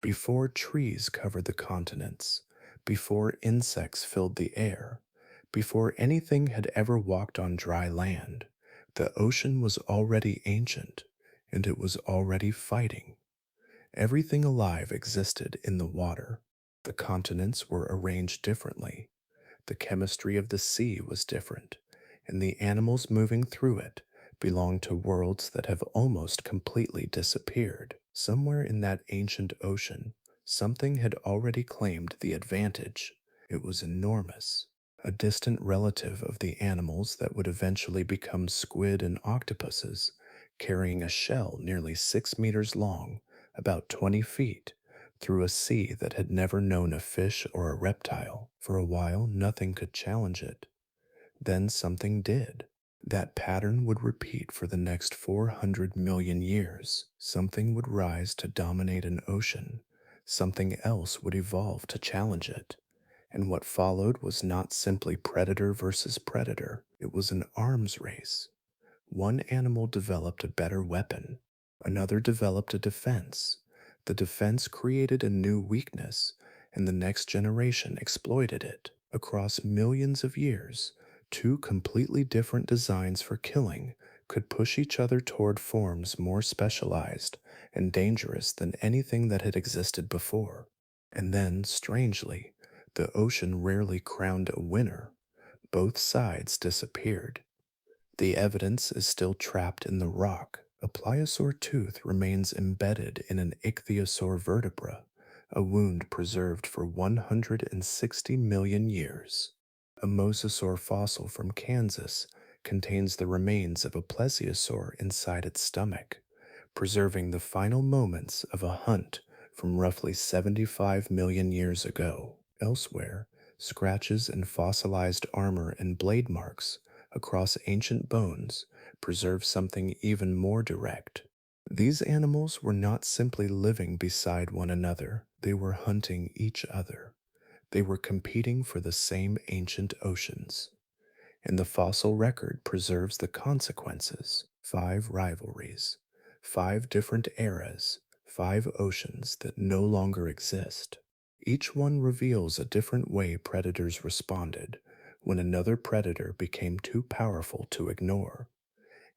Before trees covered the continents, before insects filled the air, before anything had ever walked on dry land, the ocean was already ancient, and it was already fighting. Everything alive existed in the water. The continents were arranged differently. The chemistry of the sea was different, and the animals moving through it belonged to worlds that have almost completely disappeared. Somewhere in that ancient ocean, something had already claimed the advantage. It was enormous, a distant relative of the animals that would eventually become squid and octopuses, carrying a shell nearly 6 meters long, about 20 feet, through a sea that had never known a fish or a reptile. For a while, nothing could challenge it. Then something did. That pattern would repeat for the next 400 million years. Something would rise to dominate an ocean. Something else would evolve to challenge it. And what followed was not simply predator versus predator, it was an arms race. One animal developed a better weapon, another developed a defense. The defense created a new weakness, and the next generation exploited it. Across millions of years, two completely different designs for killing could push each other toward forms more specialized and dangerous than anything that had existed before. And then, strangely, the ocean rarely crowned a winner. Both sides disappeared. The evidence is still trapped in the rock. A pliosaur tooth remains embedded in an ichthyosaur vertebra, a wound preserved for 160 million years. A mosasaur fossil from Kansas contains the remains of a plesiosaur inside its stomach, preserving the final moments of a hunt from roughly 75 million years ago. Elsewhere, scratches and fossilized armor and blade marks across ancient bones preserve something even more direct. These animals were not simply living beside one another, they were hunting each other. They were competing for the same ancient oceans. And the fossil record preserves the consequences: five rivalries, five different eras, five oceans that no longer exist. Each one reveals a different way predators responded when another predator became too powerful to ignore.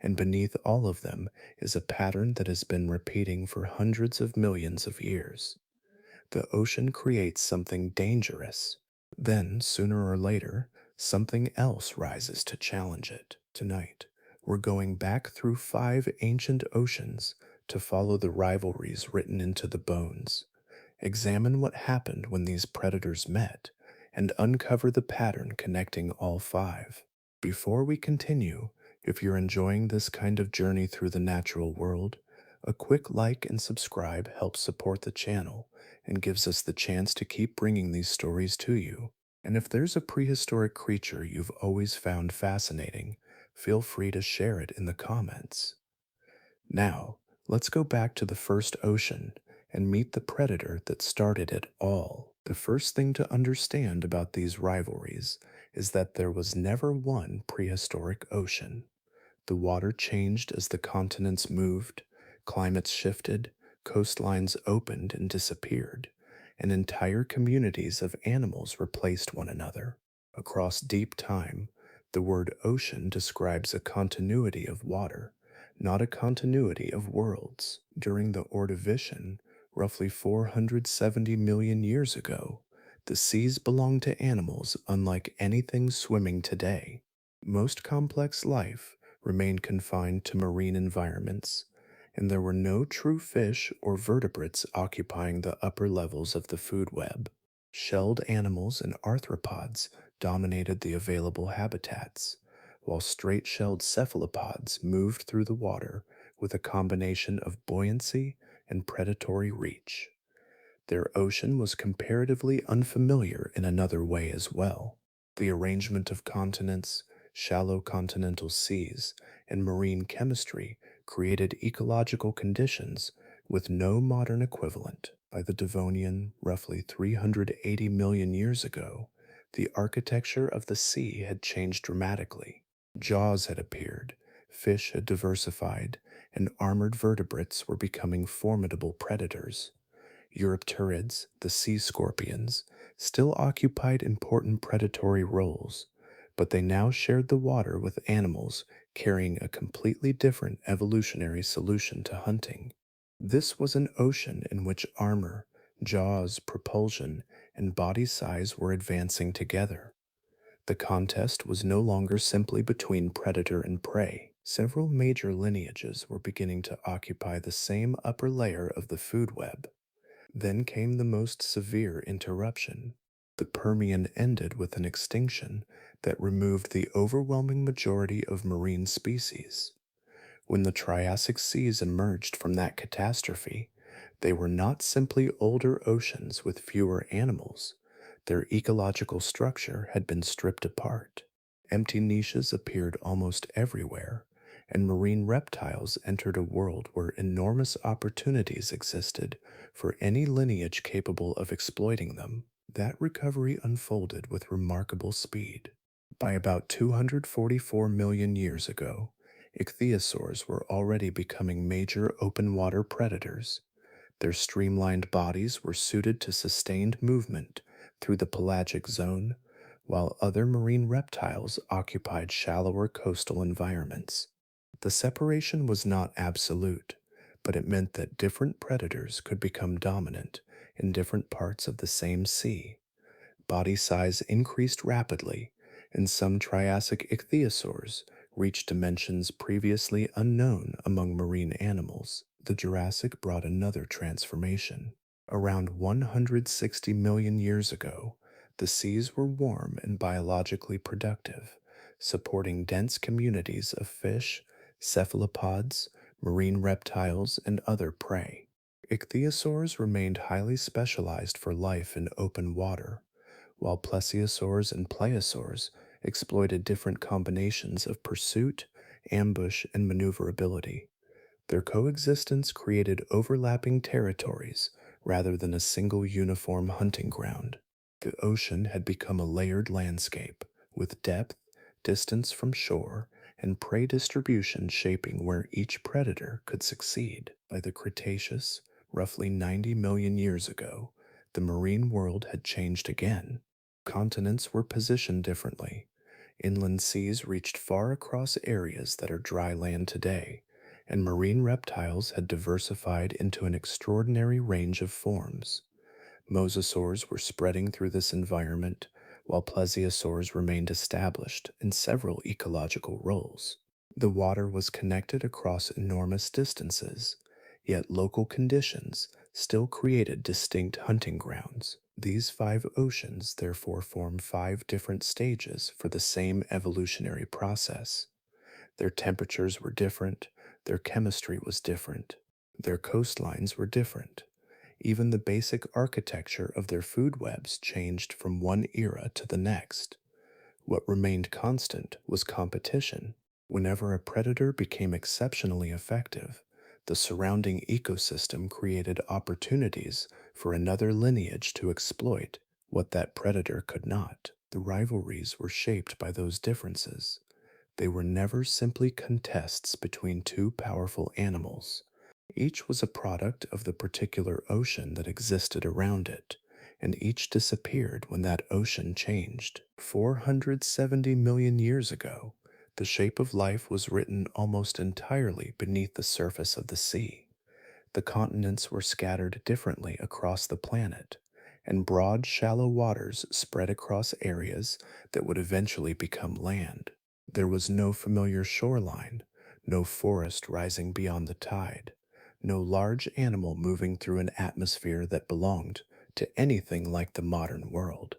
And beneath all of them is a pattern that has been repeating for hundreds of millions of years. The ocean creates something dangerous. Then, sooner or later, something else rises to challenge it. Tonight, we're going back through five ancient oceans to follow the rivalries written into the bones, examine what happened when these predators met, and uncover the pattern connecting all five. Before we continue, if you're enjoying this kind of journey through the natural world, a quick like and subscribe helps support the channel and gives us the chance to keep bringing these stories to you. And if there's a prehistoric creature you've always found fascinating, feel free to share it in the comments. Now, let's go back to the first ocean and meet the predator that started it all. The first thing to understand about these rivalries is that there was never one prehistoric ocean. The water changed as the continents moved, climates shifted, coastlines opened and disappeared, and entire communities of animals replaced one another. Across deep time, the word ocean describes a continuity of water, not a continuity of worlds. During the Ordovician, roughly 470 million years ago, the seas belonged to animals unlike anything swimming today. Most complex life remained confined to marine environments, and there were no true fish or vertebrates occupying the upper levels of the food web. Shelled animals and arthropods dominated the available habitats, while straight shelled cephalopods moved through the water with a combination of buoyancy and predatory reach. Their ocean was comparatively unfamiliar in another way as well. The arrangement of continents, shallow continental seas, and marine chemistry created ecological conditions with no modern equivalent. By the Devonian, roughly 380 million years ago, the architecture of the sea had changed dramatically. Jaws had appeared, fish had diversified, and armored vertebrates were becoming formidable predators. Eurypterids, the sea scorpions, still occupied important predatory roles, but they now shared the water with animals carrying a completely different evolutionary solution to hunting. This was an ocean in which armor, jaws, propulsion, and body size were advancing together. The contest was no longer simply between predator and prey. Several major lineages were beginning to occupy the same upper layer of the food web. Then came the most severe interruption. The Permian ended with an extinction that removed the overwhelming majority of marine species. When the Triassic seas emerged from that catastrophe, they were not simply older oceans with fewer animals. Their ecological structure had been stripped apart. Empty niches appeared almost everywhere, and marine reptiles entered a world where enormous opportunities existed for any lineage capable of exploiting them. That recovery unfolded with remarkable speed. By about 244 million years ago, ichthyosaurs were already becoming major open water predators. Their streamlined bodies were suited to sustained movement through the pelagic zone, while other marine reptiles occupied shallower coastal environments. The separation was not absolute, but it meant that different predators could become dominant in different parts of the same sea. Body size increased rapidly, and some Triassic ichthyosaurs reached dimensions previously unknown among marine animals. The Jurassic brought another transformation. Around 160 million years ago, the seas were warm and biologically productive, supporting dense communities of fish, cephalopods, marine reptiles, and other prey. Ichthyosaurs remained highly specialized for life in open water, while plesiosaurs and plesiosaurs exploited different combinations of pursuit, ambush, and maneuverability. Their coexistence created overlapping territories rather than a single uniform hunting ground. The ocean had become a layered landscape, with depth, distance from shore, and prey distribution shaping where each predator could succeed. By the Cretaceous, roughly 90 million years ago, the marine world had changed again. Continents were positioned differently. Inland seas reached far across areas that are dry land today, and marine reptiles had diversified into an extraordinary range of forms. Mosasaurs were spreading through this environment, while plesiosaurs remained established in several ecological roles. The water was connected across enormous distances, yet local conditions still created distinct hunting grounds. These five oceans therefore form five different stages for the same evolutionary process. Their temperatures were different, their chemistry was different, their coastlines were different. Even the basic architecture of their food webs changed from one era to the next. What remained constant was competition. Whenever a predator became exceptionally effective, the surrounding ecosystem created opportunities for another lineage to exploit what that predator could not. The rivalries were shaped by those differences. They were never simply contests between two powerful animals. Each was a product of the particular ocean that existed around it, and each disappeared when that ocean changed. 470 million years ago, the shape of life was written almost entirely beneath the surface of the sea. The continents were scattered differently across the planet, and broad, shallow waters spread across areas that would eventually become land. There was no familiar shoreline, no forest rising beyond the tide, no large animal moving through an atmosphere that belonged to anything like the modern world.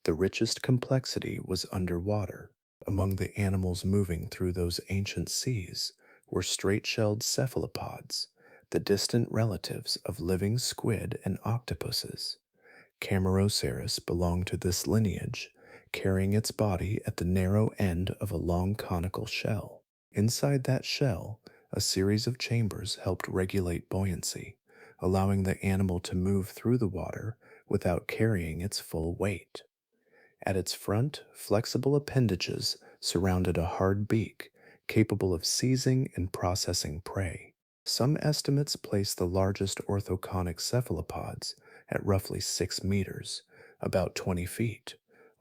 The richest complexity was underwater. Among the animals moving through those ancient seas were straight-shelled cephalopods, the distant relatives of living squid and octopuses. Cameroceras belonged to this lineage, carrying its body at the narrow end of a long conical shell. Inside that shell, a series of chambers helped regulate buoyancy, allowing the animal to move through the water without carrying its full weight. At its front, flexible appendages surrounded a hard beak, capable of seizing and processing prey. Some estimates place the largest orthoconic cephalopods at roughly 6 meters, about 20 feet,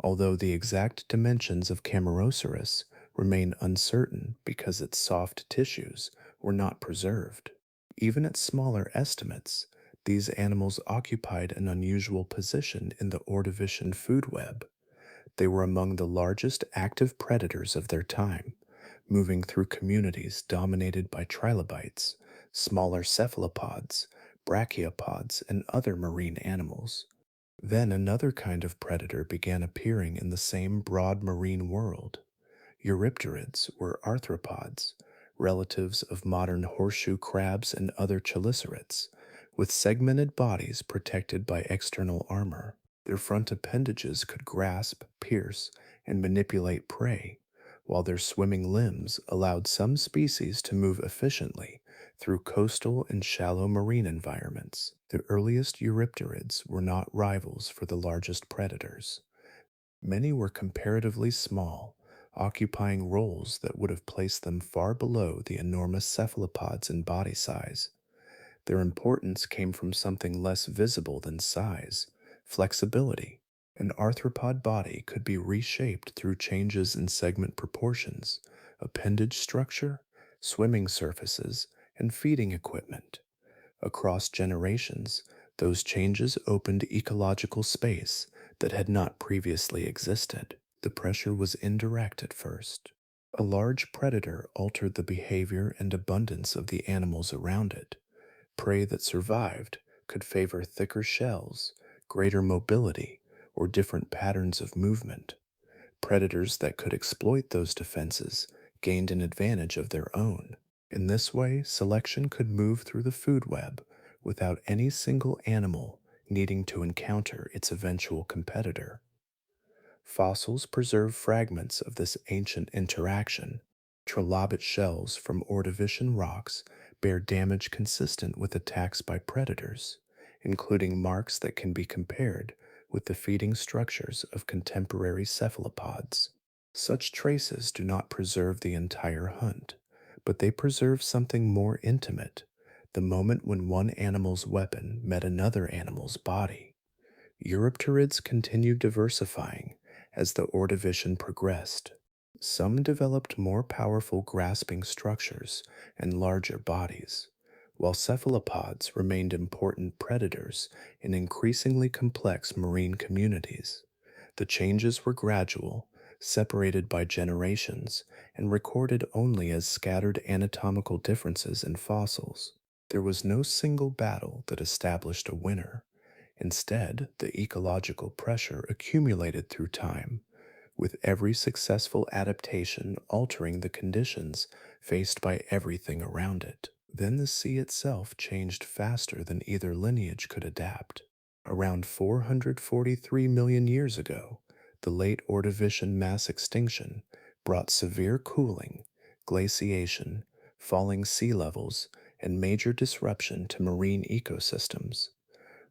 although the exact dimensions of Cameroceras remain uncertain because its soft tissues were not preserved. Even at smaller estimates, these animals occupied an unusual position in the Ordovician food web. They were among the largest active predators of their time, moving through communities dominated by trilobites, smaller cephalopods, brachiopods, and other marine animals. Then another kind of predator began appearing in the same broad marine world. Eurypterids were arthropods, relatives of modern horseshoe crabs and other chelicerates, with segmented bodies protected by external armor. Their front appendages could grasp, pierce, and manipulate prey, while their swimming limbs allowed some species to move efficiently through coastal and shallow marine environments. The earliest Eurypterids were not rivals for the largest predators. Many were comparatively small, occupying roles that would have placed them far below the enormous cephalopods in body size. Their importance came from something less visible than size: flexibility. An arthropod body could be reshaped through changes in segment proportions, appendage structure, swimming surfaces, and feeding equipment. Across generations, those changes opened ecological space that had not previously existed. The pressure was indirect at first. A large predator altered the behavior and abundance of the animals around it. Prey that survived could favor thicker shells, greater mobility, or different patterns of movement. Predators that could exploit those defenses gained an advantage of their own. In this way, selection could move through the food web without any single animal needing to encounter its eventual competitor. Fossils preserve fragments of this ancient interaction. Trilobite shells from Ordovician rocks bear damage consistent with attacks by predators, including marks that can be compared with the feeding structures of contemporary cephalopods. Such traces do not preserve the entire hunt, but they preserve something more intimate: the moment when one animal's weapon met another animal's body. Eurypterids continued diversifying as the Ordovician progressed. Some developed more powerful grasping structures and larger bodies, while cephalopods remained important predators in increasingly complex marine communities. The changes were gradual, separated by generations, and recorded only as scattered anatomical differences in fossils. There was no single battle that established a winner. Instead, the ecological pressure accumulated through time, with every successful adaptation altering the conditions faced by everything around it. Then the sea itself changed faster than either lineage could adapt. Around 443 million years ago, the late Ordovician mass extinction brought severe cooling, glaciation, falling sea levels, and major disruption to marine ecosystems.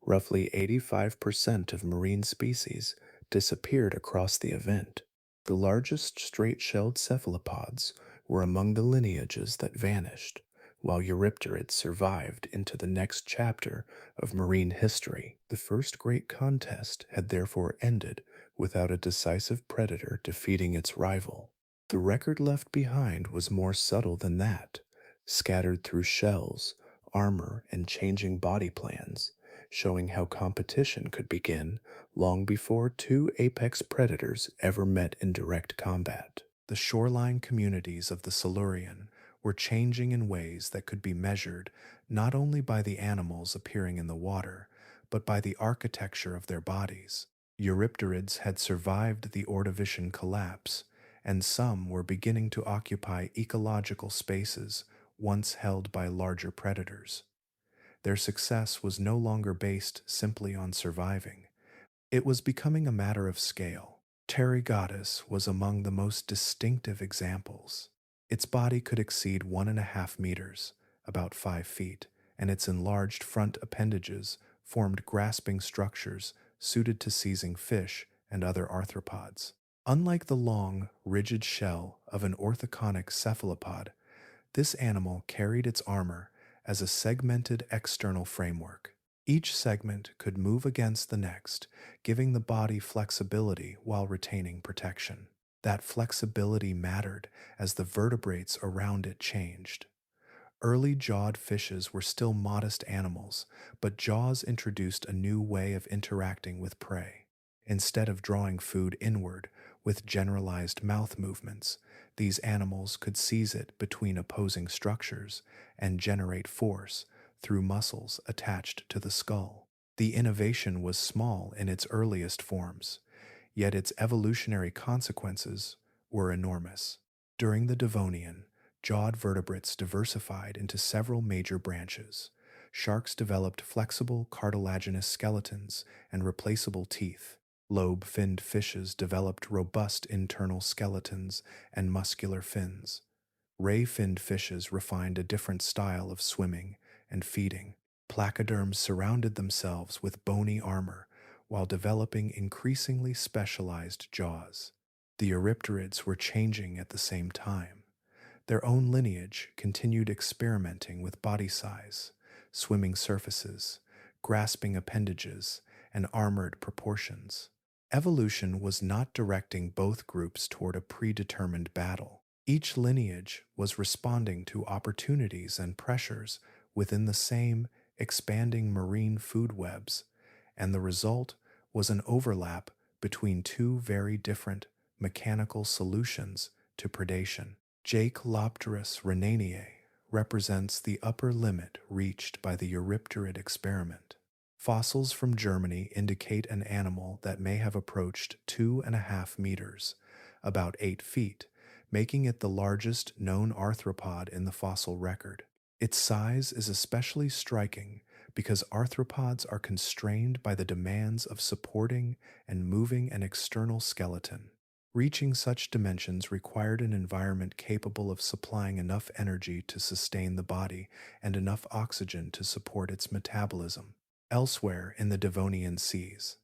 Roughly 85% of marine species disappeared across the event. The largest straight-shelled cephalopods were among the lineages that vanished, while Eurypterids survived into the next chapter of marine history. The first great contest had therefore ended without a decisive predator defeating its rival. The record left behind was more subtle than that, scattered through shells, armor, and changing body plans, showing how competition could begin long before two apex predators ever met in direct combat. The shoreline communities of the Silurian were changing in ways that could be measured not only by the animals appearing in the water, but by the architecture of their bodies. Eurypterids had survived the Ordovician collapse, and some were beginning to occupy ecological spaces once held by larger predators. Their success was no longer based simply on surviving. It was becoming a matter of scale. Pterygotus was among the most distinctive examples. Its body could exceed 1.5 meters, about 5 feet, and its enlarged front appendages formed grasping structures suited to seizing fish and other arthropods. Unlike the long, rigid shell of an orthoconic cephalopod, this animal carried its armor as a segmented external framework. Each segment could move against the next, giving the body flexibility while retaining protection. That flexibility mattered as the vertebrates around it changed. Early jawed fishes were still modest animals, but jaws introduced a new way of interacting with prey. Instead of drawing food inward with generalized mouth movements, these animals could seize it between opposing structures and generate force through muscles attached to the skull. The innovation was small in its earliest forms, yet its evolutionary consequences were enormous. During the Devonian, jawed vertebrates diversified into several major branches. Sharks developed flexible cartilaginous skeletons and replaceable teeth. Lobe-finned fishes developed robust internal skeletons and muscular fins. Ray-finned fishes refined a different style of swimming and feeding. Placoderms surrounded themselves with bony armor while developing increasingly specialized jaws. The Eurypterids were changing at the same time. Their own lineage continued experimenting with body size, swimming surfaces, grasping appendages, and armored proportions. Evolution was not directing both groups toward a predetermined battle. Each lineage was responding to opportunities and pressures within the same expanding marine food webs, and the result was an overlap between two very different mechanical solutions to predation. Jaekelopterus renaniae represents the upper limit reached by the Eurypterid experiment. Fossils from Germany indicate an animal that may have approached 2.5 meters, about 8 feet, making it the largest known arthropod in the fossil record. Its size is especially striking because arthropods are constrained by the demands of supporting and moving an external skeleton. Reaching such dimensions required an environment capable of supplying enough energy to sustain the body and enough oxygen to support its metabolism. Elsewhere in the Devonian seas,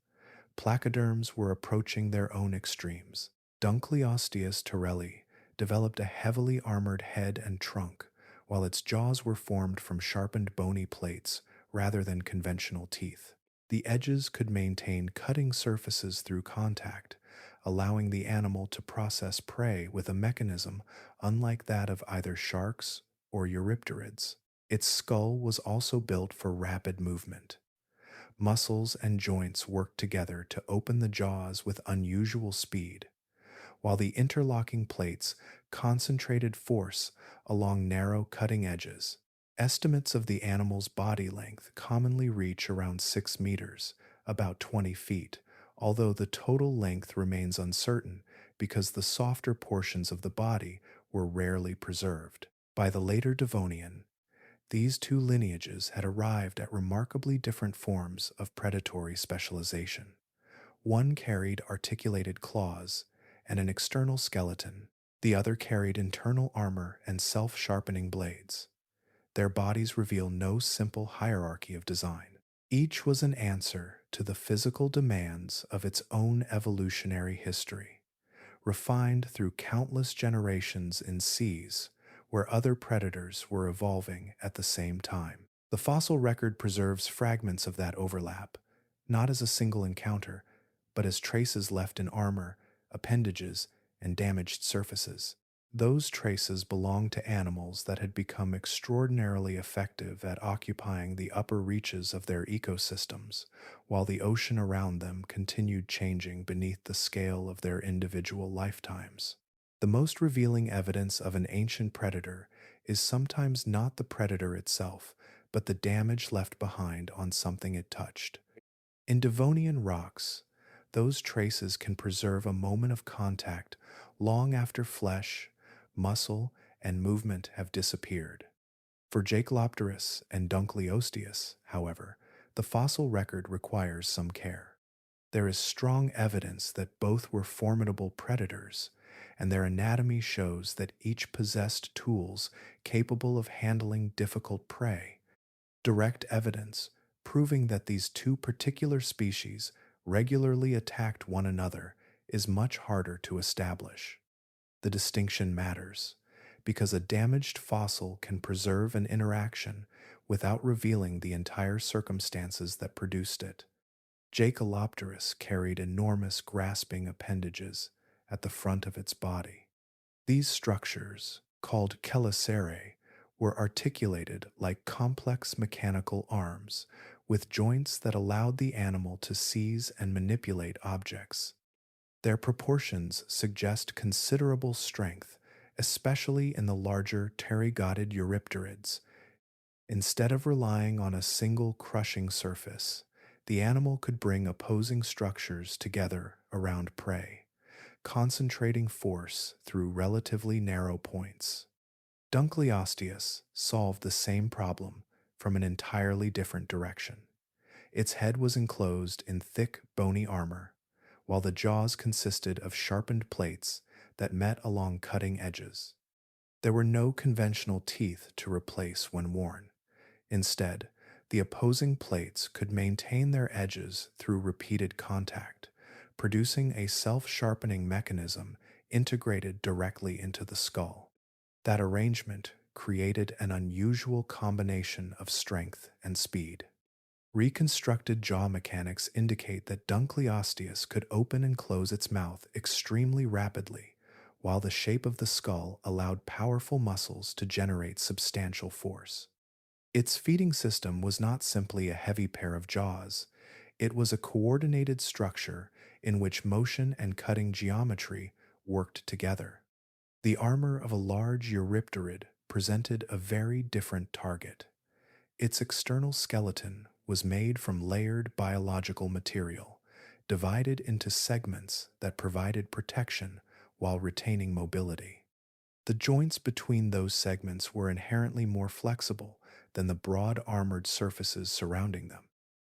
placoderms were approaching their own extremes. Dunkleosteus torelli developed a heavily armored head and trunk, while its jaws were formed from sharpened bony plates rather than conventional teeth. The edges could maintain cutting surfaces through contact, allowing the animal to process prey with a mechanism unlike that of either sharks or eurypterids. Its skull was also built for rapid movement. Muscles and joints worked together to open the jaws with unusual speed, while the interlocking plates concentrated force along narrow cutting edges. Estimates of the animal's body length commonly reach around 6 meters, about 20 feet, although the total length remains uncertain because the softer portions of the body were rarely preserved. By the later Devonian, these two lineages had arrived at remarkably different forms of predatory specialization. One carried articulated claws and an external skeleton. The other carried internal armor and self-sharpening blades. Their bodies reveal no simple hierarchy of design. Each was an answer to the physical demands of its own evolutionary history, refined through countless generations in seas where other predators were evolving at the same time. The fossil record preserves fragments of that overlap, not as a single encounter, but as traces left in armor, appendages, and damaged surfaces. Those traces belong to animals that had become extraordinarily effective at occupying the upper reaches of their ecosystems, while the ocean around them continued changing beneath the scale of their individual lifetimes. The most revealing evidence of an ancient predator is sometimes not the predator itself, but the damage left behind on something it touched. In Devonian rocks, those traces can preserve a moment of contact long after flesh, muscle, and movement have disappeared. For Jaekelopterus and Dunkleosteus, however, the fossil record requires some care. There is strong evidence that both were formidable predators, and their anatomy shows that each possessed tools capable of handling difficult prey. Direct evidence proving that these two particular species regularly attacked one another is much harder to establish. The distinction matters because a damaged fossil can preserve an interaction without revealing the entire circumstances that produced it. Jaekelopterus carried enormous grasping appendages at the front of its body. These structures, called chelicerae, were articulated like complex mechanical arms, with joints that allowed the animal to seize and manipulate objects. Their proportions suggest considerable strength, especially in the larger pterygoid eurypterids. Instead of relying on a single crushing surface, the animal could bring opposing structures together around prey, concentrating force through relatively narrow points. Dunkleosteus solved the same problem from an entirely different direction. Its head was enclosed in thick, bony armor, while the jaws consisted of sharpened plates that met along cutting edges. There were no conventional teeth to replace when worn. Instead, the opposing plates could maintain their edges through repeated contact, producing a self-sharpening mechanism integrated directly into the skull. That arrangement created an unusual combination of strength and speed. Reconstructed jaw mechanics indicate that Dunkleosteus could open and close its mouth extremely rapidly, while the shape of the skull allowed powerful muscles to generate substantial force. Its feeding system was not simply a heavy pair of jaws, it was a coordinated structure in which motion and cutting geometry worked together. The armor of a large eurypterid presented a very different target. Its external skeleton was made from layered biological material, divided into segments that provided protection while retaining mobility. The joints between those segments were inherently more flexible than the broad armored surfaces surrounding them.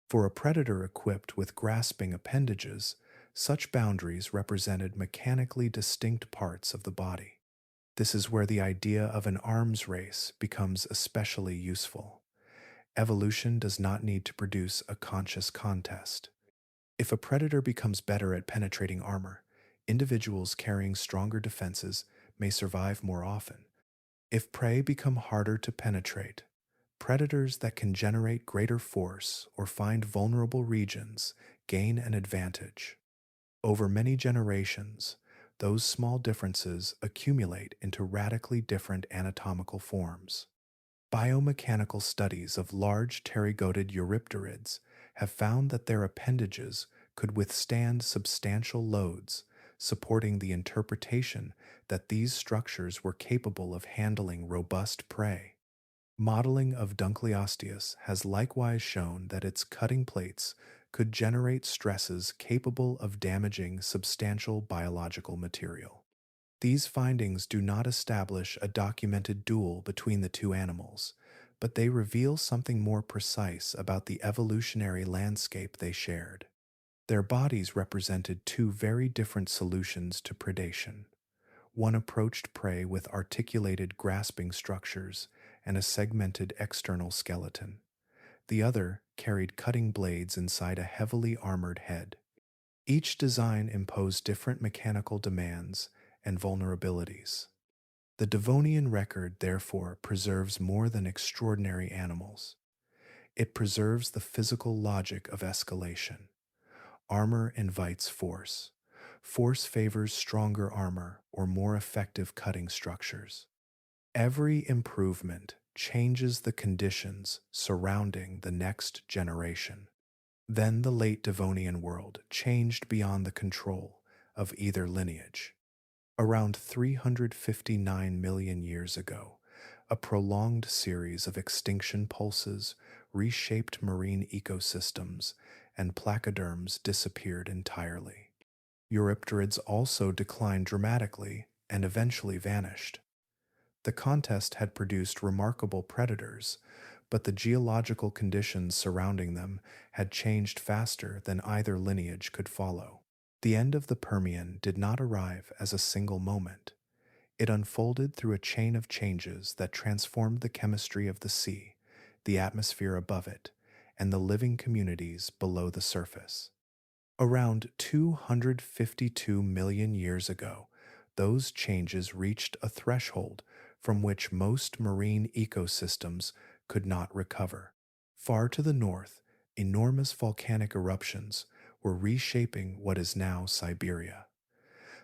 For a predator equipped with grasping appendages, such boundaries represented mechanically distinct parts of the body. This is where the idea of an arms race becomes especially useful. Evolution does not need to produce a conscious contest. If a predator becomes better at penetrating armor, individuals carrying stronger defenses may survive more often. If prey become harder to penetrate, predators that can generate greater force or find vulnerable regions gain an advantage. Over many generations, those small differences accumulate into radically different anatomical forms. Biomechanical studies of large pterygoid eurypterids have found that their appendages could withstand substantial loads, supporting the interpretation that these structures were capable of handling robust prey. Modeling of Dunkleosteus has likewise shown that its cutting plates could generate stresses capable of damaging substantial biological material. These findings do not establish a documented duel between the two animals, but they reveal something more precise about the evolutionary landscape they shared. Their bodies represented two very different solutions to predation. One approached prey with articulated grasping structures and a segmented external skeleton. The other carried cutting blades inside a heavily armored head. Each design imposed different mechanical demands and vulnerabilities. The Devonian record, therefore, preserves more than extraordinary animals. It preserves the physical logic of escalation. Armor invites force. Force favors stronger armor or more effective cutting structures. Every improvement changes the conditions surrounding the next generation. Then the late Devonian world changed beyond the control of either lineage. Around 359 million years ago, a prolonged series of extinction pulses reshaped marine ecosystems, and placoderms disappeared entirely. Eurypterids also declined dramatically and eventually vanished. The contest had produced remarkable predators, but the geological conditions surrounding them had changed faster than either lineage could follow. The end of the Permian did not arrive as a single moment. It unfolded through a chain of changes that transformed the chemistry of the sea, the atmosphere above it, and the living communities below the surface. Around 252 million years ago, those changes reached a threshold from which most marine ecosystems could not recover. Far to the north, enormous volcanic eruptions were reshaping what is now Siberia.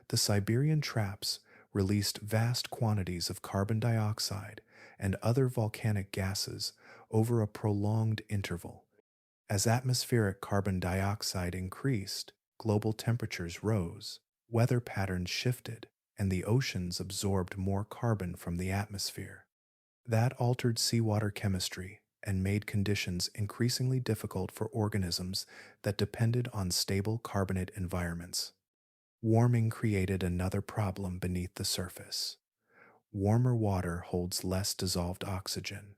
The Siberian traps released vast quantities of carbon dioxide and other volcanic gases over a prolonged interval. As atmospheric carbon dioxide increased, global temperatures rose, weather patterns shifted, and the oceans absorbed more carbon from the atmosphere. That altered seawater chemistry and made conditions increasingly difficult for organisms that depended on stable carbonate environments. Warming created another problem beneath the surface. Warmer water holds less dissolved oxygen,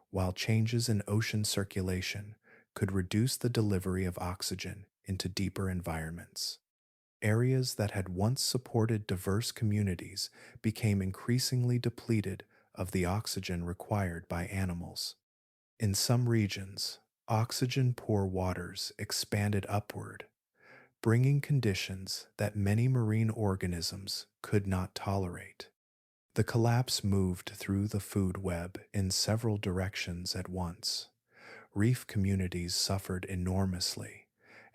while changes in ocean circulation could reduce the delivery of oxygen into deeper environments. Areas that had once supported diverse communities became increasingly depleted of the oxygen required by animals. In some regions, oxygen-poor waters expanded upward, bringing conditions that many marine organisms could not tolerate. The collapse moved through the food web in several directions at once. Reef communities suffered enormously,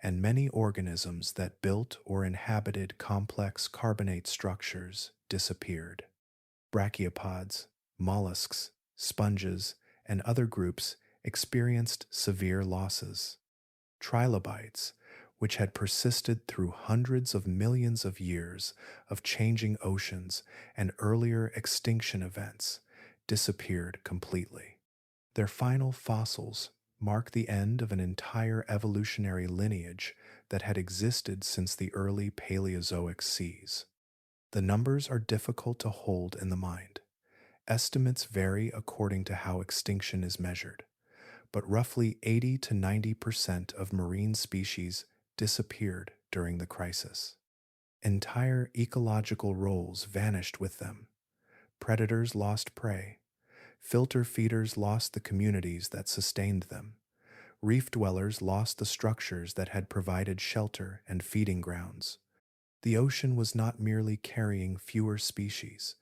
and many organisms that built or inhabited complex carbonate structures disappeared. Brachiopods, mollusks, sponges, and other groups experienced severe losses. Trilobites, which had persisted through hundreds of millions of years of changing oceans and earlier extinction events, disappeared completely. Their final fossils mark the end of an entire evolutionary lineage that had existed since the early Paleozoic seas. The numbers are difficult to hold in the mind. Estimates vary according to how extinction is measured, but roughly 80 to 90% of marine species disappeared during the crisis. Entire ecological roles vanished with them. Predators lost prey. Filter feeders lost the communities that sustained them. Reef dwellers lost the structures that had provided shelter and feeding grounds. The ocean was not merely carrying fewer species.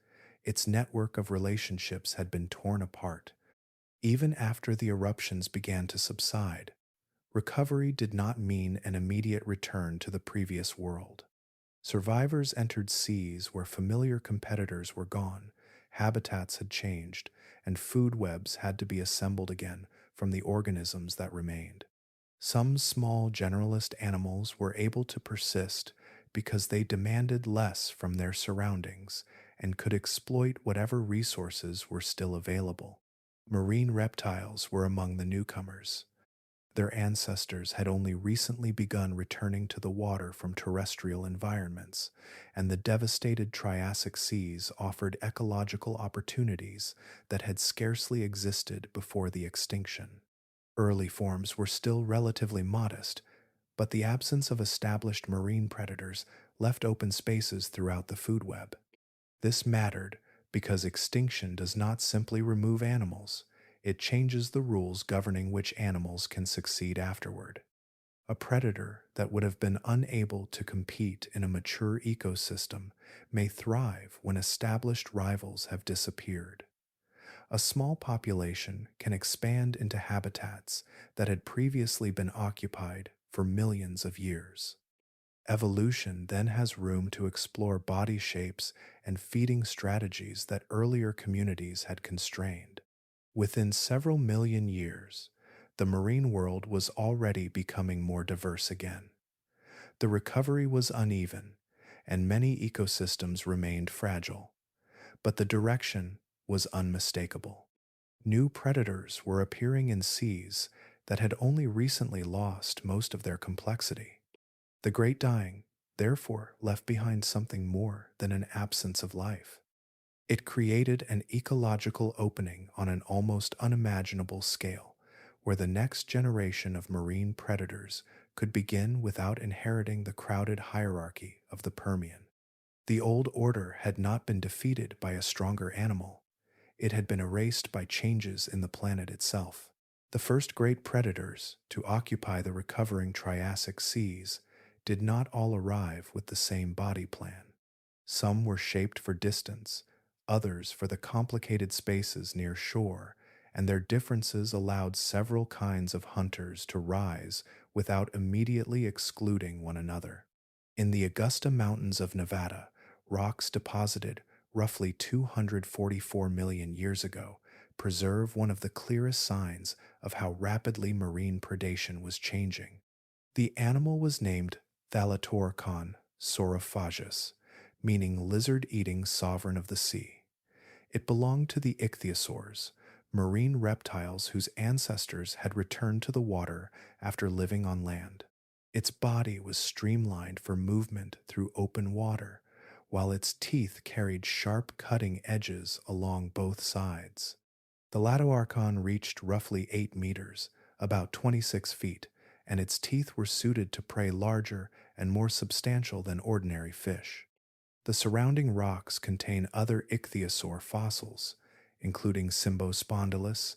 Its network of relationships had been torn apart. Even after the eruptions began to subside, recovery did not mean an immediate return to the previous world. Survivors entered seas where familiar competitors were gone, habitats had changed, and food webs had to be assembled again from the organisms that remained. Some small generalist animals were able to persist because they demanded less from their surroundings and could exploit whatever resources were still available. Marine reptiles were among the newcomers. Their ancestors had only recently begun returning to the water from terrestrial environments, and the devastated Triassic seas offered ecological opportunities that had scarcely existed before the extinction. Early forms were still relatively modest, but the absence of established marine predators left open spaces throughout the food web. This mattered because extinction does not simply remove animals, it changes the rules governing which animals can succeed afterward. A predator that would have been unable to compete in a mature ecosystem may thrive when established rivals have disappeared. A small population can expand into habitats that had previously been occupied for millions of years. Evolution then has room to explore body shapes and feeding strategies that earlier communities had constrained. Within several million years, the marine world was already becoming more diverse again. The recovery was uneven, and many ecosystems remained fragile, but the direction was unmistakable. New predators were appearing in seas that had only recently lost most of their complexity. The Great Dying, therefore, left behind something more than an absence of life. It created an ecological opening on an almost unimaginable scale, where the next generation of marine predators could begin without inheriting the crowded hierarchy of the Permian. The old order had not been defeated by a stronger animal. It had been erased by changes in the planet itself. The first great predators to occupy the recovering Triassic seas did not all arrive with the same body plan. Some were shaped for distance, others for the complicated spaces near shore, and their differences allowed several kinds of hunters to rise without immediately excluding one another. In the Augusta Mountains of Nevada, rocks deposited roughly 244 million years ago preserve one of the clearest signs of how rapidly marine predation was changing. The animal was named Thalattoarchon saurophagus, meaning lizard-eating sovereign of the sea. It belonged to the ichthyosaurs, marine reptiles whose ancestors had returned to the water after living on land. Its body was streamlined for movement through open water, while its teeth carried sharp cutting edges along both sides. The Thalattoarchon reached roughly 8 meters, about 26 feet, and its teeth were suited to prey larger and more substantial than ordinary fish. The surrounding rocks contain other ichthyosaur fossils, including Symbospondylus,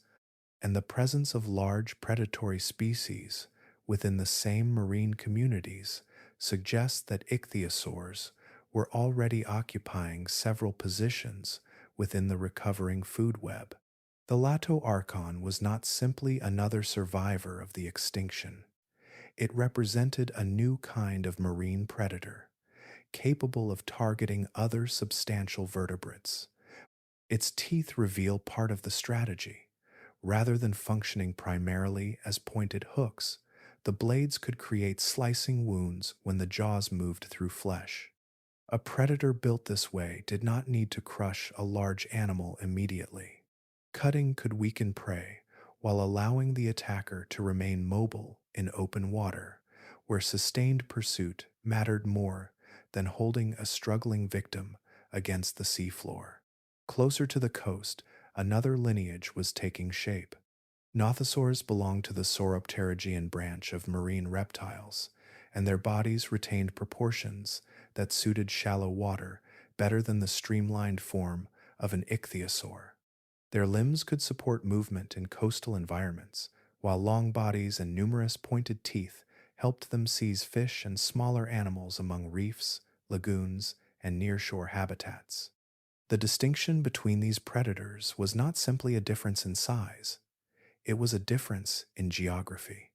and the presence of large predatory species within the same marine communities suggests that ichthyosaurs were already occupying several positions within the recovering food web. The Thalattoarchon was not simply another survivor of the extinction. It represented a new kind of marine predator, capable of targeting other substantial vertebrates. Its teeth reveal part of the strategy. Rather than functioning primarily as pointed hooks, the blades could create slicing wounds when the jaws moved through flesh. A predator built this way did not need to crush a large animal immediately. Cutting could weaken prey while allowing the attacker to remain mobile in open water, where sustained pursuit mattered more than holding a struggling victim against the seafloor. Closer to the coast, another lineage was taking shape. Nothosaurs belonged to the sauropterygian branch of marine reptiles, and their bodies retained proportions that suited shallow water better than the streamlined form of an ichthyosaur. Their limbs could support movement in coastal environments, while long bodies and numerous pointed teeth helped them seize fish and smaller animals among reefs, lagoons, and nearshore habitats. The distinction between these predators was not simply a difference in size, it was a difference in geography.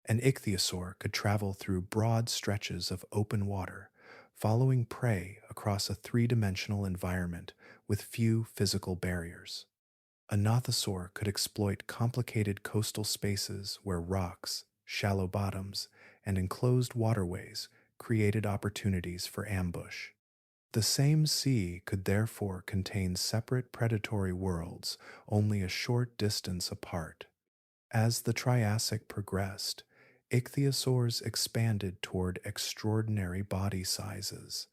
An ichthyosaur could travel through broad stretches of open water, following prey across a three-dimensional environment with few physical barriers. A nothosaur could exploit complicated coastal spaces where rocks, shallow bottoms, and enclosed waterways created opportunities for ambush. The same sea could therefore contain separate predatory worlds only a short distance apart. As the Triassic progressed, ichthyosaurs expanded toward extraordinary body sizes.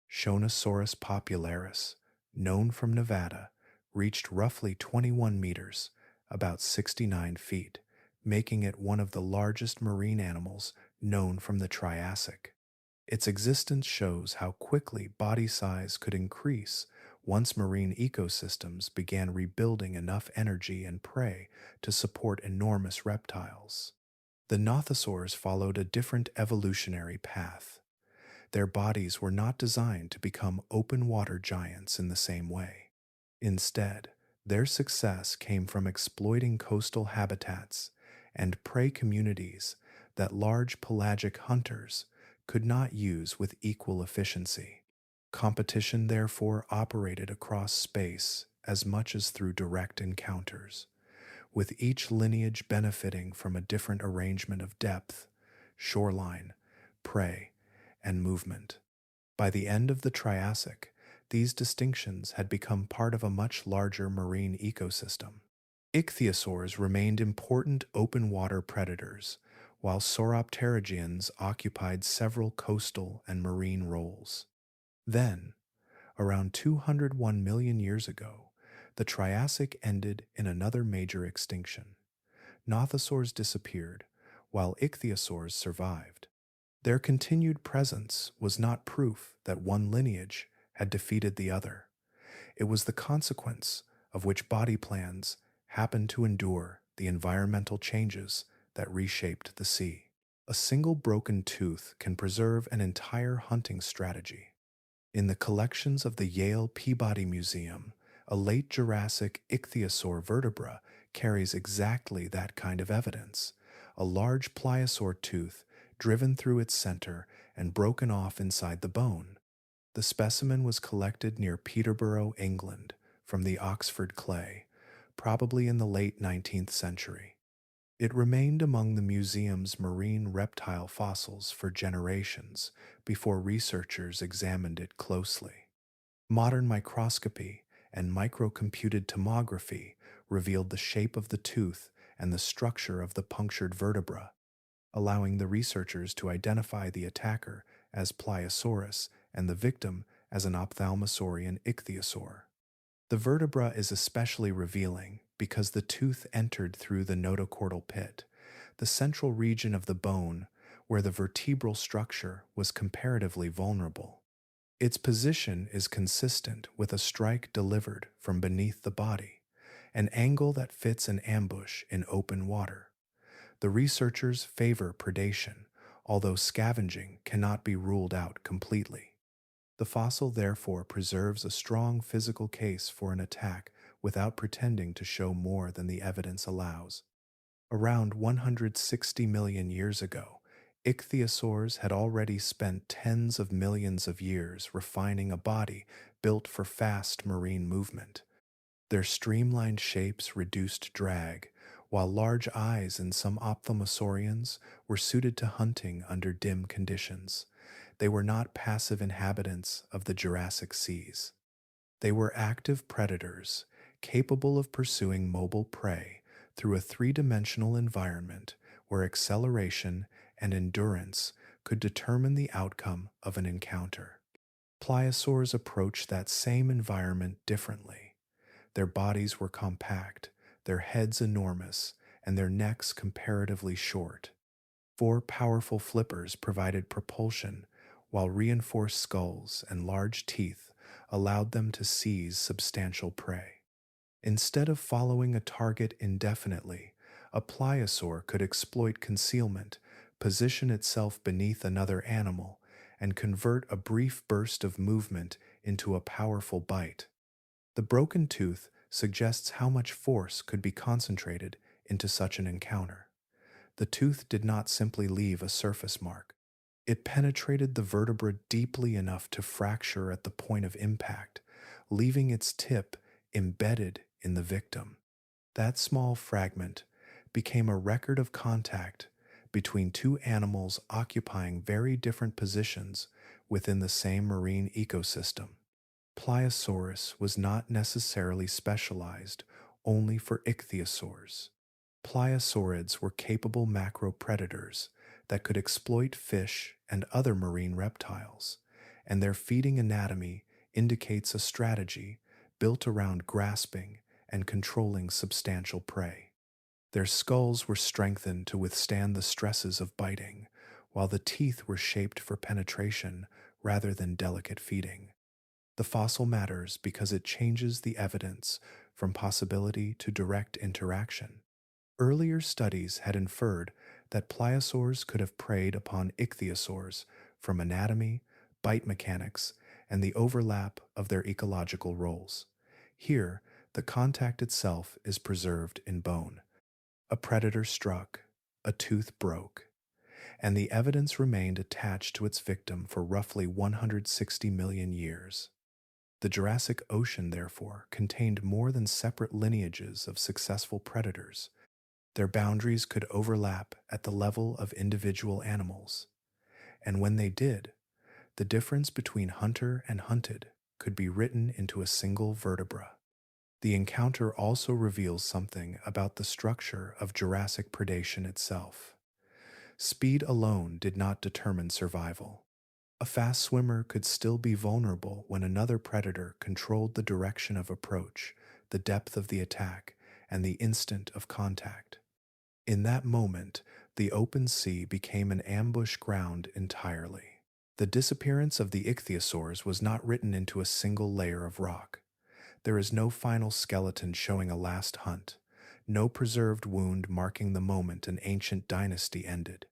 Shonosaurus popularis, known from Nevada, reached roughly 21 meters, about 69 feet, making it one of the largest marine animals known from the Triassic. Its existence shows how quickly body size could increase once marine ecosystems began rebuilding enough energy and prey to support enormous reptiles. The nothosaurs followed a different evolutionary path. Their bodies were not designed to become open water giants in the same way. Instead, their success came from exploiting coastal habitats and prey communities that large pelagic hunters could not use with equal efficiency. Competition therefore operated across space as much as through direct encounters, with each lineage benefiting from a different arrangement of depth, shoreline, prey, and movement. By the end of the Triassic, these distinctions had become part of a much larger marine ecosystem. Ichthyosaurs remained important open water predators, while sauropterygians occupied several coastal and marine roles. Then, around 201 million years ago, the Triassic ended in another major extinction. Nothosaurs disappeared, while ichthyosaurs survived. Their continued presence was not proof that one lineage had defeated the other. It was the consequence of which body plans happened to endure the environmental changes that reshaped the sea. A single broken tooth can preserve an entire hunting strategy. In the collections of the Yale Peabody Museum, A late Jurassic ichthyosaur vertebra carries exactly that kind of evidence, a large pliosaur tooth driven through its center and broken off inside the bone. The specimen was collected near Peterborough, England, from the Oxford clay, probably in the late 19th century. It remained among the museum's marine reptile fossils for generations before researchers examined it closely. Modern microscopy and microcomputed tomography revealed the shape of the tooth and the structure of the punctured vertebra, allowing the researchers to identify the attacker as Pliosaurus and the victim as an ophthalmosaurian ichthyosaur. The vertebra is especially revealing because the tooth entered through the notochordal pit, the central region of the bone where the vertebral structure was comparatively vulnerable. Its position is consistent with a strike delivered from beneath the body, an angle that fits an ambush in open water. The researchers favor predation, although scavenging cannot be ruled out completely. The fossil therefore preserves a strong physical case for an attack without pretending to show more than the evidence allows. Around 160 million years ago, ichthyosaurs had already spent tens of millions of years refining a body built for fast marine movement. Their streamlined shapes reduced drag, while large eyes in some ophthalmosaurians were suited to hunting under dim conditions. They were not passive inhabitants of the Jurassic seas. They were active predators, capable of pursuing mobile prey through a three-dimensional environment where acceleration and endurance could determine the outcome of an encounter. Pliosaurs approached that same environment differently. Their bodies were compact, their heads enormous, and their necks comparatively short. Four powerful flippers provided propulsion, while reinforced skulls and large teeth allowed them to seize substantial prey. Instead of following a target indefinitely, a pliosaur could exploit concealment, position itself beneath another animal, and convert a brief burst of movement into a powerful bite. The broken tooth suggests how much force could be concentrated into such an encounter. The tooth did not simply leave a surface mark. It penetrated the vertebra deeply enough to fracture at the point of impact, leaving its tip embedded in the victim. That small fragment became a record of contact between two animals occupying very different positions within the same marine ecosystem. Pliosaurus was not necessarily specialized only for ichthyosaurs. Pliosaurids were capable macropredators that could exploit fish and other marine reptiles, and their feeding anatomy indicates a strategy built around grasping and controlling substantial prey. Their skulls were strengthened to withstand the stresses of biting, while the teeth were shaped for penetration rather than delicate feeding. The fossil matters because it changes the evidence from possibility to direct interaction. Earlier studies had inferred that pliosaurs could have preyed upon ichthyosaurs from anatomy, bite mechanics, and the overlap of their ecological roles. Here, the contact itself is preserved in bone. A predator struck, a tooth broke, and the evidence remained attached to its victim for roughly 160 million years. The Jurassic Ocean, therefore, contained more than separate lineages of successful predators. Their boundaries could overlap at the level of individual animals, and when they did, the difference between hunter and hunted could be written into a single vertebra. The encounter also reveals something about the structure of Jurassic predation itself. Speed alone did not determine survival. A fast swimmer could still be vulnerable when another predator controlled the direction of approach, the depth of the attack, and the instant of contact. In that moment, the open sea became an ambush ground entirely. The disappearance of the ichthyosaurs was not written into a single layer of rock. There is no final skeleton showing a last hunt, no preserved wound marking the moment an ancient dynasty ended.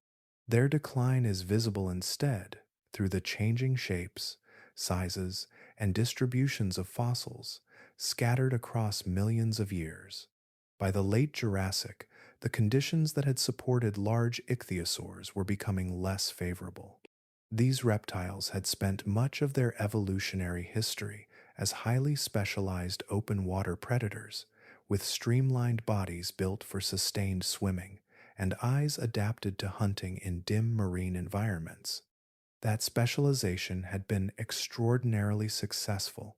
Their decline is visible instead through the changing shapes, sizes, and distributions of fossils scattered across millions of years. By the late Jurassic, the conditions that had supported large ichthyosaurs were becoming less favorable. These reptiles had spent much of their evolutionary history as highly specialized open water predators, with streamlined bodies built for sustained swimming and eyes adapted to hunting in dim marine environments. That specialization had been extraordinarily successful,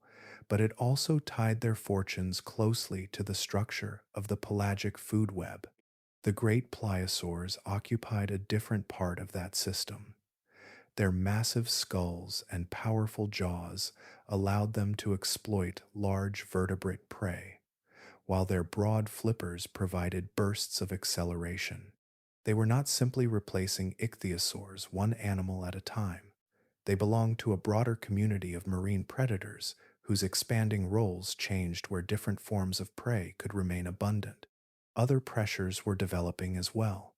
but it also tied their fortunes closely to the structure of the pelagic food web. The great pliosaurs occupied a different part of that system. Their massive skulls and powerful jaws allowed them to exploit large vertebrate prey, while their broad flippers provided bursts of acceleration. They were not simply replacing ichthyosaurs one animal at a time. They belonged to a broader community of marine predators whose expanding roles changed where different forms of prey could remain abundant. Other pressures were developing as well.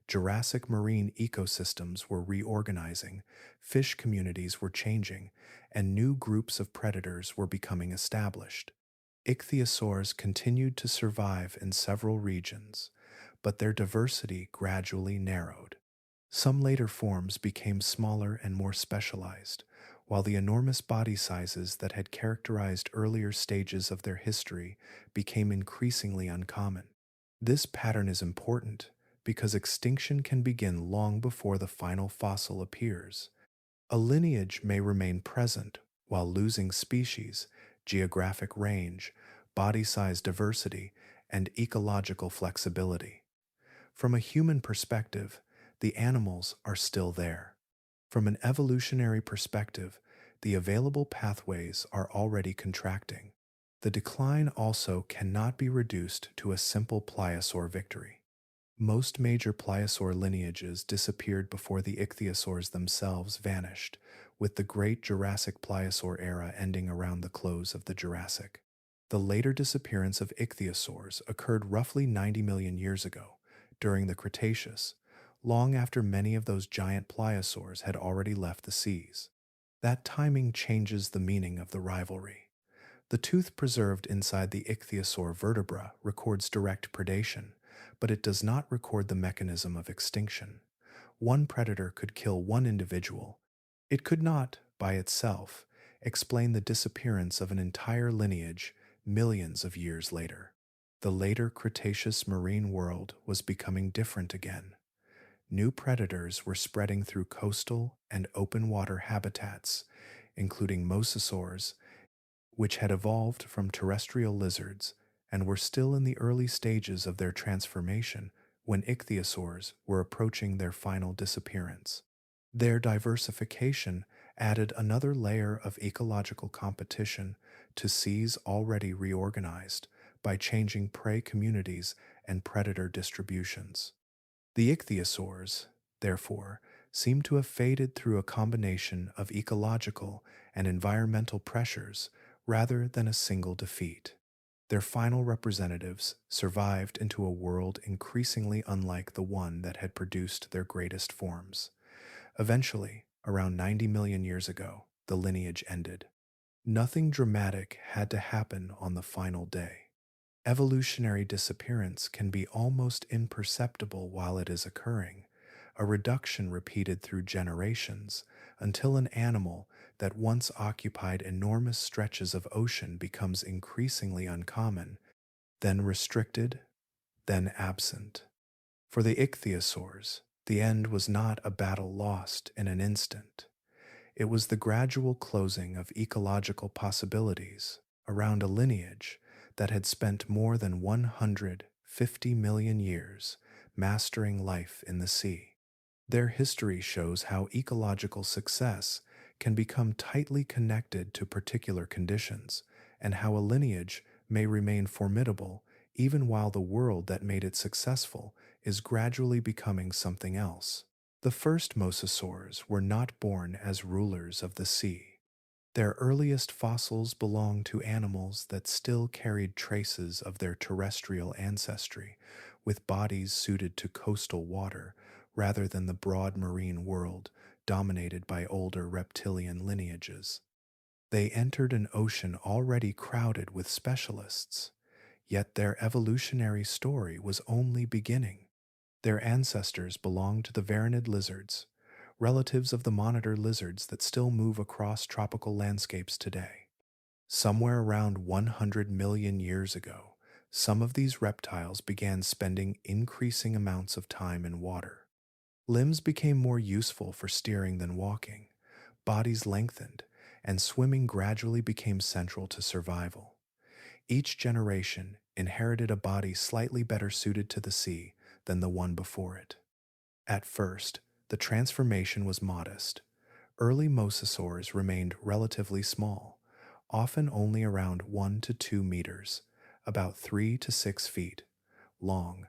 Jurassic marine ecosystems were reorganizing, fish communities were changing, and new groups of predators were becoming established. Ichthyosaurs continued to survive in several regions, but their diversity gradually narrowed. Some later forms became smaller and more specialized, while the enormous body sizes that had characterized earlier stages of their history became increasingly uncommon. This pattern is important because extinction can begin long before the final fossil appears. A lineage may remain present while losing species, geographic range, body size diversity, and ecological flexibility. From a human perspective, the animals are still there. From an evolutionary perspective, the available pathways are already contracting. The decline also cannot be reduced to a simple pliosaur victory. Most major pliosaur lineages disappeared before the ichthyosaurs themselves vanished, with the Great Jurassic Pliosaur era ending around the close of the Jurassic. The later disappearance of ichthyosaurs occurred roughly 90 million years ago, during the Cretaceous, long after many of those giant pliosaurs had already left the seas. That timing changes the meaning of the rivalry. The tooth preserved inside the ichthyosaur vertebra records direct predation, but it does not record the mechanism of extinction. One predator could kill one individual. It could not, by itself, explain the disappearance of an entire lineage millions of years later. The later Cretaceous marine world was becoming different again. New predators were spreading through coastal and open water habitats, including mosasaurs, which had evolved from terrestrial lizards and were still in the early stages of their transformation when ichthyosaurs were approaching their final disappearance. Their diversification added another layer of ecological competition to seas already reorganized by changing prey communities and predator distributions. The ichthyosaurs, therefore, seem to have faded through a combination of ecological and environmental pressures rather than a single defeat. Their final representatives survived into a world increasingly unlike the one that had produced their greatest forms. Eventually, around 90 million years ago, the lineage ended. Nothing dramatic had to happen on the final day. Evolutionary disappearance can be almost imperceptible while it is occurring, a reduction repeated through generations until an animal that once occupied enormous stretches of ocean becomes increasingly uncommon, then restricted, then absent. For the ichthyosaurs, the end was not a battle lost in an instant. It was the gradual closing of ecological possibilities around a lineage that had spent more than 150 million years mastering life in the sea. Their history shows how ecological success can become tightly connected to particular conditions, and how a lineage may remain formidable even while the world that made it successful is gradually becoming something else. The first mosasaurs were not born as rulers of the sea. Their earliest fossils belong to animals that still carried traces of their terrestrial ancestry, with bodies suited to coastal water rather than the broad marine world dominated by older reptilian lineages. They entered an ocean already crowded with specialists, yet their evolutionary story was only beginning. Their ancestors belonged to the varanid lizards, relatives of the monitor lizards that still move across tropical landscapes today. Somewhere around 100 million years ago, some of these reptiles began spending increasing amounts of time in water. Limbs became more useful for steering than walking, bodies lengthened, and swimming gradually became central to survival. Each generation inherited a body slightly better suited to the sea than the one before it. At first, the transformation was modest. Early mosasaurs remained relatively small, often only around 1 to 2 meters, about 3 to 6 feet, long.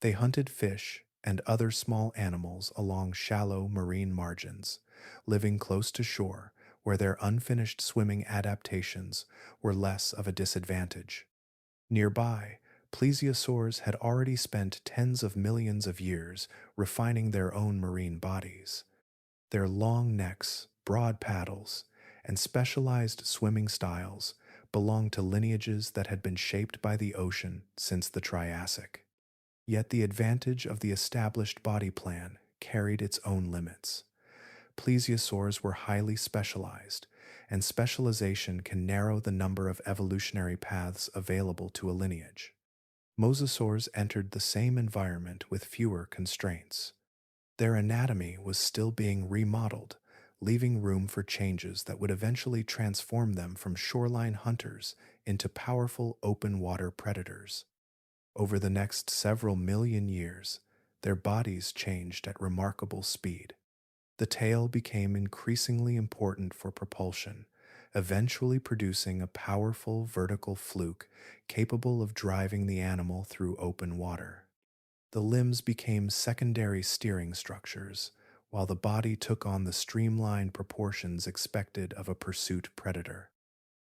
They hunted fish and other small animals along shallow marine margins, living close to shore where their unfinished swimming adaptations were less of a disadvantage. Nearby, plesiosaurs had already spent tens of millions of years refining their own marine bodies. Their long necks, broad paddles, and specialized swimming styles belonged to lineages that had been shaped by the ocean since the Triassic. Yet the advantage of the established body plan carried its own limits. Plesiosaurs were highly specialized, and specialization can narrow the number of evolutionary paths available to a lineage. Mosasaurs entered the same environment with fewer constraints. Their anatomy was still being remodeled, leaving room for changes that would eventually transform them from shoreline hunters into powerful open water predators. Over the next several million years, their bodies changed at remarkable speed. The tail became increasingly important for propulsion, eventually producing a powerful vertical fluke capable of driving the animal through open water. The limbs became secondary steering structures, while the body took on the streamlined proportions expected of a pursuit predator.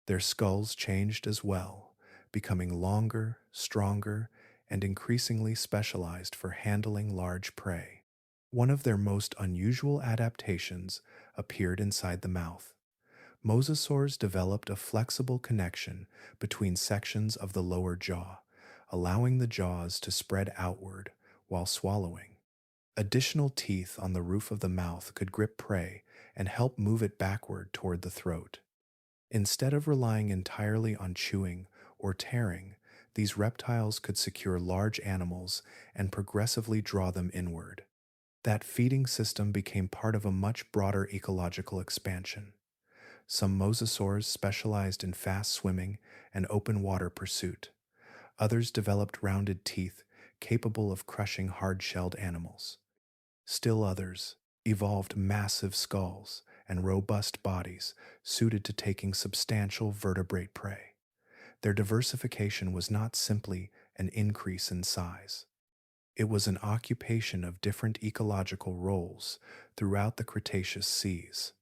Their skulls changed as well, becoming longer, stronger, and increasingly specialized for handling large prey. One of their most unusual adaptations appeared inside the mouth. Mosasaurs developed a flexible connection between sections of the lower jaw, allowing the jaws to spread outward while swallowing. Additional teeth on the roof of the mouth could grip prey and help move it backward toward the throat. Instead of relying entirely on chewing or tearing, these reptiles could secure large animals and progressively draw them inward. That feeding system became part of a much broader ecological expansion. Some mosasaurs specialized in fast swimming and open water pursuit. Others developed rounded teeth capable of crushing hard-shelled animals. Still others evolved massive skulls and robust bodies suited to taking substantial vertebrate prey. Their diversification was not simply an increase in size. It was an occupation of different ecological roles throughout the Cretaceous seas.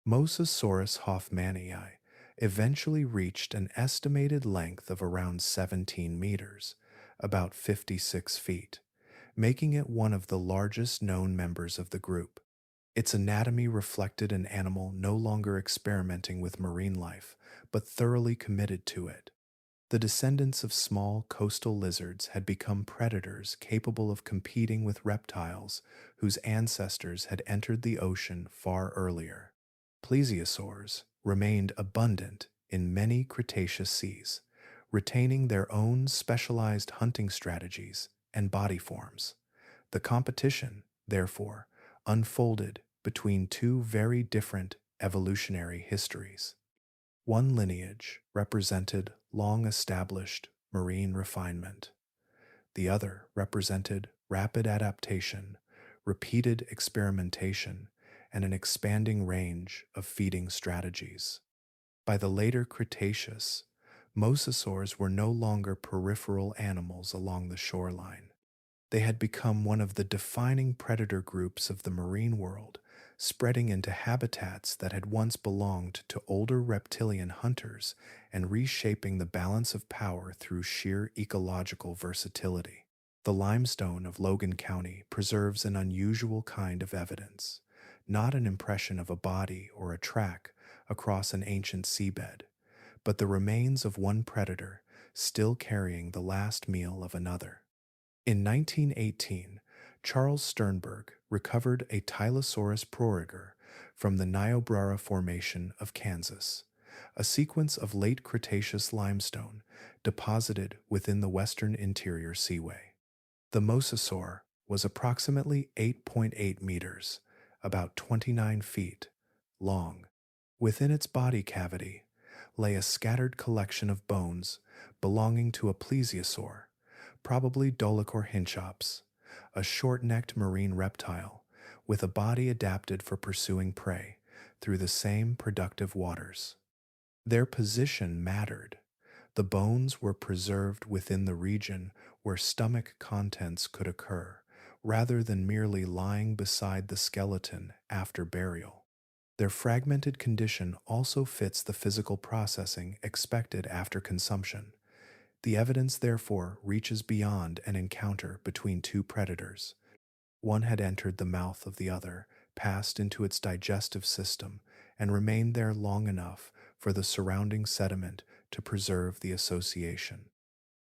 Mosasaurus hoffmanii eventually reached an estimated length of around 17 meters, about 56 feet, making it one of the largest known members of the group. Its anatomy reflected an animal no longer experimenting with marine life, but thoroughly committed to it. The descendants of small coastal lizards had become predators capable of competing with reptiles whose ancestors had entered the ocean far earlier. Plesiosaurs remained abundant in many Cretaceous seas, retaining their own specialized hunting strategies and body forms. The competition, therefore, unfolded between two very different evolutionary histories. One lineage represented long-established marine refinement. The other represented rapid adaptation, repeated experimentation, and an expanding range of feeding strategies. By the later Cretaceous, mosasaurs were no longer peripheral animals along the shoreline. They had become one of the defining predator groups of the marine world, spreading into habitats that had once belonged to older reptilian hunters and reshaping the balance of power through sheer ecological versatility. The limestone of Logan County preserves an unusual kind of evidence, not an impression of a body or a track across an ancient seabed, but the remains of one predator still carrying the last meal of another. In 1918, Charles Sternberg recovered a Tylosaurus proriger from the Niobrara Formation of Kansas, a sequence of late Cretaceous limestone deposited within the western interior seaway. The mosasaur was approximately 8.8 meters, about 29 feet, long. Within its body cavity lay a scattered collection of bones belonging to a plesiosaur, probably Dolichorhinchops, a short-necked marine reptile with a body adapted for pursuing prey through the same productive waters. Their position mattered. The bones were preserved within the region where stomach contents could occur, rather than merely lying beside the skeleton after burial. Their fragmented condition also fits the physical processing expected after consumption. The evidence, therefore, reaches beyond an encounter between two predators. One had entered the mouth of the other, passed into its digestive system, and remained there long enough for the surrounding sediment to preserve the association.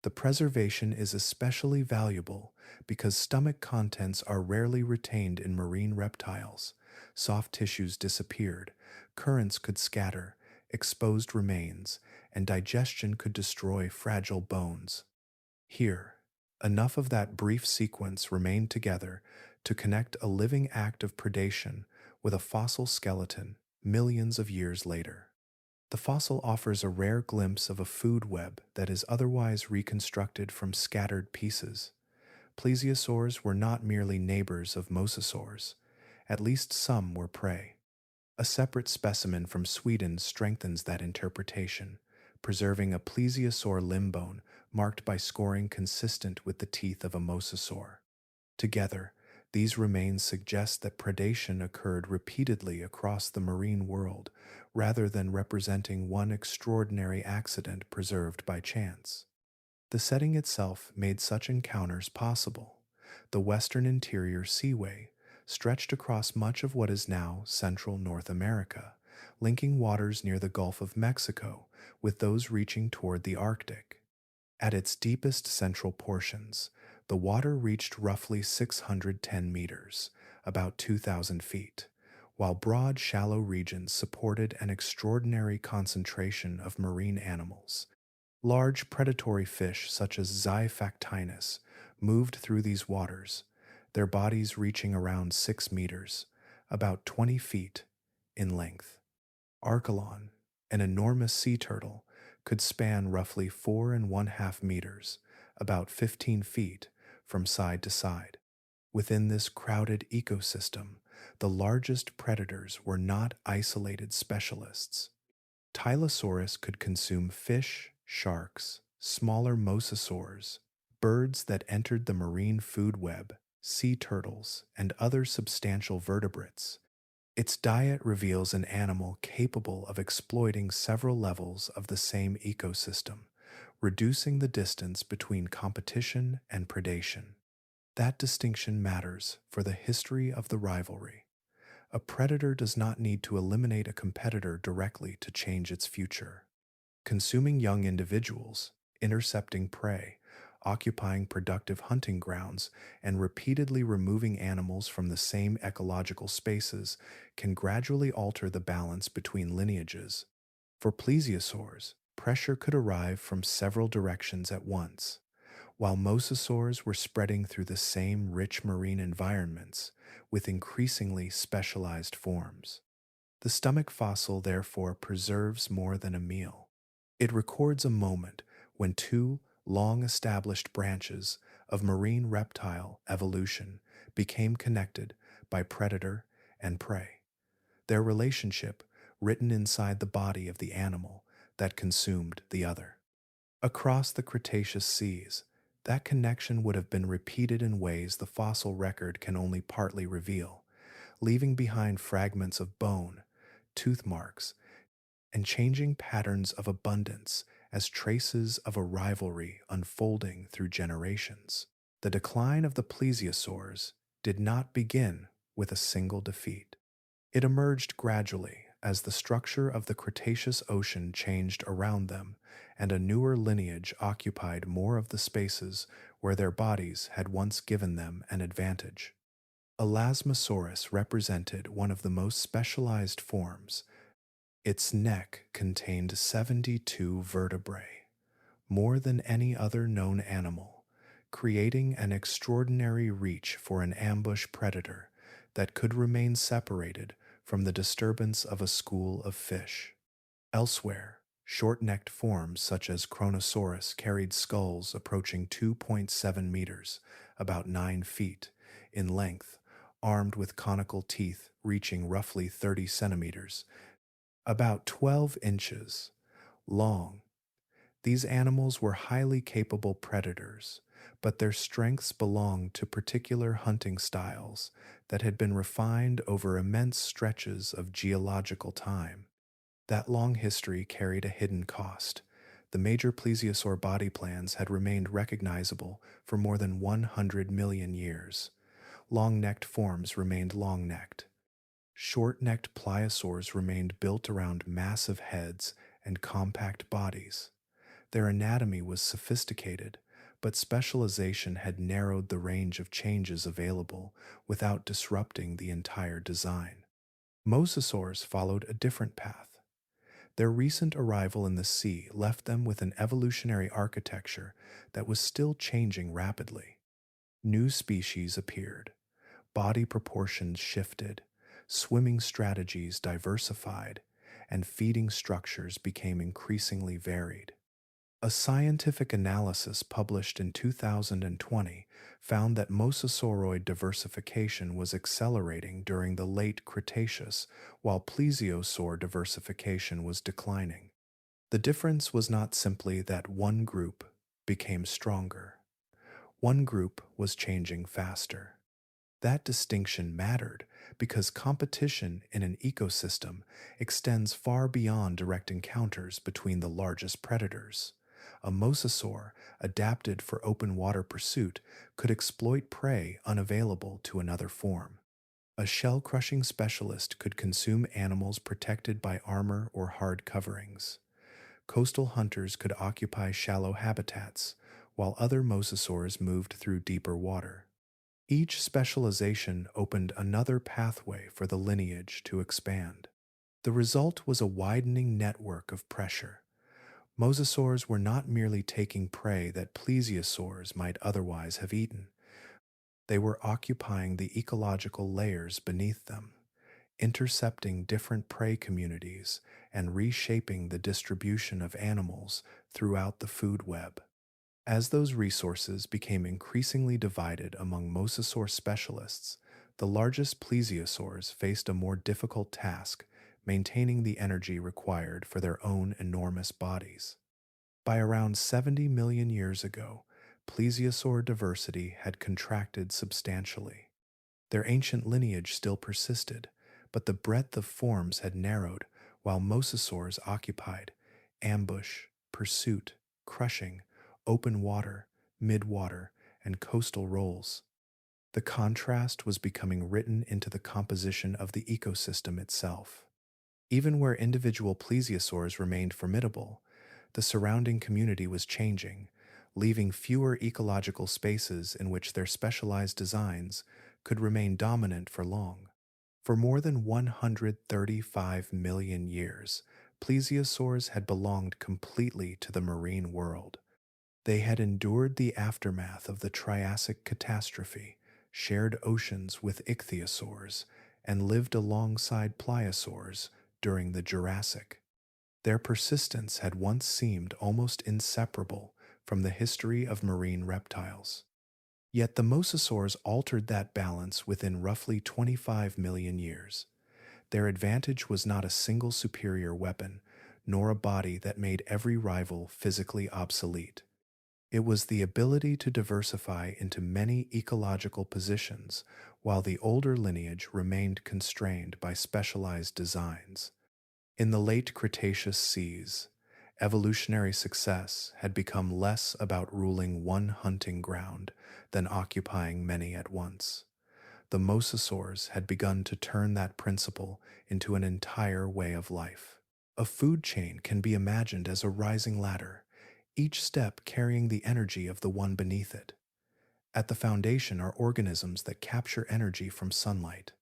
The preservation is especially valuable because stomach contents are rarely retained in marine reptiles. Soft tissues disappeared, currents could scatter exposed remains, and digestion could destroy fragile bones. Here, enough of that brief sequence remained together to connect a living act of predation with a fossil skeleton millions of years later. The fossil offers a rare glimpse of a food web that is otherwise reconstructed from scattered pieces. Plesiosaurs were not merely neighbors of mosasaurs, at least some were prey. A separate specimen from Sweden strengthens that interpretation, preserving a plesiosaur limb bone marked by scoring consistent with the teeth of a mosasaur. Together, these remains suggest that predation occurred repeatedly across the marine world, rather than representing one extraordinary accident preserved by chance. The setting itself made such encounters possible. The western interior seaway stretched across much of what is now central North America, linking waters near the Gulf of Mexico with those reaching toward the Arctic. At its deepest central portions, the water reached roughly 610 meters, about 2,000 feet, while broad, shallow regions supported an extraordinary concentration of marine animals. Large predatory fish such as Xiphactinus moved through these waters, their bodies reaching around 6 meters, about 20 feet, in length. Archelon, an enormous sea turtle, could span roughly 4.5 meters, about 15 feet, from side to side. Within this crowded ecosystem, the largest predators were not isolated specialists. Tylosaurus could consume fish, sharks, smaller mosasaurs, birds that entered the marine food web, sea turtles, and other substantial vertebrates. Its diet reveals an animal capable of exploiting several levels of the same ecosystem, reducing the distance between competition and predation. That distinction matters for the history of the rivalry. A predator does not need to eliminate a competitor directly to change its future. Consuming young individuals, intercepting prey, occupying productive hunting grounds, and repeatedly removing animals from the same ecological spaces can gradually alter the balance between lineages. For plesiosaurs, pressure could arrive from several directions at once. While mosasaurs were spreading through the same rich marine environments with increasingly specialized forms. The stomach fossil therefore preserves more than a meal. It records a moment when two long-established branches of marine reptile evolution became connected by predator and prey. Their relationship written inside the body of the animal that consumed the other. Across the Cretaceous seas, that connection would have been repeated in ways the fossil record can only partly reveal, leaving behind fragments of bone, tooth marks, and changing patterns of abundance as traces of a rivalry unfolding through generations. The decline of the plesiosaurs did not begin with a single defeat. It emerged gradually as the structure of the Cretaceous ocean changed around them and a newer lineage occupied more of the spaces where their bodies had once given them an advantage. Elasmosaurus represented one of the most specialized forms. Its neck contained 72 vertebrae, more than any other known animal, creating an extraordinary reach for an ambush predator that could remain separated from the disturbance of a school of fish. Elsewhere, short-necked forms such as Kronosaurus carried skulls approaching 2.7 meters, about 9 feet, in length, armed with conical teeth reaching roughly 30 centimeters, about 12 inches, long. These animals were highly capable predators, but their strengths belonged to particular hunting styles that had been refined over immense stretches of geological time. That long history carried a hidden cost. The major plesiosaur body plans had remained recognizable for more than 100 million years. Long-necked forms remained long-necked. Short-necked pliosaurs remained built around massive heads and compact bodies. Their anatomy was sophisticated, but specialization had narrowed the range of changes available without disrupting the entire design. Mosasaurs followed a different path. Their recent arrival in the sea left them with an evolutionary architecture that was still changing rapidly. New species appeared, body proportions shifted, swimming strategies diversified, and feeding structures became increasingly varied. A scientific analysis published in 2020 found that mosasauroid diversification was accelerating during the late Cretaceous, while plesiosaur diversification was declining. The difference was not simply that one group became stronger. One group was changing faster. That distinction mattered because competition in an ecosystem extends far beyond direct encounters between the largest predators. A mosasaur, adapted for open water pursuit, could exploit prey unavailable to another form. A shell-crushing specialist could consume animals protected by armor or hard coverings. Coastal hunters could occupy shallow habitats, while other mosasaurs moved through deeper water. Each specialization opened another pathway for the lineage to expand. The result was a widening network of pressure. Mosasaurs were not merely taking prey that plesiosaurs might otherwise have eaten. They were occupying the ecological layers beneath them, intercepting different prey communities and reshaping the distribution of animals throughout the food web. As those resources became increasingly divided among mosasaur specialists, the largest plesiosaurs faced a more difficult task, maintaining the energy required for their own enormous bodies. By around 70 million years ago, plesiosaur diversity had contracted substantially. Their ancient lineage still persisted, but the breadth of forms had narrowed while mosasaurs occupied ambush, pursuit, crushing, open water, midwater, and coastal roles. The contrast was becoming written into the composition of the ecosystem itself. Even where individual plesiosaurs remained formidable, the surrounding community was changing, leaving fewer ecological spaces in which their specialized designs could remain dominant for long. For more than 135 million years, plesiosaurs had belonged completely to the marine world. They had endured the aftermath of the Triassic catastrophe, shared oceans with ichthyosaurs, and lived alongside pliosaurs during the Jurassic. Their persistence had once seemed almost inseparable from the history of marine reptiles. Yet the mosasaurs altered that balance within roughly 25 million years. Their advantage was not a single superior weapon, nor a body that made every rival physically obsolete. It was the ability to diversify into many ecological positions, while the older lineage remained constrained by specialized designs. In the late Cretaceous seas, evolutionary success had become less about ruling one hunting ground than occupying many at once. The mosasaurs had begun to turn that principle into an entire way of life. A food chain can be imagined as a rising ladder, each step carrying the energy of the one beneath it. At the foundation are organisms that capture energy from sunlight.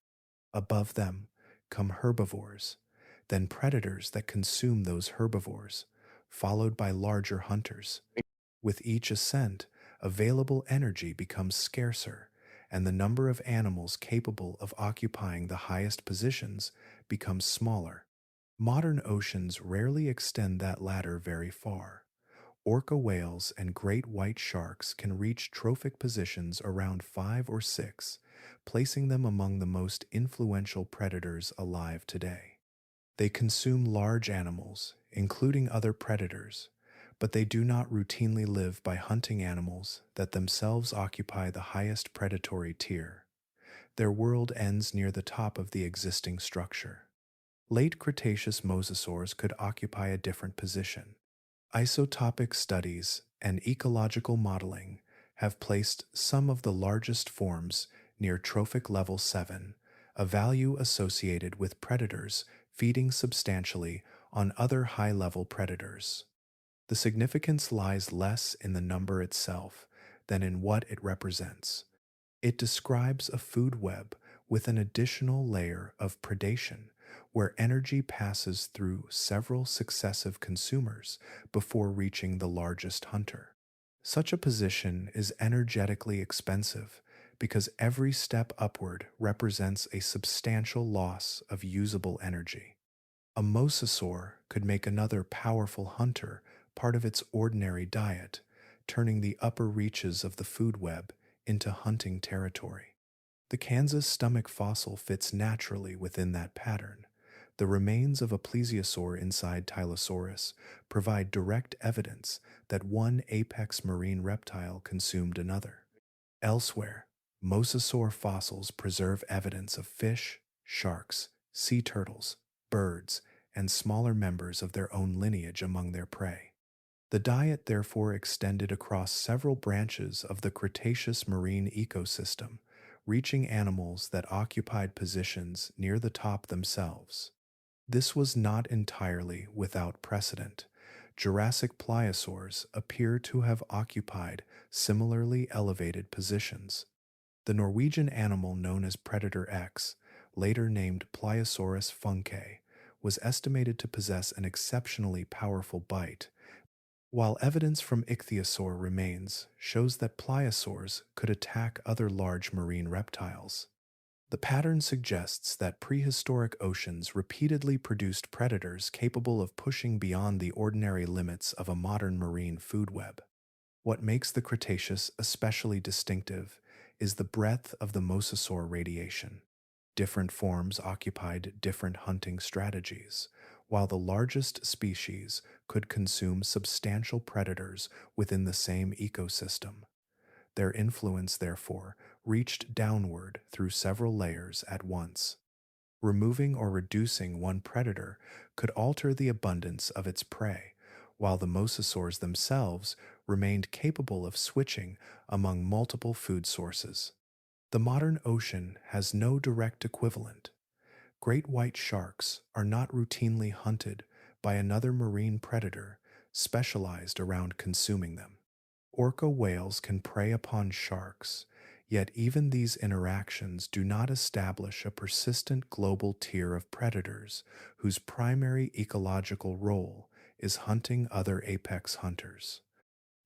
Above them come herbivores, then predators that consume those herbivores, followed by larger hunters. With each ascent, available energy becomes scarcer, and the number of animals capable of occupying the highest positions becomes smaller. Modern oceans rarely extend that ladder very far. Orca whales and great white sharks can reach trophic positions around 5 or 6, placing them among the most influential predators alive today. They consume large animals, including other predators, but they do not routinely live by hunting animals that themselves occupy the highest predatory tier. Their world ends near the top of the existing structure. Late Cretaceous mosasaurs could occupy a different position. Isotopic studies and ecological modeling have placed some of the largest forms near trophic level 7, a value associated with predators feeding substantially on other high-level predators. The significance lies less in the number itself than in what it represents. It describes a food web with an additional layer of predation, where energy passes through several successive consumers before reaching the largest hunter. Such a position is energetically expensive because every step upward represents a substantial loss of usable energy. A mosasaur could make another powerful hunter part of its ordinary diet, turning the upper reaches of the food web into hunting territory. The Kansas stomach fossil fits naturally within that pattern. The remains of a plesiosaur inside Tylosaurus provide direct evidence that one apex marine reptile consumed another. Elsewhere, mosasaur fossils preserve evidence of fish, sharks, sea turtles, birds, and smaller members of their own lineage among their prey. The diet therefore extended across several branches of the Cretaceous marine ecosystem, reaching animals that occupied positions near the top themselves. This was not entirely without precedent. Jurassic pliosaurs appear to have occupied similarly elevated positions. The Norwegian animal known as Predator X, later named Pliosaurus funke, was estimated to possess an exceptionally powerful bite, while evidence from ichthyosaur remains shows that pliosaurs could attack other large marine reptiles. The pattern suggests that prehistoric oceans repeatedly produced predators capable of pushing beyond the ordinary limits of a modern marine food web. What makes the Cretaceous especially distinctive is the breadth of the mosasaur radiation. Different forms occupied different hunting strategies, while the largest species could consume substantial predators within the same ecosystem. Their influence, therefore, reached downward through several layers at once. Removing or reducing one predator could alter the abundance of its prey, while the mosasaurs themselves remained capable of switching among multiple food sources. The modern ocean has no direct equivalent. Great white sharks are not routinely hunted by another marine predator specialized around consuming them. Orca whales can prey upon sharks, yet even these interactions do not establish a persistent global tier of predators whose primary ecological role is hunting other apex hunters.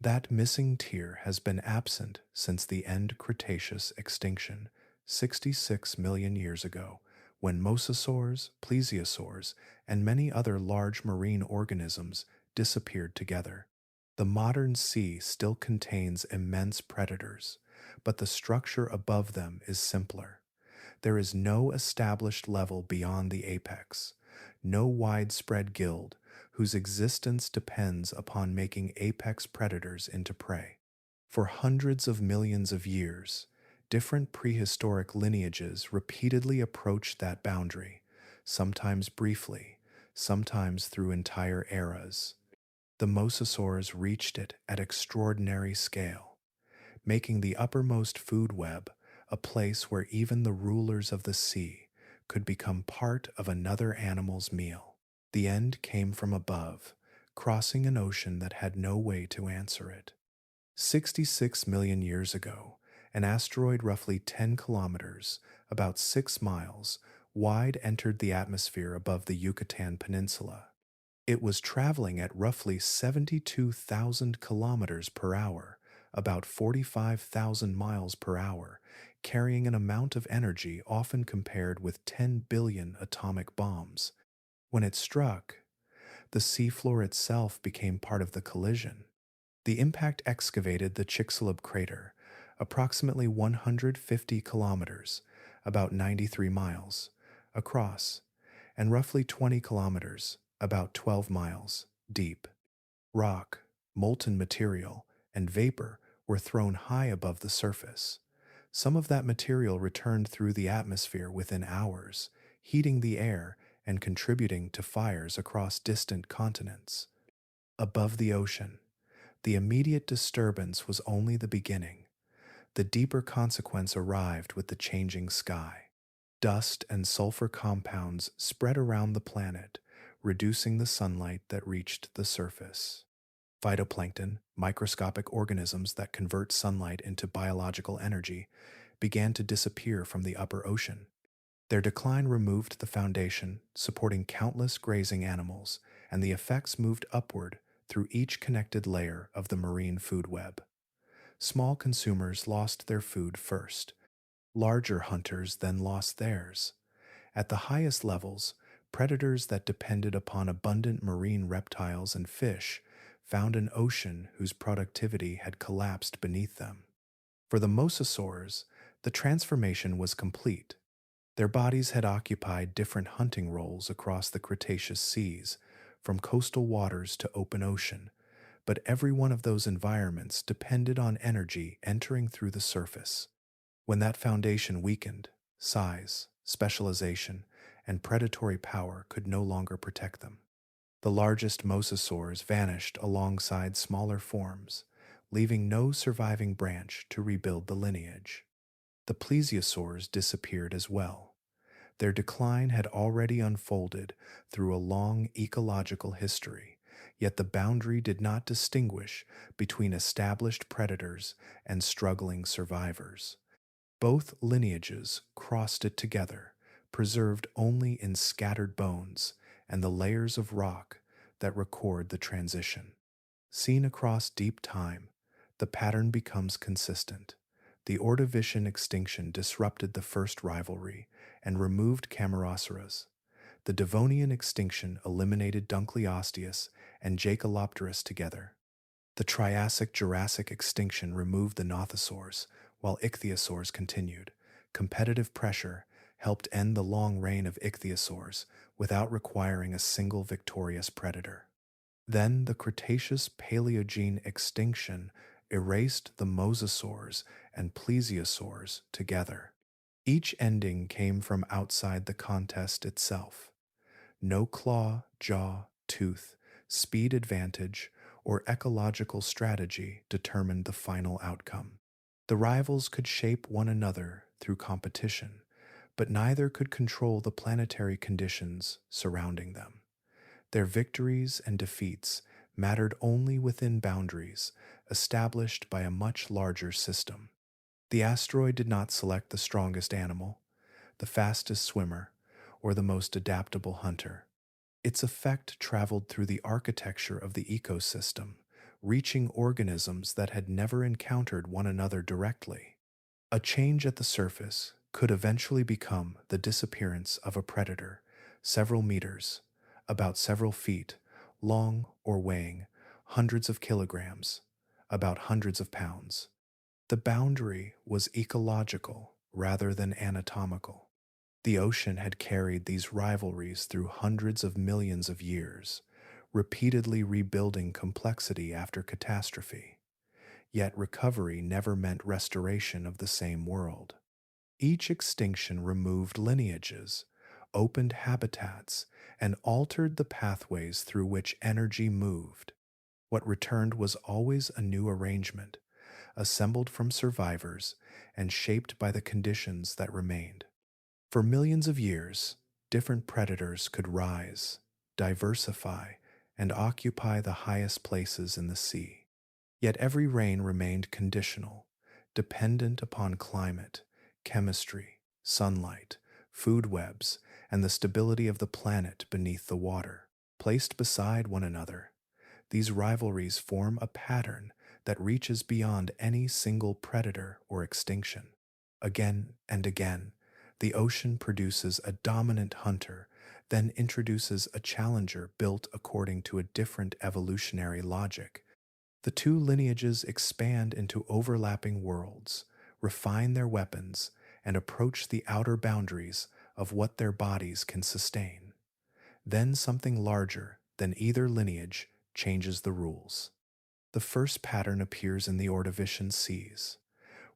That missing tier has been absent since the end Cretaceous extinction, 66 million years ago, when mosasaurs, plesiosaurs, and many other large marine organisms disappeared together. The modern sea still contains immense predators, but the structure above them is simpler. There is no established level beyond the apex, no widespread guild whose existence depends upon making apex predators into prey. For hundreds of millions of years, different prehistoric lineages repeatedly approached that boundary, sometimes briefly, sometimes through entire eras. The mosasaurs reached it at extraordinary scale, making the uppermost food web a place where even the rulers of the sea could become part of another animal's meal. The end came from above, crossing an ocean that had no way to answer it. 66 million years ago, an asteroid roughly 10 kilometers, about 6 miles, wide entered the atmosphere above the Yucatan Peninsula. It was traveling at roughly 72,000 kilometers per hour, about 45,000 miles per hour, carrying an amount of energy often compared with 10 billion atomic bombs. When it struck, the seafloor itself became part of the collision. The impact excavated the Chicxulub crater, approximately 150 kilometers, about 93 miles, across, and roughly 20 kilometers, about 12 miles, deep. Rock, molten material, and vapor were thrown high above the surface. Some of that material returned through the atmosphere within hours, heating the air and contributing to fires across distant continents. Above the ocean, the immediate disturbance was only the beginning. The deeper consequence arrived with the changing sky. Dust and sulfur compounds spread around the planet, reducing the sunlight that reached the surface. Phytoplankton, microscopic organisms that convert sunlight into biological energy, began to disappear from the upper ocean. Their decline removed the foundation, supporting countless grazing animals, and the effects moved upward through each connected layer of the marine food web. Small consumers lost their food first. Larger hunters then lost theirs. At the highest levels, predators that depended upon abundant marine reptiles and fish found an ocean whose productivity had collapsed beneath them. For the mosasaurs, the transformation was complete. Their bodies had occupied different hunting roles across the Cretaceous seas, from coastal waters to open ocean, but every one of those environments depended on energy entering through the surface. When that foundation weakened, size, specialization, and predatory power could no longer protect them. The largest mosasaurs vanished alongside smaller forms, leaving no surviving branch to rebuild the lineage. The plesiosaurs disappeared as well. Their decline had already unfolded through a long ecological history, yet the boundary did not distinguish between established predators and struggling survivors. Both lineages crossed it together, preserved only in scattered bones and the layers of rock that record the transition. Seen across deep time, the pattern becomes consistent. The Ordovician extinction disrupted the first rivalry and removed Cameroceras. The Devonian extinction eliminated Dunkleosteus and Jaekelopterus together. The Triassic-Jurassic extinction removed the nothosaurs, while ichthyosaurs continued. Competitive pressure helped end the long reign of ichthyosaurs without requiring a single victorious predator. Then the Cretaceous-Paleogene extinction erased the mosasaurs and plesiosaurs together. Each ending came from outside the contest itself. No claw, jaw, tooth, speed advantage, or ecological strategy determined the final outcome. The rivals could shape one another through competition, but neither could control the planetary conditions surrounding them. Their victories and defeats mattered only within boundaries established by a much larger system. The asteroid did not select the strongest animal, the fastest swimmer, or the most adaptable hunter. Its effect traveled through the architecture of the ecosystem, reaching organisms that had never encountered one another directly. A change at the surface could eventually become the disappearance of a predator, several meters, about several feet, long or weighing hundreds of kilograms, about hundreds of pounds. The boundary was ecological rather than anatomical. The ocean had carried these rivalries through hundreds of millions of years, repeatedly rebuilding complexity after catastrophe. Yet recovery never meant restoration of the same world. Each extinction removed lineages, opened habitats, and altered the pathways through which energy moved. What returned was always a new arrangement, assembled from survivors and shaped by the conditions that remained. For millions of years, different predators could rise, diversify, and occupy the highest places in the sea. Yet every reign remained conditional, dependent upon climate, chemistry, sunlight, food webs, and the stability of the planet beneath the water. Placed beside one another, these rivalries form a pattern that reaches beyond any single predator or extinction. Again and again, the ocean produces a dominant hunter, then introduces a challenger built according to a different evolutionary logic. The two lineages expand into overlapping worlds, refine their weapons, and approach the outer boundaries of what their bodies can sustain. Then something larger than either lineage changes the rules. The first pattern appears in the Ordovician seas,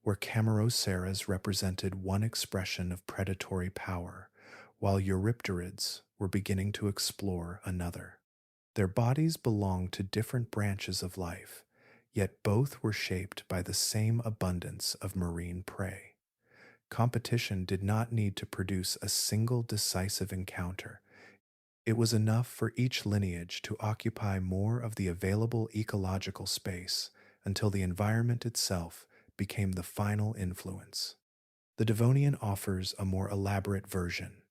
where Cameroceras represented one expression of predatory power, while Eurypterids were beginning to explore another. Their bodies belonged to different branches of life, yet both were shaped by the same abundance of marine prey. Competition did not need to produce a single decisive encounter. It was enough for each lineage to occupy more of the available ecological space until the environment itself became the final influence. The Devonian offers a more elaborate version.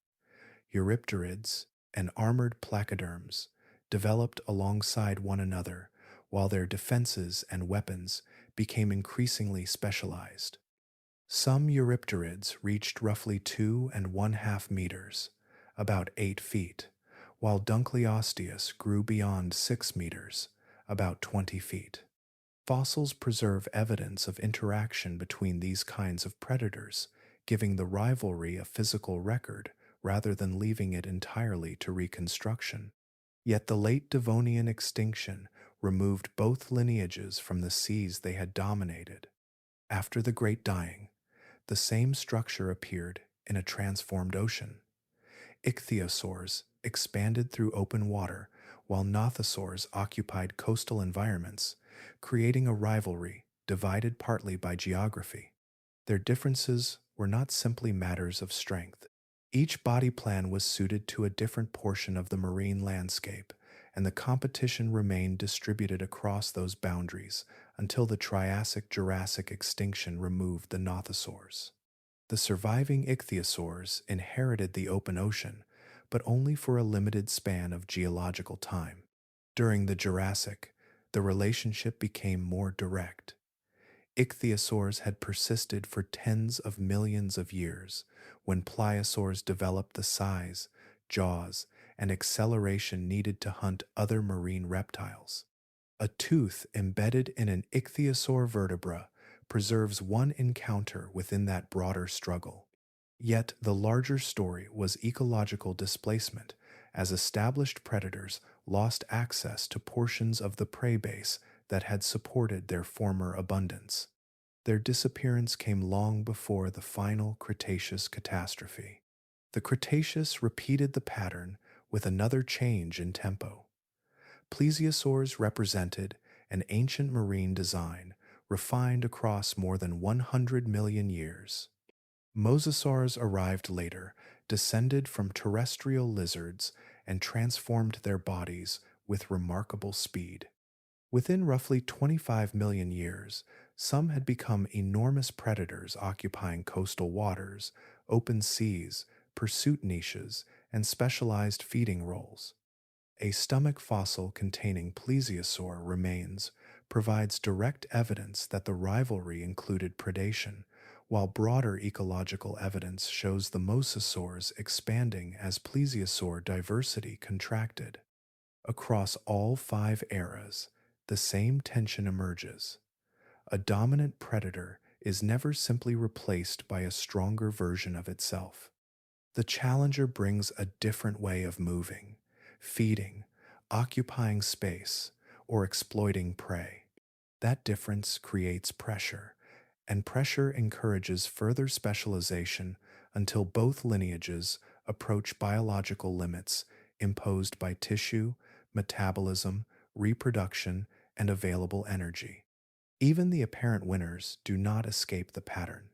Eurypterids and armored placoderms developed alongside one another while their defenses and weapons became increasingly specialized. Some Eurypterids reached roughly 2.5 meters, about 8 feet, while Dunkleosteus grew beyond 6 meters, about 20 feet. Fossils preserve evidence of interaction between these kinds of predators, giving the rivalry a physical record rather than leaving it entirely to reconstruction. Yet the late Devonian extinction removed both lineages from the seas they had dominated. After the Great Dying, the same structure appeared in a transformed ocean. Ichthyosaurs expanded through open water, while nothosaurs occupied coastal environments, creating a rivalry divided partly by geography. Their differences were not simply matters of strength. Each body plan was suited to a different portion of the marine landscape, and the competition remained distributed across those boundaries until the Triassic-Jurassic extinction removed the nothosaurs. The surviving ichthyosaurs inherited the open ocean, but only for a limited span of geological time. During the Jurassic, the relationship became more direct. Ichthyosaurs had persisted for tens of millions of years when pliosaurs developed the size, jaws, and acceleration needed to hunt other marine reptiles. A tooth embedded in an ichthyosaur vertebra preserves one encounter within that broader struggle. Yet the larger story was ecological displacement, as established predators lost access to portions of the prey base that had supported their former abundance. Their disappearance came long before the final Cretaceous catastrophe. The Cretaceous repeated the pattern with another change in tempo. Plesiosaurs represented an ancient marine design refined across more than 100 million years. Mosasaurs arrived later, descended from terrestrial lizards, and transformed their bodies with remarkable speed. Within roughly 25 million years, some had become enormous predators occupying coastal waters, open seas, pursuit niches, and specialized feeding roles. A stomach fossil containing plesiosaur remains provides direct evidence that the rivalry included predation, while broader ecological evidence shows the mosasaurs expanding as plesiosaur diversity contracted. Across all 5 eras, the same tension emerges. A dominant predator is never simply replaced by a stronger version of itself. The challenger brings a different way of moving, feeding, occupying space, or exploiting prey. That difference creates pressure, and pressure encourages further specialization until both lineages approach biological limits imposed by tissue, metabolism, reproduction, and available energy. Even the apparent winners do not escape the pattern.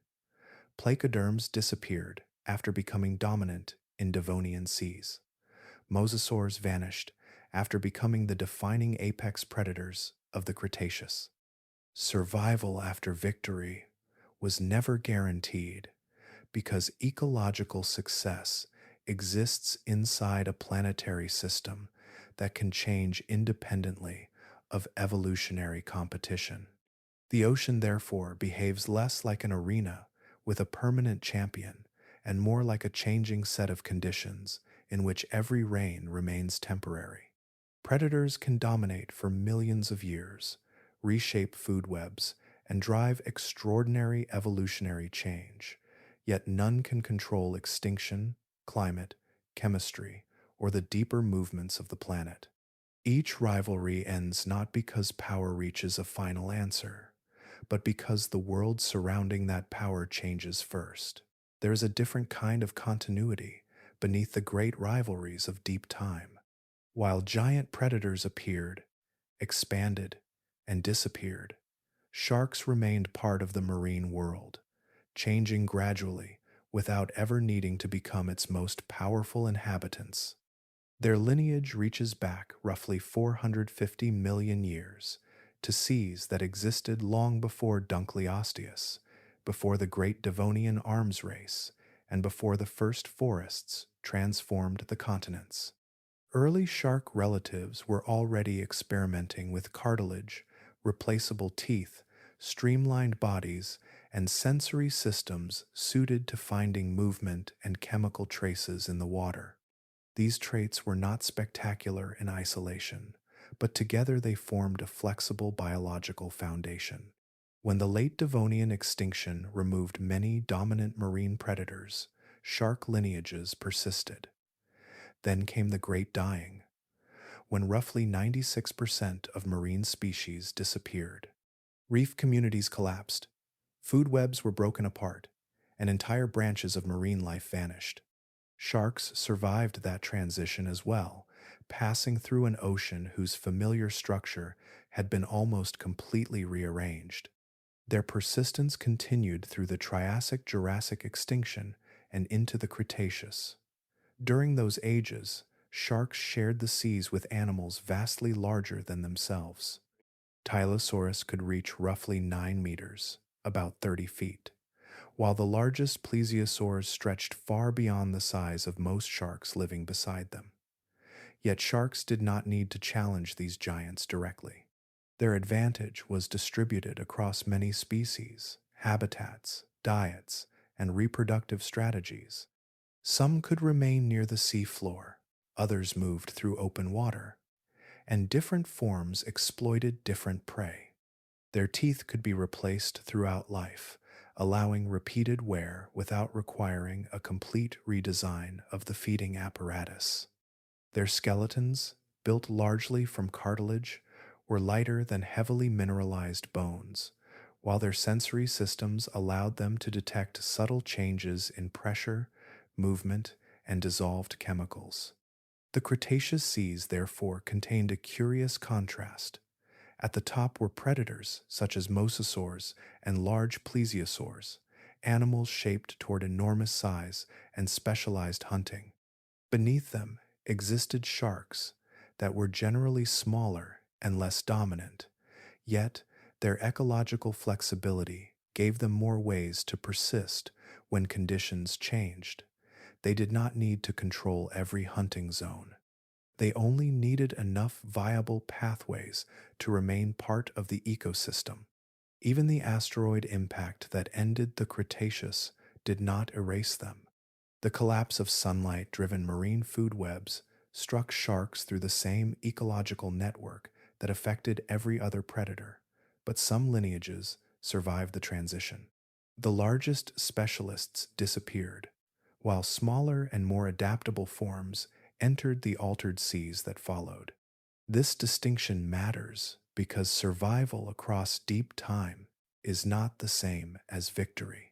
Placoderms disappeared after becoming dominant in Devonian seas. Mosasaurs vanished after becoming the defining apex predators of the Cretaceous. Survival after victory was never guaranteed because ecological success exists inside a planetary system that can change independently of evolutionary competition. The ocean, therefore, behaves less like an arena with a permanent champion and more like a changing set of conditions in which every reign remains temporary. Predators can dominate for millions of years, reshape food webs, and drive extraordinary evolutionary change, yet none can control extinction, climate, chemistry, or the deeper movements of the planet. Each rivalry ends not because power reaches a final answer, but because the world surrounding that power changes first. There is a different kind of continuity beneath the great rivalries of deep time. While giant predators appeared, expanded, and disappeared, sharks remained part of the marine world, changing gradually without ever needing to become its most powerful inhabitants. Their lineage reaches back roughly 450 million years to seas that existed long before Dunkleosteus, before the Great Devonian Arms Race, and before the first forests transformed the continents. Early shark relatives were already experimenting with cartilage, replaceable teeth, streamlined bodies, and sensory systems suited to finding movement and chemical traces in the water. These traits were not spectacular in isolation, but together they formed a flexible biological foundation. When the late Devonian extinction removed many dominant marine predators, shark lineages persisted. Then came the Great Dying, when roughly 96% of marine species disappeared. Reef communities collapsed, food webs were broken apart, and entire branches of marine life vanished. Sharks survived that transition as well, passing through an ocean whose familiar structure had been almost completely rearranged. Their persistence continued through the Triassic-Jurassic extinction and into the Cretaceous. During those ages, sharks shared the seas with animals vastly larger than themselves. Tylosaurus could reach roughly 9 meters, about 30 feet, while the largest plesiosaurs stretched far beyond the size of most sharks living beside them. Yet sharks did not need to challenge these giants directly. Their advantage was distributed across many species, habitats, diets, and reproductive strategies. Some could remain near the sea floor, others moved through open water, and different forms exploited different prey. Their teeth could be replaced throughout life, allowing repeated wear without requiring a complete redesign of the feeding apparatus. Their skeletons, built largely from cartilage, were lighter than heavily mineralized bones, while their sensory systems allowed them to detect subtle changes in pressure, movement, and dissolved chemicals. The Cretaceous seas, therefore, contained a curious contrast. At the top were predators such as mosasaurs and large plesiosaurs, animals shaped toward enormous size and specialized hunting. Beneath them existed sharks that were generally smaller and less dominant, yet their ecological flexibility gave them more ways to persist when conditions changed. They did not need to control every hunting zone. They only needed enough viable pathways to remain part of the ecosystem. Even the asteroid impact that ended the Cretaceous did not erase them. The collapse of sunlight-driven marine food webs struck sharks through the same ecological network that affected every other predator, but some lineages survived the transition. The largest specialists disappeared, while smaller and more adaptable forms entered the altered seas that followed. This distinction matters because survival across deep time is not the same as victory.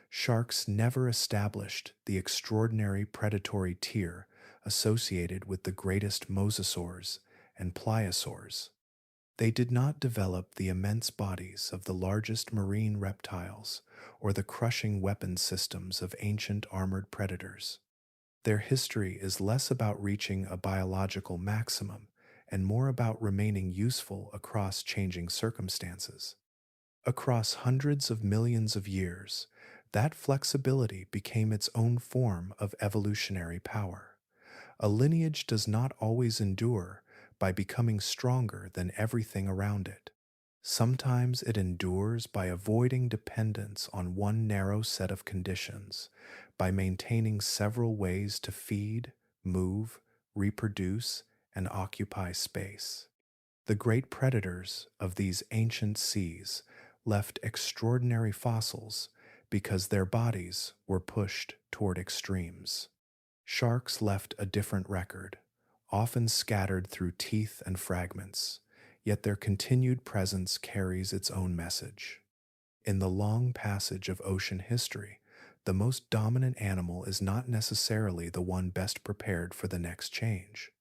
Sharks never established the extraordinary predatory tier associated with the greatest mosasaurs and pliosaurs. They did not develop the immense bodies of the largest marine reptiles or the crushing weapon systems of ancient armored predators. Their history is less about reaching a biological maximum and more about remaining useful across changing circumstances. Across hundreds of millions of years, that flexibility became its own form of evolutionary power. A lineage does not always endure by becoming stronger than everything around it. Sometimes it endures by avoiding dependence on one narrow set of conditions, by maintaining several ways to feed, move, reproduce, and occupy space. The great predators of these ancient seas left extraordinary fossils because their bodies were pushed toward extremes. Sharks left a different record, often scattered through teeth and fragments, yet their continued presence carries its own message. In the long passage of ocean history, the most dominant animal is not necessarily the one best prepared for the next change.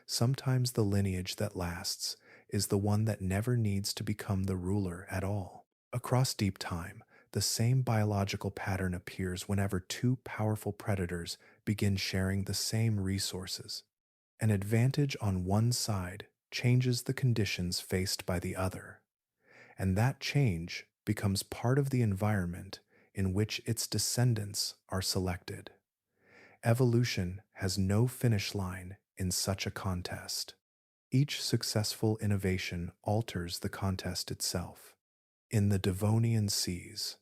Sometimes the lineage that lasts is the one that never needs to become the ruler at all. Across deep time, the same biological pattern appears whenever two powerful predators begin sharing the same resources. An advantage on one side changes the conditions faced by the other, and that change becomes part of the environment in which its descendants are selected. Evolution has no finish line in such a contest. Each successful innovation alters the contest itself. In the Devonian seas,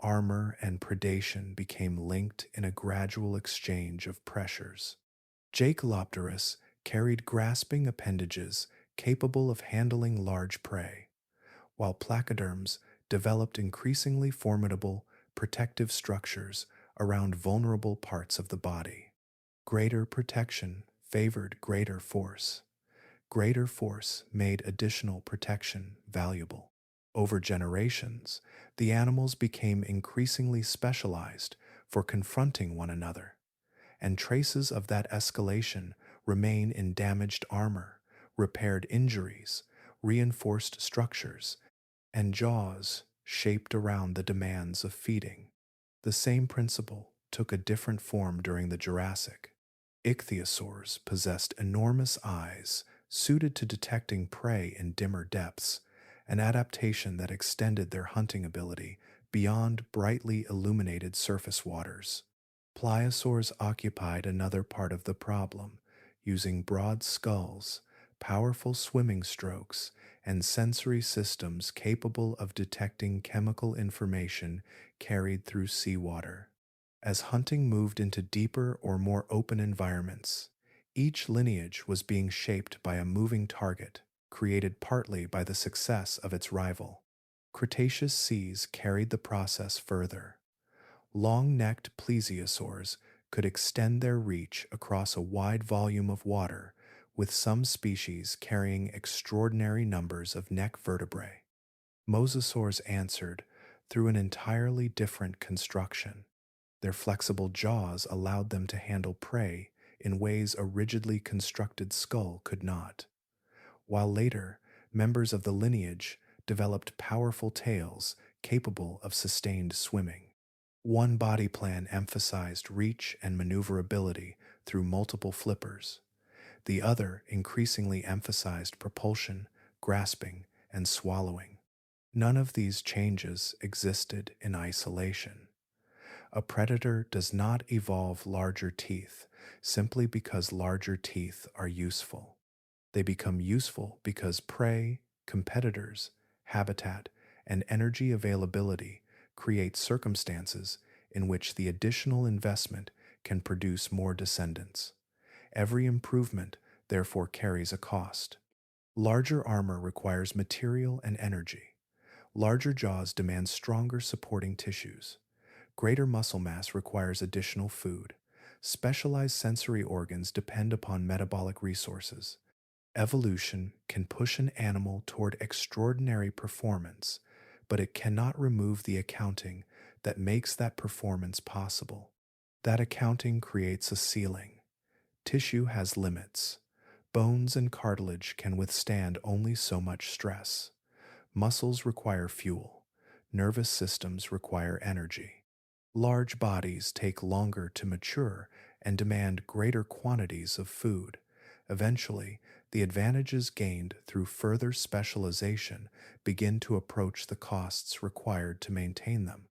armor and predation became linked in a gradual exchange of pressures. Jaekelopterus carried grasping appendages capable of handling large prey, while placoderms developed increasingly formidable protective structures around vulnerable parts of the body. Greater protection favored greater force. Greater force made additional protection valuable. Over generations, the animals became increasingly specialized for confronting one another, and traces of that escalation remain in damaged armor, repaired injuries, reinforced structures, and jaws shaped around the demands of feeding. The same principle took a different form during the Jurassic. Ichthyosaurs possessed enormous eyes suited to detecting prey in dimmer depths, an adaptation that extended their hunting ability beyond brightly illuminated surface waters. Pliosaurs occupied another part of the problem, using broad skulls, powerful swimming strokes, and sensory systems capable of detecting chemical information carried through seawater. As hunting moved into deeper or more open environments, each lineage was being shaped by a moving target, created partly by the success of its rival. Cretaceous seas carried the process further. Long-necked plesiosaurs could extend their reach across a wide volume of water, with some species carrying extraordinary numbers of neck vertebrae. Mosasaurs answered through an entirely different construction. Their flexible jaws allowed them to handle prey in ways a rigidly constructed skull could not, while later, members of the lineage developed powerful tails capable of sustained swimming. One body plan emphasized reach and maneuverability through multiple flippers. The other increasingly emphasized propulsion, grasping, and swallowing. None of these changes existed in isolation. A predator does not evolve larger teeth simply because larger teeth are useful. They become useful because prey, competitors, habitat, and energy availability create circumstances in which the additional investment can produce more descendants. Every improvement, therefore, carries a cost. Larger armor requires material and energy. Larger jaws demand stronger supporting tissues. Greater muscle mass requires additional food. Specialized sensory organs depend upon metabolic resources. Evolution can push an animal toward extraordinary performance, but it cannot remove the accounting that makes that performance possible. That accounting creates a ceiling. Tissue has limits. Bones and cartilage can withstand only so much stress. Muscles require fuel. Nervous systems require energy. Large bodies take longer to mature and demand greater quantities of food. Eventually, the advantages gained through further specialization begin to approach the costs required to maintain them.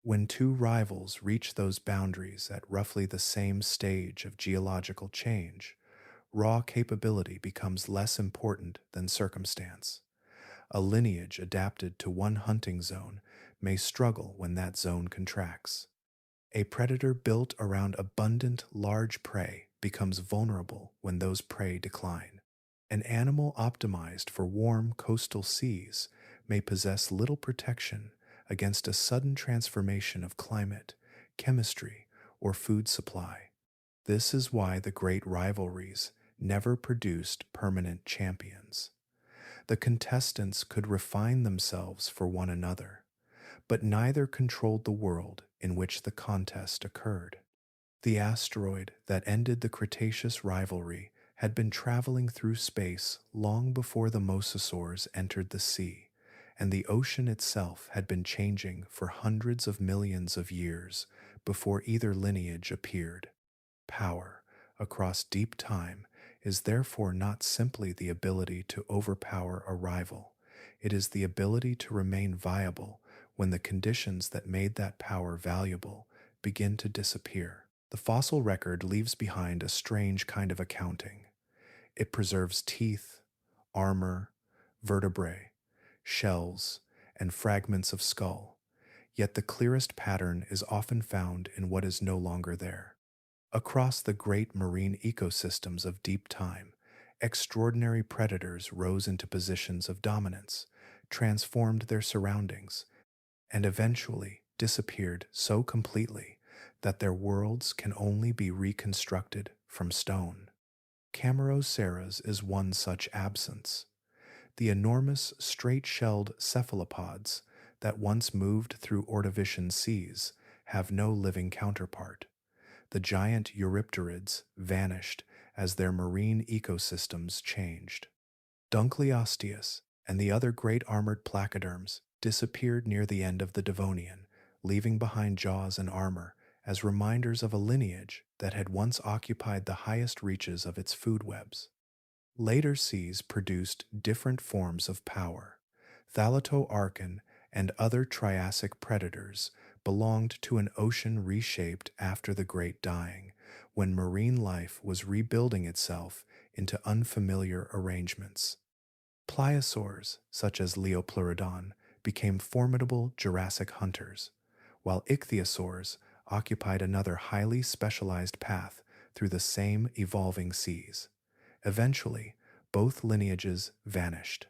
When two rivals reach those boundaries at roughly the same stage of geological change, raw capability becomes less important than circumstance. A lineage adapted to one hunting zone may struggle when that zone contracts. A predator built around abundant, large prey becomes vulnerable when those prey decline. An animal optimized for warm coastal seas may possess little protection against a sudden transformation of climate, chemistry, or food supply. This is why the great rivalries never produced permanent champions. The contestants could refine themselves for one another, but neither controlled the world in which the contest occurred. The asteroid that ended the Cretaceous rivalry had been traveling through space long before the mosasaurs entered the sea, and the ocean itself had been changing for hundreds of millions of years before either lineage appeared. Power, across deep time, is therefore not simply the ability to overpower a rival. It is the ability to remain viable when the conditions that made that power valuable begin to disappear. The fossil record leaves behind a strange kind of accounting. It preserves teeth, armor, vertebrae, shells, and fragments of skull, yet the clearest pattern is often found in what is no longer there. Across the great marine ecosystems of deep time, extraordinary predators rose into positions of dominance, transformed their surroundings, and eventually disappeared so completely that their worlds can only be reconstructed from stone. Cameroceras is one such absence. The enormous straight-shelled cephalopods that once moved through Ordovician seas have no living counterpart. The giant eurypterids vanished as their marine ecosystems changed. Dunkleosteus and the other great armored placoderms disappeared near the end of the Devonian, leaving behind jaws and armor as reminders of a lineage that had once occupied the highest reaches of its food webs. Later seas produced different forms of power. Thalattoarchon and other Triassic predators belonged to an ocean reshaped after the Great Dying, when marine life was rebuilding itself into unfamiliar arrangements. Pliosaurs, such as Leopleurodon, became formidable Jurassic hunters, while ichthyosaurs occupied another highly specialized path through the same evolving seas. Eventually, both lineages vanished.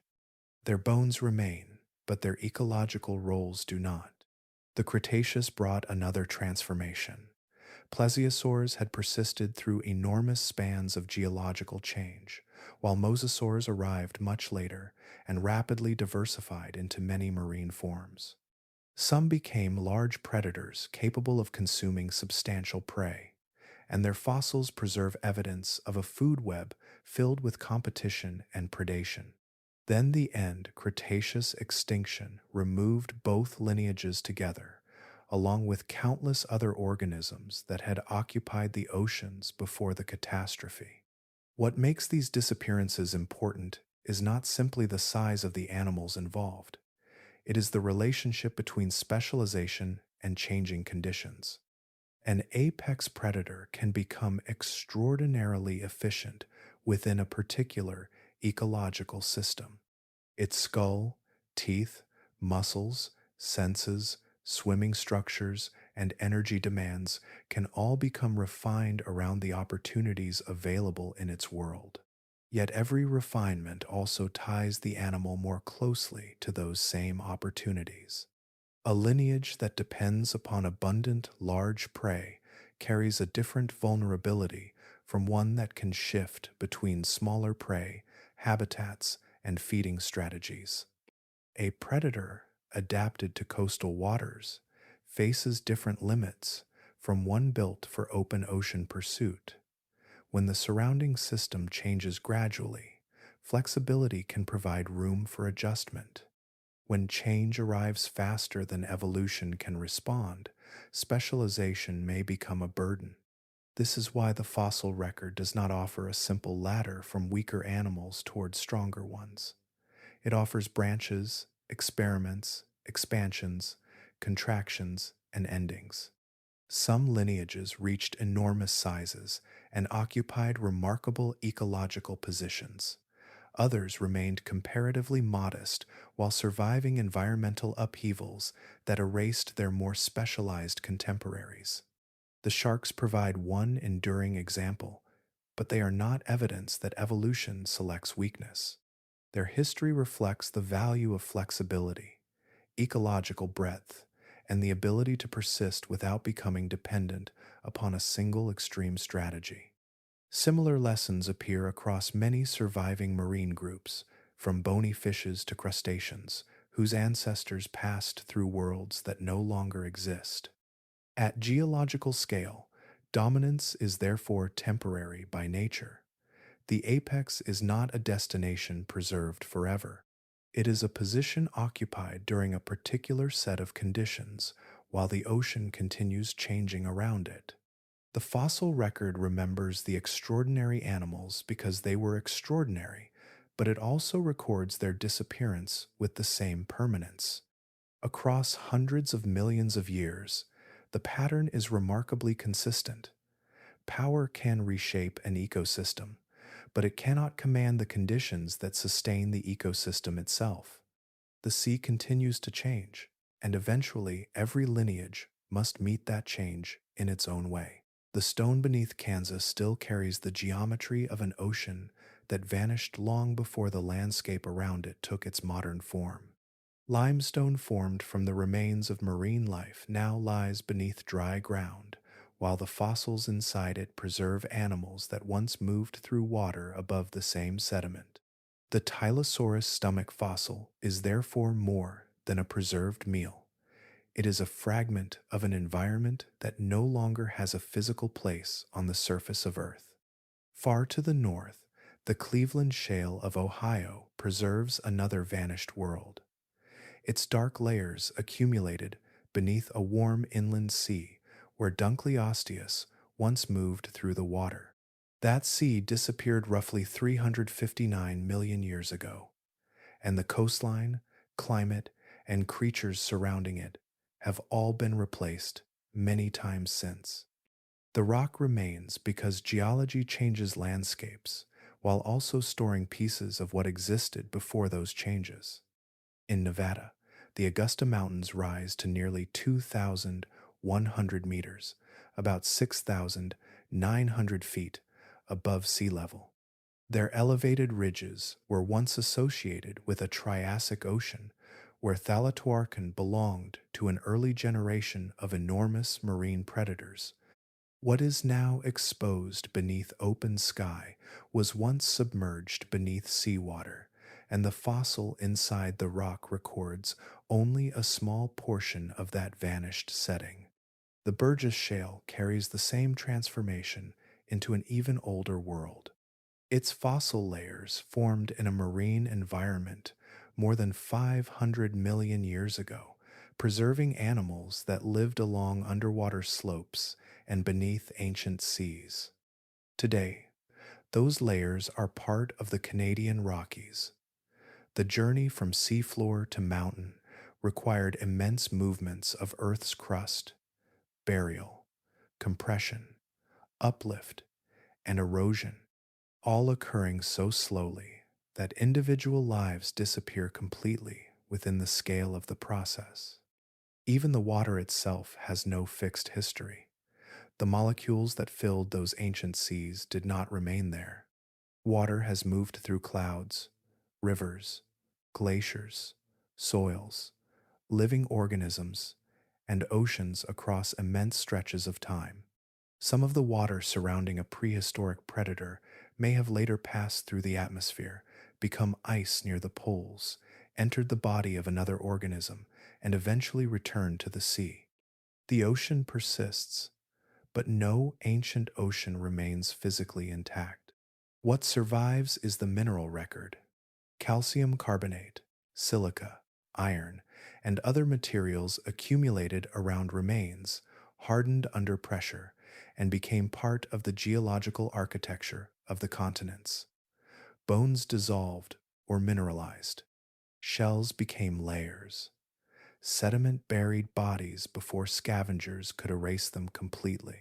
Their bones remain, but their ecological roles do not. The Cretaceous brought another transformation. Plesiosaurs had persisted through enormous spans of geological change, while mosasaurs arrived much later and rapidly diversified into many marine forms. Some became large predators capable of consuming substantial prey, and their fossils preserve evidence of a food web filled with competition and predation. Then the end Cretaceous extinction removed both lineages together, along with countless other organisms that had occupied the oceans before the catastrophe. What makes these disappearances important is not simply the size of the animals involved. It is the relationship between specialization and changing conditions. An apex predator can become extraordinarily efficient within a particular ecological system. Its skull, teeth, muscles, senses, swimming structures, and energy demands can all become refined around the opportunities available in its world. Yet every refinement also ties the animal more closely to those same opportunities. A lineage that depends upon abundant, large prey carries a different vulnerability from one that can shift between smaller prey, habitats, and feeding strategies. A predator adapted to coastal waters faces different limits from one built for open ocean pursuit. When the surrounding system changes gradually, flexibility can provide room for adjustment. When change arrives faster than evolution can respond, specialization may become a burden. This is why the fossil record does not offer a simple ladder from weaker animals towards stronger ones. It offers branches, experiments, expansions, contractions, and endings. Some lineages reached enormous sizes and occupied remarkable ecological positions. Others remained comparatively modest while surviving environmental upheavals that erased their more specialized contemporaries. The sharks provide one enduring example, but they are not evidence that evolution selects weakness. Their history reflects the value of flexibility, ecological breadth, and the ability to persist without becoming dependent upon a single extreme strategy. Similar lessons appear across many surviving marine groups, from bony fishes to crustaceans, whose ancestors passed through worlds that no longer exist. At geological scale, dominance is therefore temporary by nature. The apex is not a destination preserved forever. It is a position occupied during a particular set of conditions while the ocean continues changing around it. The fossil record remembers the extraordinary animals because they were extraordinary, but it also records their disappearance with the same permanence. Across hundreds of millions of years, the pattern is remarkably consistent. Power can reshape an ecosystem, but it cannot command the conditions that sustain the ecosystem itself. The sea continues to change, and eventually every lineage must meet that change in its own way. The stone beneath Kansas still carries the geometry of an ocean that vanished long before the landscape around it took its modern form. Limestone formed from the remains of marine life now lies beneath dry ground, while the fossils inside it preserve animals that once moved through water above the same sediment. The Tylosaurus stomach fossil is therefore more than a preserved meal. It is a fragment of an environment that no longer has a physical place on the surface of Earth. Far to the north, the Cleveland Shale of Ohio preserves another vanished world. Its dark layers accumulated beneath a warm inland sea where Dunkleosteus once moved through the water. That sea disappeared roughly 359 million years ago, and the coastline, climate, and creatures surrounding it have all been replaced many times since. The rock remains because geology changes landscapes while also storing pieces of what existed before those changes. In Nevada, the Augusta Mountains rise to nearly 2,100 meters, about 6,900 feet above sea level. Their elevated ridges were once associated with a Triassic ocean where Thalattoarchon belonged to an early generation of enormous marine predators. What is now exposed beneath open sky was once submerged beneath seawater, and the fossil inside the rock records only a small portion of that vanished setting. The Burgess Shale carries the same transformation into an even older world. Its fossil layers formed in a marine environment more than 500 million years ago, preserving animals that lived along underwater slopes and beneath ancient seas. Today, those layers are part of the Canadian Rockies. The journey from seafloor to mountain required immense movements of Earth's crust, burial, compression, uplift, and erosion, all occurring so slowly that individual lives disappear completely within the scale of the process. Even the water itself has no fixed history. The molecules that filled those ancient seas did not remain there. Water has moved through clouds, rivers, glaciers, soils, living organisms, and oceans across immense stretches of time. Some of the water surrounding a prehistoric predator may have later passed through the atmosphere, become ice near the poles, entered the body of another organism, and eventually returned to the sea. The ocean persists, but no ancient ocean remains physically intact. What survives is the mineral record. Calcium carbonate, silica, iron, and other materials accumulated around remains, hardened under pressure, and became part of the geological architecture of the continents. Bones dissolved or mineralized. Shells became layers. Sediment buried bodies before scavengers could erase them completely.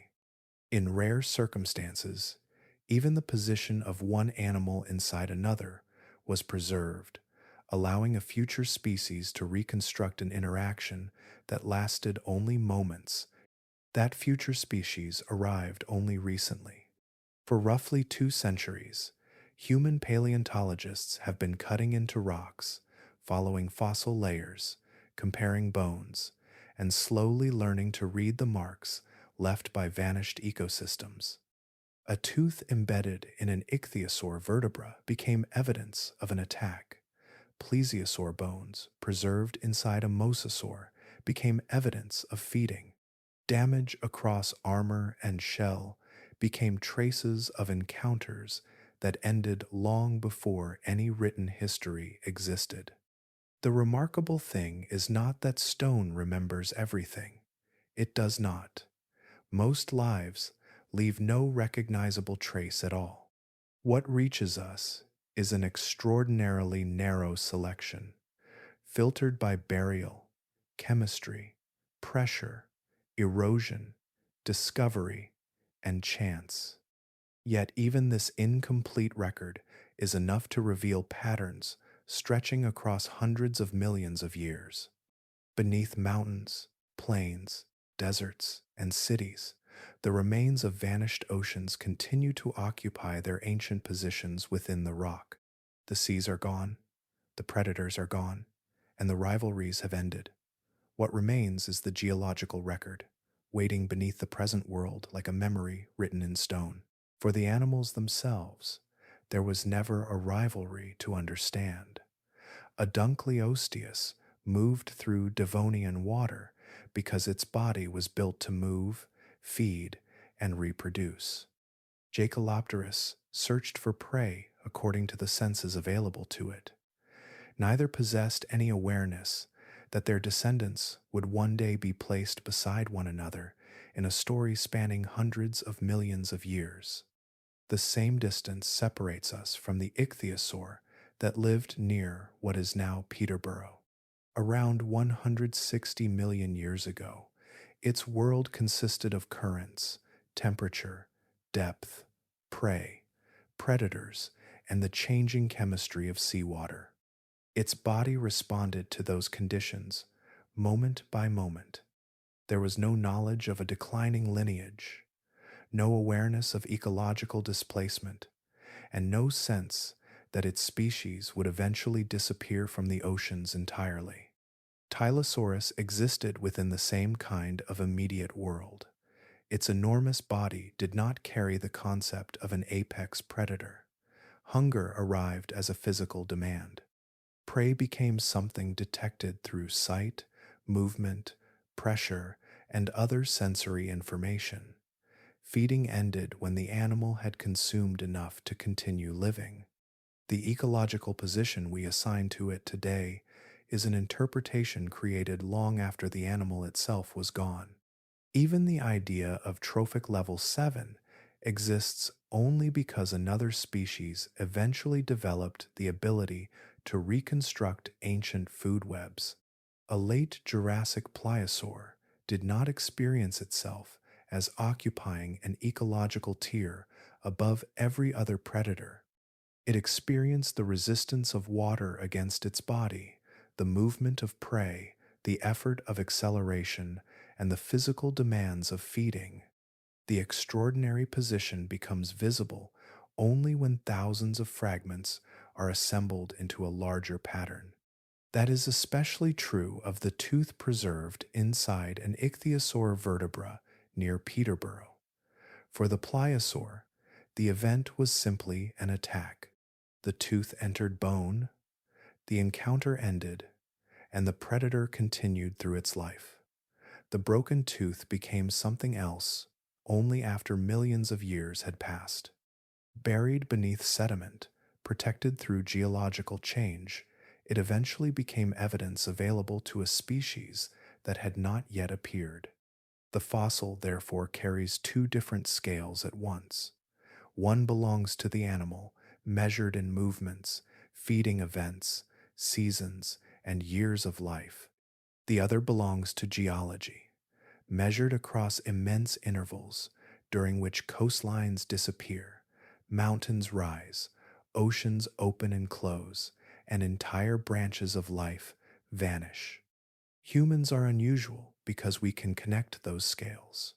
In rare circumstances, even the position of one animal inside another was preserved, allowing a future species to reconstruct an interaction that lasted only moments. That future species arrived only recently. For roughly 2 centuries, human paleontologists have been cutting into rocks, following fossil layers, comparing bones, and slowly learning to read the marks left by vanished ecosystems. A tooth embedded in an ichthyosaur vertebra became evidence of an attack. Plesiosaur bones, preserved inside a mosasaur, became evidence of feeding. Damage across armor and shell became traces of encounters that ended long before any written history existed. The remarkable thing is not that stone remembers everything. It does not. Most lives leave no recognizable trace at all. What reaches us is an extraordinarily narrow selection, filtered by burial, chemistry, pressure, erosion, discovery, and chance. Yet even this incomplete record is enough to reveal patterns stretching across hundreds of millions of years. Beneath mountains, plains, deserts, and cities, the remains of vanished oceans continue to occupy their ancient positions within the rock. The seas are gone, the predators are gone, and the rivalries have ended. What remains is the geological record, waiting beneath the present world like a memory written in stone. For the animals themselves, there was never a rivalry to understand. A Dunkleosteus moved through Devonian water because its body was built to move, feed, and reproduce. Jaekelopterus searched for prey according to the senses available to it. Neither possessed any awareness that their descendants would one day be placed beside one another in a story spanning hundreds of millions of years. The same distance separates us from the ichthyosaur that lived near what is now Peterborough. Around 160 million years ago, its world consisted of currents, temperature, depth, prey, predators, and the changing chemistry of seawater. Its body responded to those conditions, moment by moment. There was no knowledge of a declining lineage, no awareness of ecological displacement, and no sense that its species would eventually disappear from the oceans entirely. Tylosaurus existed within the same kind of immediate world. Its enormous body did not carry the concept of an apex predator. Hunger arrived as a physical demand. Prey became something detected through sight, movement, pressure, and other sensory information. Feeding ended when the animal had consumed enough to continue living. The ecological position we assign to it today is an interpretation created long after the animal itself was gone. Even the idea of trophic level 7 exists only because another species eventually developed the ability to reconstruct ancient food webs. A late Jurassic pliosaur did not experience itself as occupying an ecological tier above every other predator. It experienced the resistance of water against its body, the movement of prey, the effort of acceleration, and the physical demands of feeding. The extraordinary position becomes visible only when thousands of fragments are assembled into a larger pattern. That is especially true of the tooth preserved inside an ichthyosaur vertebra near Peterborough. For the pliosaur, the event was simply an attack. The tooth entered bone, the encounter ended, and the predator continued through its life. The broken tooth became something else, only after millions of years had passed. Buried beneath sediment, protected through geological change, it eventually became evidence available to a species that had not yet appeared. The fossil therefore carries two different scales at once. One belongs to the animal, measured in movements, feeding events, seasons, and years of life. The other belongs to geology, measured across immense intervals during which coastlines disappear, mountains rise, oceans open and close, and entire branches of life vanish. Humans are unusual because we can connect those scales.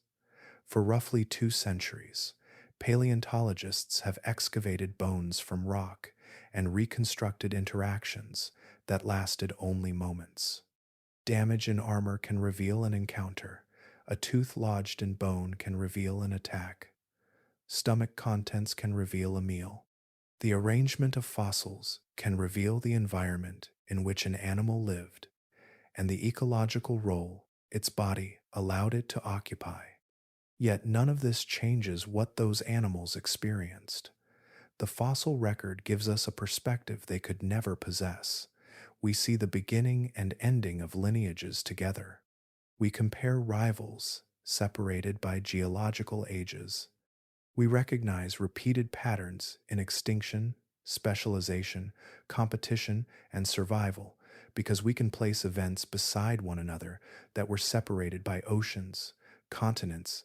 For roughly 2 centuries, paleontologists have excavated bones from rock and reconstructed interactions that lasted only moments. Damage in armor can reveal an encounter. A tooth lodged in bone can reveal an attack. Stomach contents can reveal a meal. The arrangement of fossils can reveal the environment in which an animal lived and the ecological role its body allowed it to occupy. Yet none of this changes what those animals experienced. The fossil record gives us a perspective they could never possess. We see the beginning and ending of lineages together. We compare rivals, separated by geological ages. We recognize repeated patterns in extinction, specialization, competition, and survival because we can place events beside one another that were separated by oceans, continents,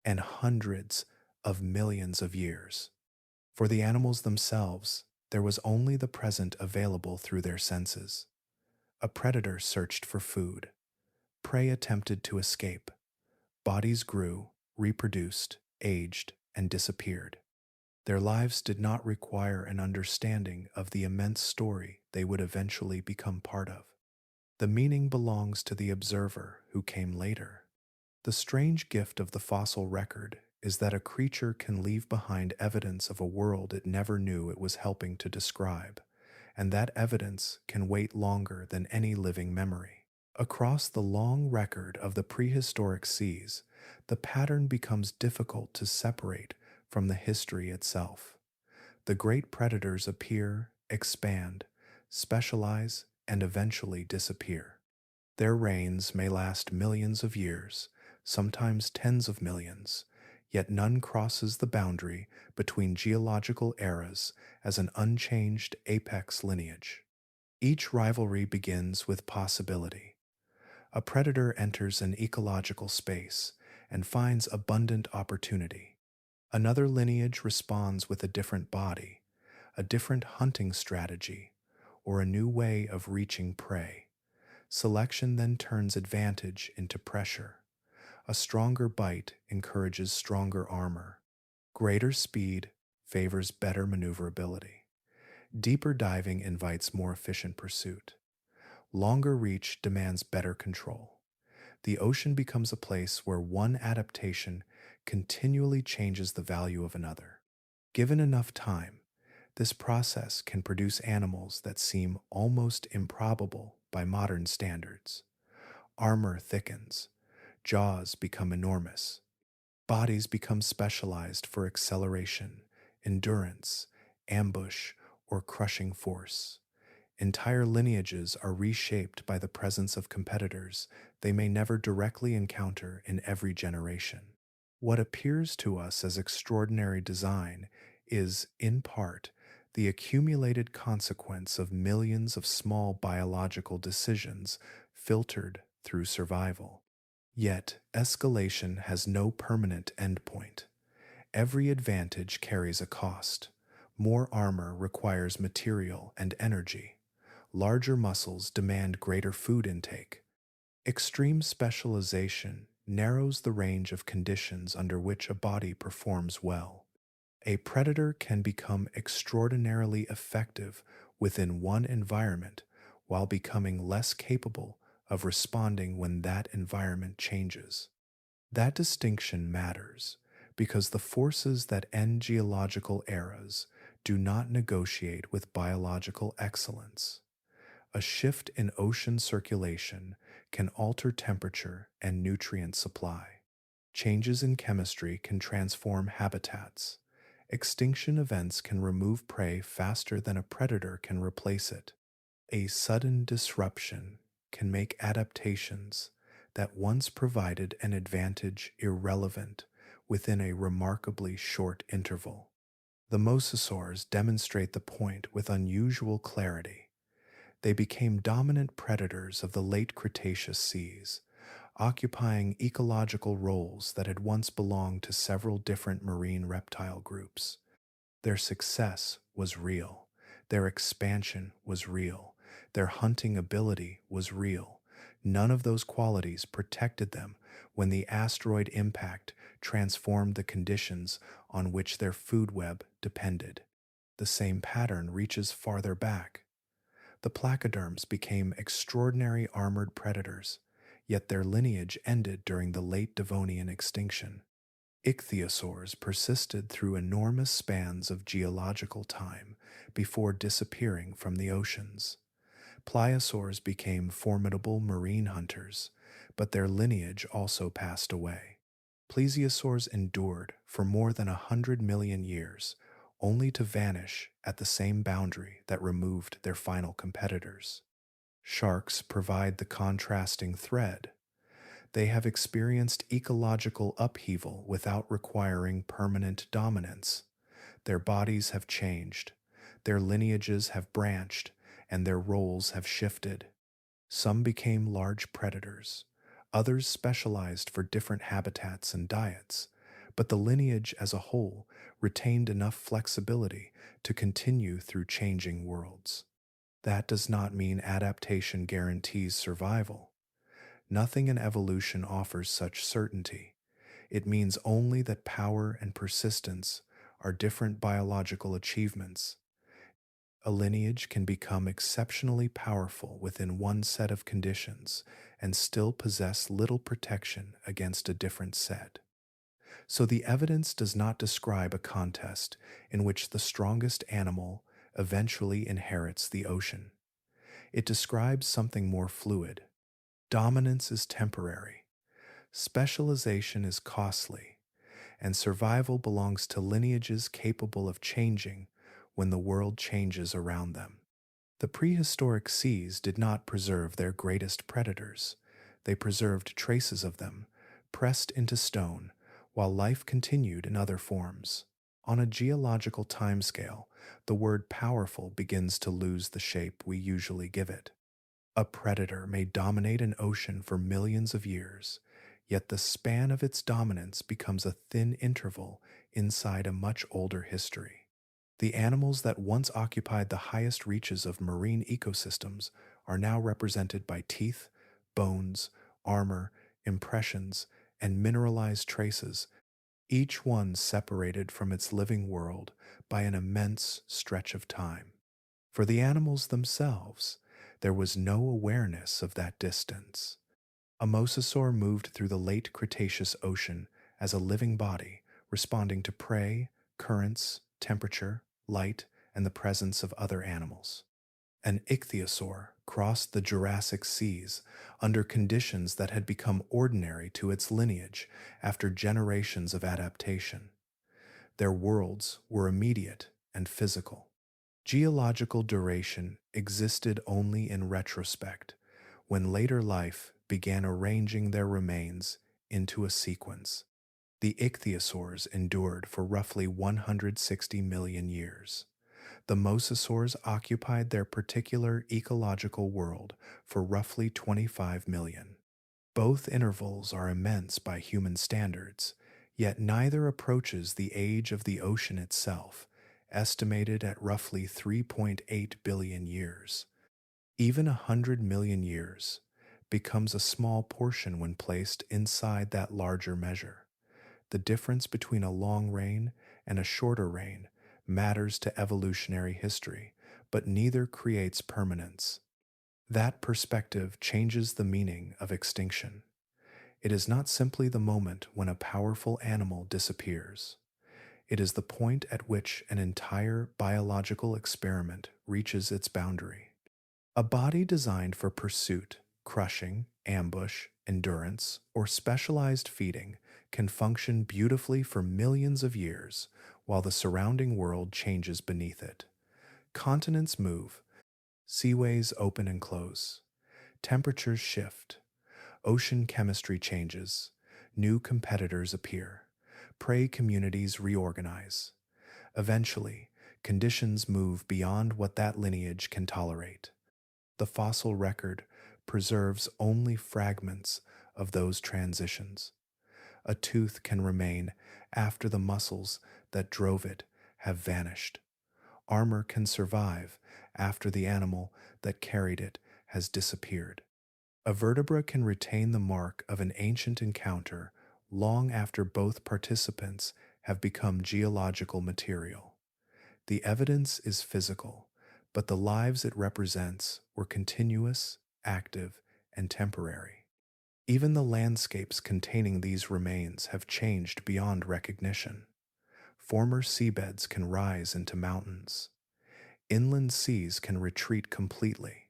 and hundreds of millions of years. For the animals themselves, there was only the present available through their senses. A predator searched for food. Prey attempted to escape. Bodies grew, reproduced, aged, and disappeared. Their lives did not require an understanding of the immense story they would eventually become part of. The meaning belongs to the observer who came later. The strange gift of the fossil record is that a creature can leave behind evidence of a world it never knew it was helping to describe, and that evidence can wait longer than any living memory. Across the long record of the prehistoric seas, the pattern becomes difficult to separate from the history itself. The great predators appear, expand, specialize, and eventually disappear. Their reigns may last millions of years, sometimes tens of millions, yet none crosses the boundary between geological eras as an unchanged apex lineage. Each rivalry begins with possibility. A predator enters an ecological space and finds abundant opportunity. Another lineage responds with a different body, a different hunting strategy, or a new way of reaching prey. Selection then turns advantage into pressure. A stronger bite encourages stronger armor. Greater speed favors better maneuverability. Deeper diving invites more efficient pursuit. Longer reach demands better control. The ocean becomes a place where one adaptation continually changes the value of another. Given enough time, this process can produce animals that seem almost improbable by modern standards. Armor thickens, jaws become enormous, bodies become specialized for acceleration, endurance, ambush, or crushing force. Entire lineages are reshaped by the presence of competitors they may never directly encounter in every generation. What appears to us as extraordinary design is, in part, the accumulated consequence of millions of small biological decisions filtered through survival. Yet, escalation has no permanent endpoint. Every advantage carries a cost. More armor requires material and energy. Larger muscles demand greater food intake. Extreme specialization narrows the range of conditions under which a body performs well. A predator can become extraordinarily effective within one environment while becoming less capable of responding when that environment changes. That distinction matters because the forces that end geological eras do not negotiate with biological excellence. A shift in ocean circulation can alter temperature and nutrient supply. Changes in chemistry can transform habitats. Extinction events can remove prey faster than a predator can replace it. A sudden disruption can make adaptations that once provided an advantage irrelevant within a remarkably short interval. The mosasaurs demonstrate the point with unusual clarity. They became dominant predators of the late Cretaceous seas, occupying ecological roles that had once belonged to several different marine reptile groups. Their success was real. Their expansion was real. Their hunting ability was real. None of those qualities protected them when the asteroid impact transformed the conditions on which their food web depended. The same pattern reaches farther back. The placoderms became extraordinary armored predators, yet their lineage ended during the late Devonian extinction. Ichthyosaurs persisted through enormous spans of geological time before disappearing from the oceans. Pliosaurs became formidable marine hunters, but their lineage also passed away. Plesiosaurs endured for more than 100 million years, only to vanish at the same boundary that removed their final competitors. Sharks provide the contrasting thread. They have experienced ecological upheaval without requiring permanent dominance. Their bodies have changed, their lineages have branched, and their roles have shifted. Some became large predators, others specialized for different habitats and diets, but the lineage as a whole retained enough flexibility to continue through changing worlds. That does not mean adaptation guarantees survival. Nothing in evolution offers such certainty. It means only that power and persistence are different biological achievements. A lineage can become exceptionally powerful within one set of conditions and still possess little protection against a different set. So the evidence does not describe a contest in which the strongest animal eventually inherits the ocean. It describes something more fluid. Dominance is temporary, specialization is costly, and survival belongs to lineages capable of changing when the world changes around them. The prehistoric seas did not preserve their greatest predators. They preserved traces of them, pressed into stone, while life continued in other forms. On a geological timescale, the word powerful begins to lose the shape we usually give it. A predator may dominate an ocean for millions of years, yet the span of its dominance becomes a thin interval inside a much older history. The animals that once occupied the highest reaches of marine ecosystems are now represented by teeth, bones, armor, impressions, and mineralized traces, each one separated from its living world by an immense stretch of time. For the animals themselves, there was no awareness of that distance. A mosasaur moved through the late Cretaceous ocean as a living body, responding to prey, currents, temperature, light, and the presence of other animals. An ichthyosaur crossed the Jurassic seas under conditions that had become ordinary to its lineage after generations of adaptation. Their worlds were immediate and physical. Geological duration existed only in retrospect, when later life began arranging their remains into a sequence. The ichthyosaurs endured for roughly 160 million years. The mosasaurs occupied their particular ecological world for roughly 25 million. Both intervals are immense by human standards, yet neither approaches the age of the ocean itself, estimated at roughly 3.8 billion years. Even 100 million years becomes a small portion when placed inside that larger measure. The difference between a long reign and a shorter reign matters to evolutionary history, but neither creates permanence. That perspective changes the meaning of extinction. It is not simply the moment when a powerful animal disappears. It is the point at which an entire biological experiment reaches its boundary. A body designed for pursuit Crushing, ambush, endurance, or specialized feeding can function beautifully for millions of years while the surrounding world changes beneath it. Continents move, seaways open and close, temperatures shift, ocean chemistry changes, new competitors appear, prey communities reorganize. Eventually, conditions move beyond what that lineage can tolerate. The fossil record preserves only fragments of those transitions. A tooth can remain after the muscles that drove it have vanished. Armor can survive after the animal that carried it has disappeared. A vertebra can retain the mark of an ancient encounter long after both participants have become geological material. The evidence is physical, but the lives it represents were continuous, active, and temporary. Even the landscapes containing these remains have changed beyond recognition. Former seabeds can rise into mountains. Inland seas can retreat completely.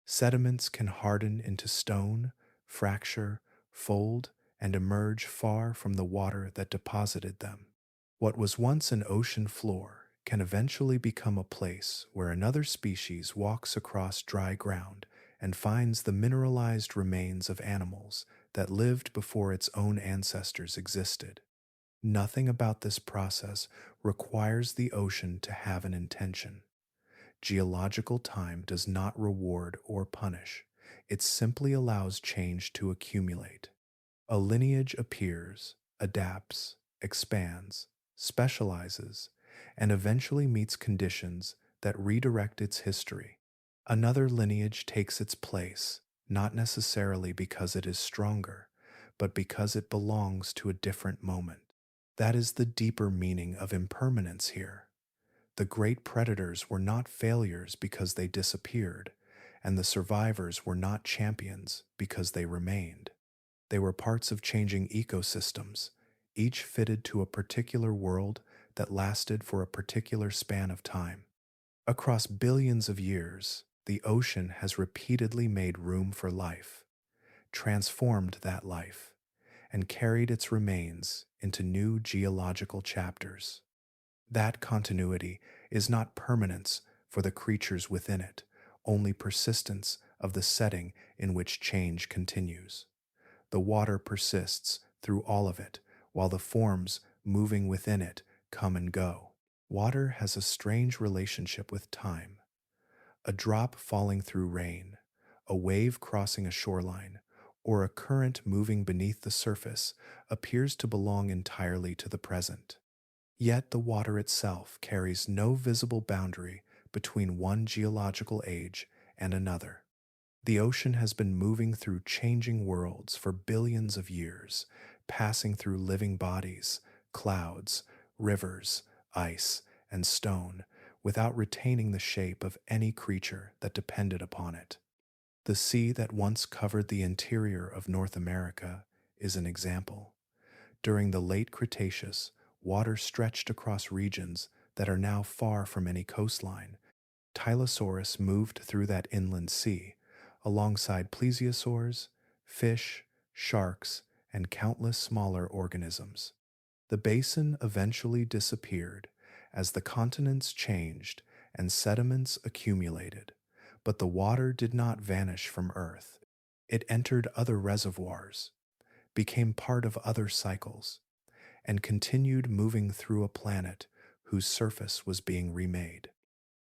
Sediments can harden into stone, fracture, fold, and emerge far from the water that deposited them. What was once an ocean floor can eventually become a place where another species walks across dry ground and finds the mineralized remains of animals that lived before its own ancestors existed. Nothing about this process requires the ocean to have an intention. Geological time does not reward or punish, it simply allows change to accumulate. A lineage appears, adapts, expands, specializes, and eventually meets conditions that redirect its history. Another lineage takes its place, not necessarily because it is stronger, but because it belongs to a different moment. That is the deeper meaning of impermanence here. The great predators were not failures because they disappeared, and the survivors were not champions because they remained. They were parts of changing ecosystems, each fitted to a particular world that lasted for a particular span of time. Across billions of years, the ocean has repeatedly made room for life, transformed that life, and carried its remains into new geological chapters. That continuity is not permanence for the creatures within it, only persistence of the setting in which change continues. The water persists through all of it, while the forms moving within it come and go. Water has a strange relationship with time. A drop falling through rain, a wave crossing a shoreline, or a current moving beneath the surface appears to belong entirely to the present. Yet the water itself carries no visible boundary between one geological age and another. The ocean has been moving through changing worlds for billions of years, passing through living bodies, clouds, rivers, ice, and stone, without retaining the shape of any creature that depended upon it. The sea that once covered the interior of North America is an example. During the late Cretaceous, water stretched across regions that are now far from any coastline. Tylosaurus moved through that inland sea, alongside plesiosaurs, fish, sharks, and countless smaller organisms. The basin eventually disappeared as the continents changed and sediments accumulated, but the water did not vanish from Earth. It entered other reservoirs, became part of other cycles, and continued moving through a planet whose surface was being remade.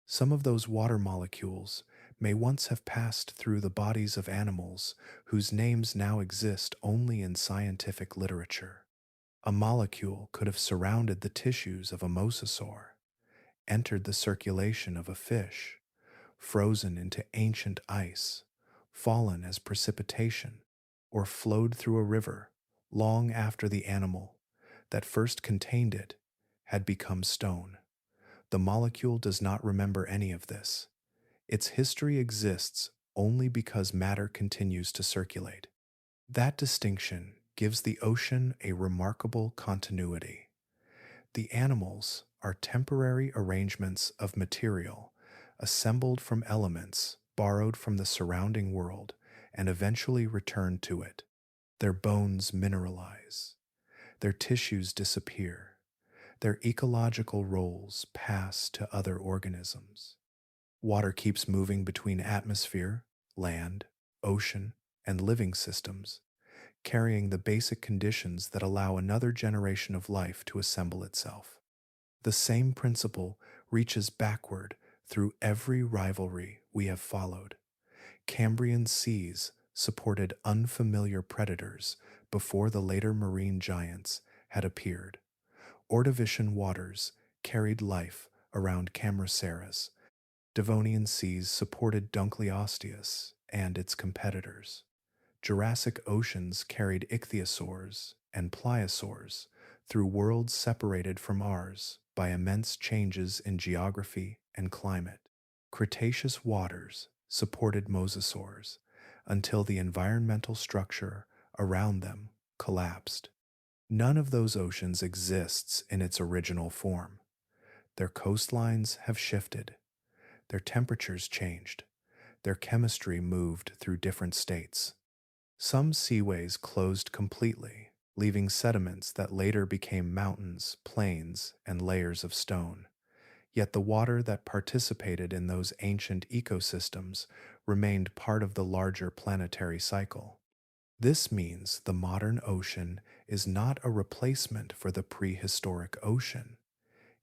Some of those water molecules may once have passed through the bodies of animals whose names now exist only in scientific literature. A molecule could have surrounded the tissues of a mosasaur, entered the circulation of a fish, frozen into ancient ice, fallen as precipitation, or flowed through a river long after the animal that first contained it had become stone. The molecule does not remember any of this. Its history exists only because matter continues to circulate. That distinction gives the ocean a remarkable continuity. The animals are temporary arrangements of material assembled from elements borrowed from the surrounding world and eventually return to it. Their bones mineralize, their tissues disappear, their ecological roles pass to other organisms. Water keeps moving between atmosphere, land, ocean, and living systems, carrying the basic conditions that allow another generation of life to assemble itself. The same principle reaches backward through every rivalry we have followed. Cambrian seas supported unfamiliar predators before the later marine giants had appeared. Ordovician waters carried life around Cameroceras. Devonian seas supported Dunkleosteus and its competitors. Jurassic oceans carried ichthyosaurs and pliosaurs through worlds separated from ours by immense changes in geography and climate. Cretaceous waters supported mosasaurs until the environmental structure around them collapsed. None of those oceans exists in its original form. Their coastlines have shifted, their temperatures changed, their chemistry moved through different states. Some seaways closed completely, leaving sediments that later became mountains, plains, and layers of stone. Yet the water that participated in those ancient ecosystems remained part of the larger planetary cycle. This means the modern ocean is not a replacement for the prehistoric ocean.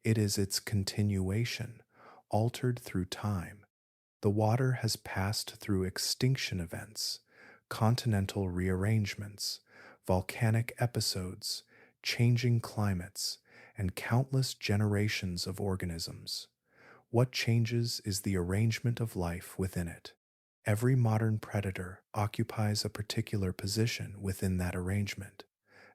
It is its continuation, altered through time. The water has passed through extinction events, continental rearrangements, volcanic episodes, changing climates, and countless generations of organisms. What changes is the arrangement of life within it. Every modern predator occupies a particular position within that arrangement.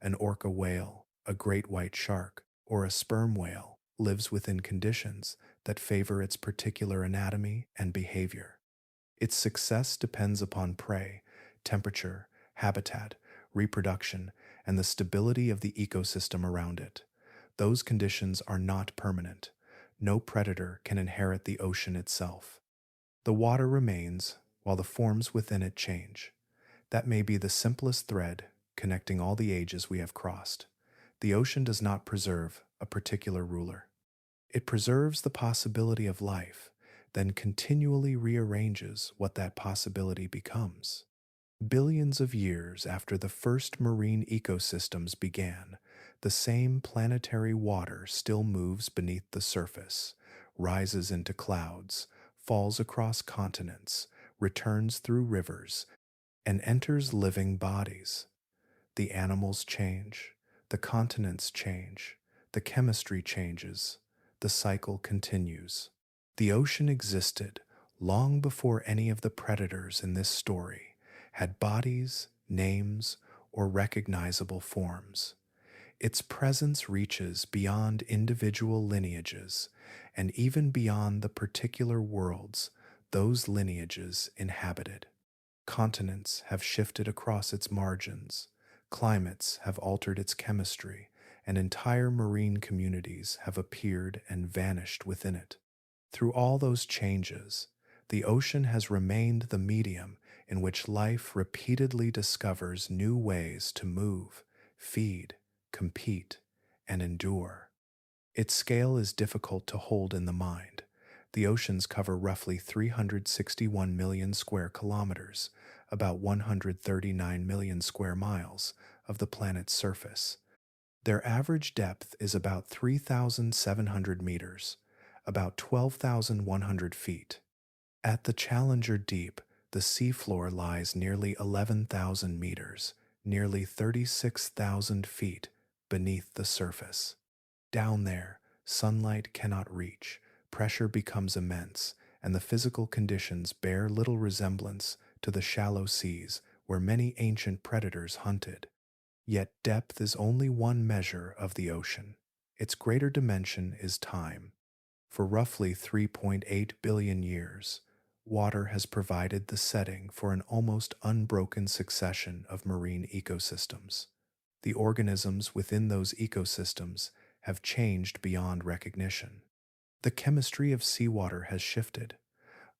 An orca whale, a great white shark, or a sperm whale lives within conditions that favor its particular anatomy and behavior. Its success depends upon prey, temperature, habitat, reproduction, and the stability of the ecosystem around it. Those conditions are not permanent. No predator can inherit the ocean itself. The water remains while the forms within it change. That may be the simplest thread connecting all the ages we have crossed. The ocean does not preserve a particular ruler. It preserves the possibility of life, then continually rearranges what that possibility becomes. Billions of years after the first marine ecosystems began, the same planetary water still moves beneath the surface, rises into clouds, falls across continents, returns through rivers, and enters living bodies. The animals change, the continents change, the chemistry changes, the cycle continues. The ocean existed long before any of the predators in this story had bodies, names, or recognizable forms. Its presence reaches beyond individual lineages and even beyond the particular worlds those lineages inhabited. Continents have shifted across its margins, climates have altered its chemistry, and entire marine communities have appeared and vanished within it. Through all those changes, the ocean has remained the medium in which life repeatedly discovers new ways to move, feed, compete, and endure. Its scale is difficult to hold in the mind. The oceans cover roughly 361 million square kilometers, about 139 million square miles, of the planet's surface. Their average depth is about 3,700 meters, about 12,100 feet. At the Challenger Deep, the seafloor lies nearly 11,000 meters, nearly 36,000 feet beneath the surface. Down there, sunlight cannot reach, pressure becomes immense, and the physical conditions bear little resemblance to the shallow seas where many ancient predators hunted. Yet depth is only one measure of the ocean. Its greater dimension is time. For roughly 3.8 billion years, water has provided the setting for an almost unbroken succession of marine ecosystems. The organisms within those ecosystems have changed beyond recognition. The chemistry of seawater has shifted.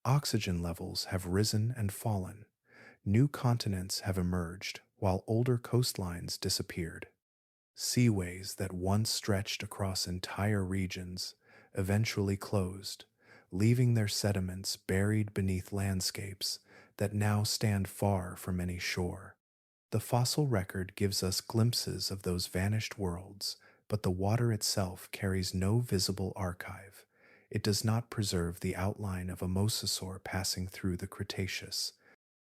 Oxygen levels have risen and fallen. New continents have emerged while older coastlines disappeared. Seaways that once stretched across entire regions eventually closed, leaving their sediments buried beneath landscapes that now stand far from any shore. The fossil record gives us glimpses of those vanished worlds, but the water itself carries no visible archive. It does not preserve the outline of a mosasaur passing through the Cretaceous.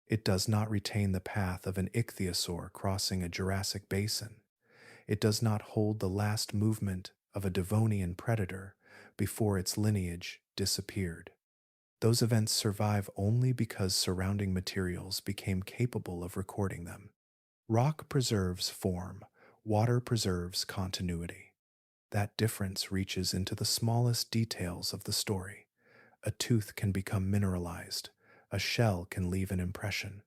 It does not retain the path of an ichthyosaur crossing a Jurassic basin. It does not hold the last movement of a Devonian predator before its lineage disappeared. Those events survive only because surrounding materials became capable of recording them. Rock preserves form, water preserves continuity. That difference reaches into the smallest details of the story. A tooth can become mineralized, a shell can leave an impression,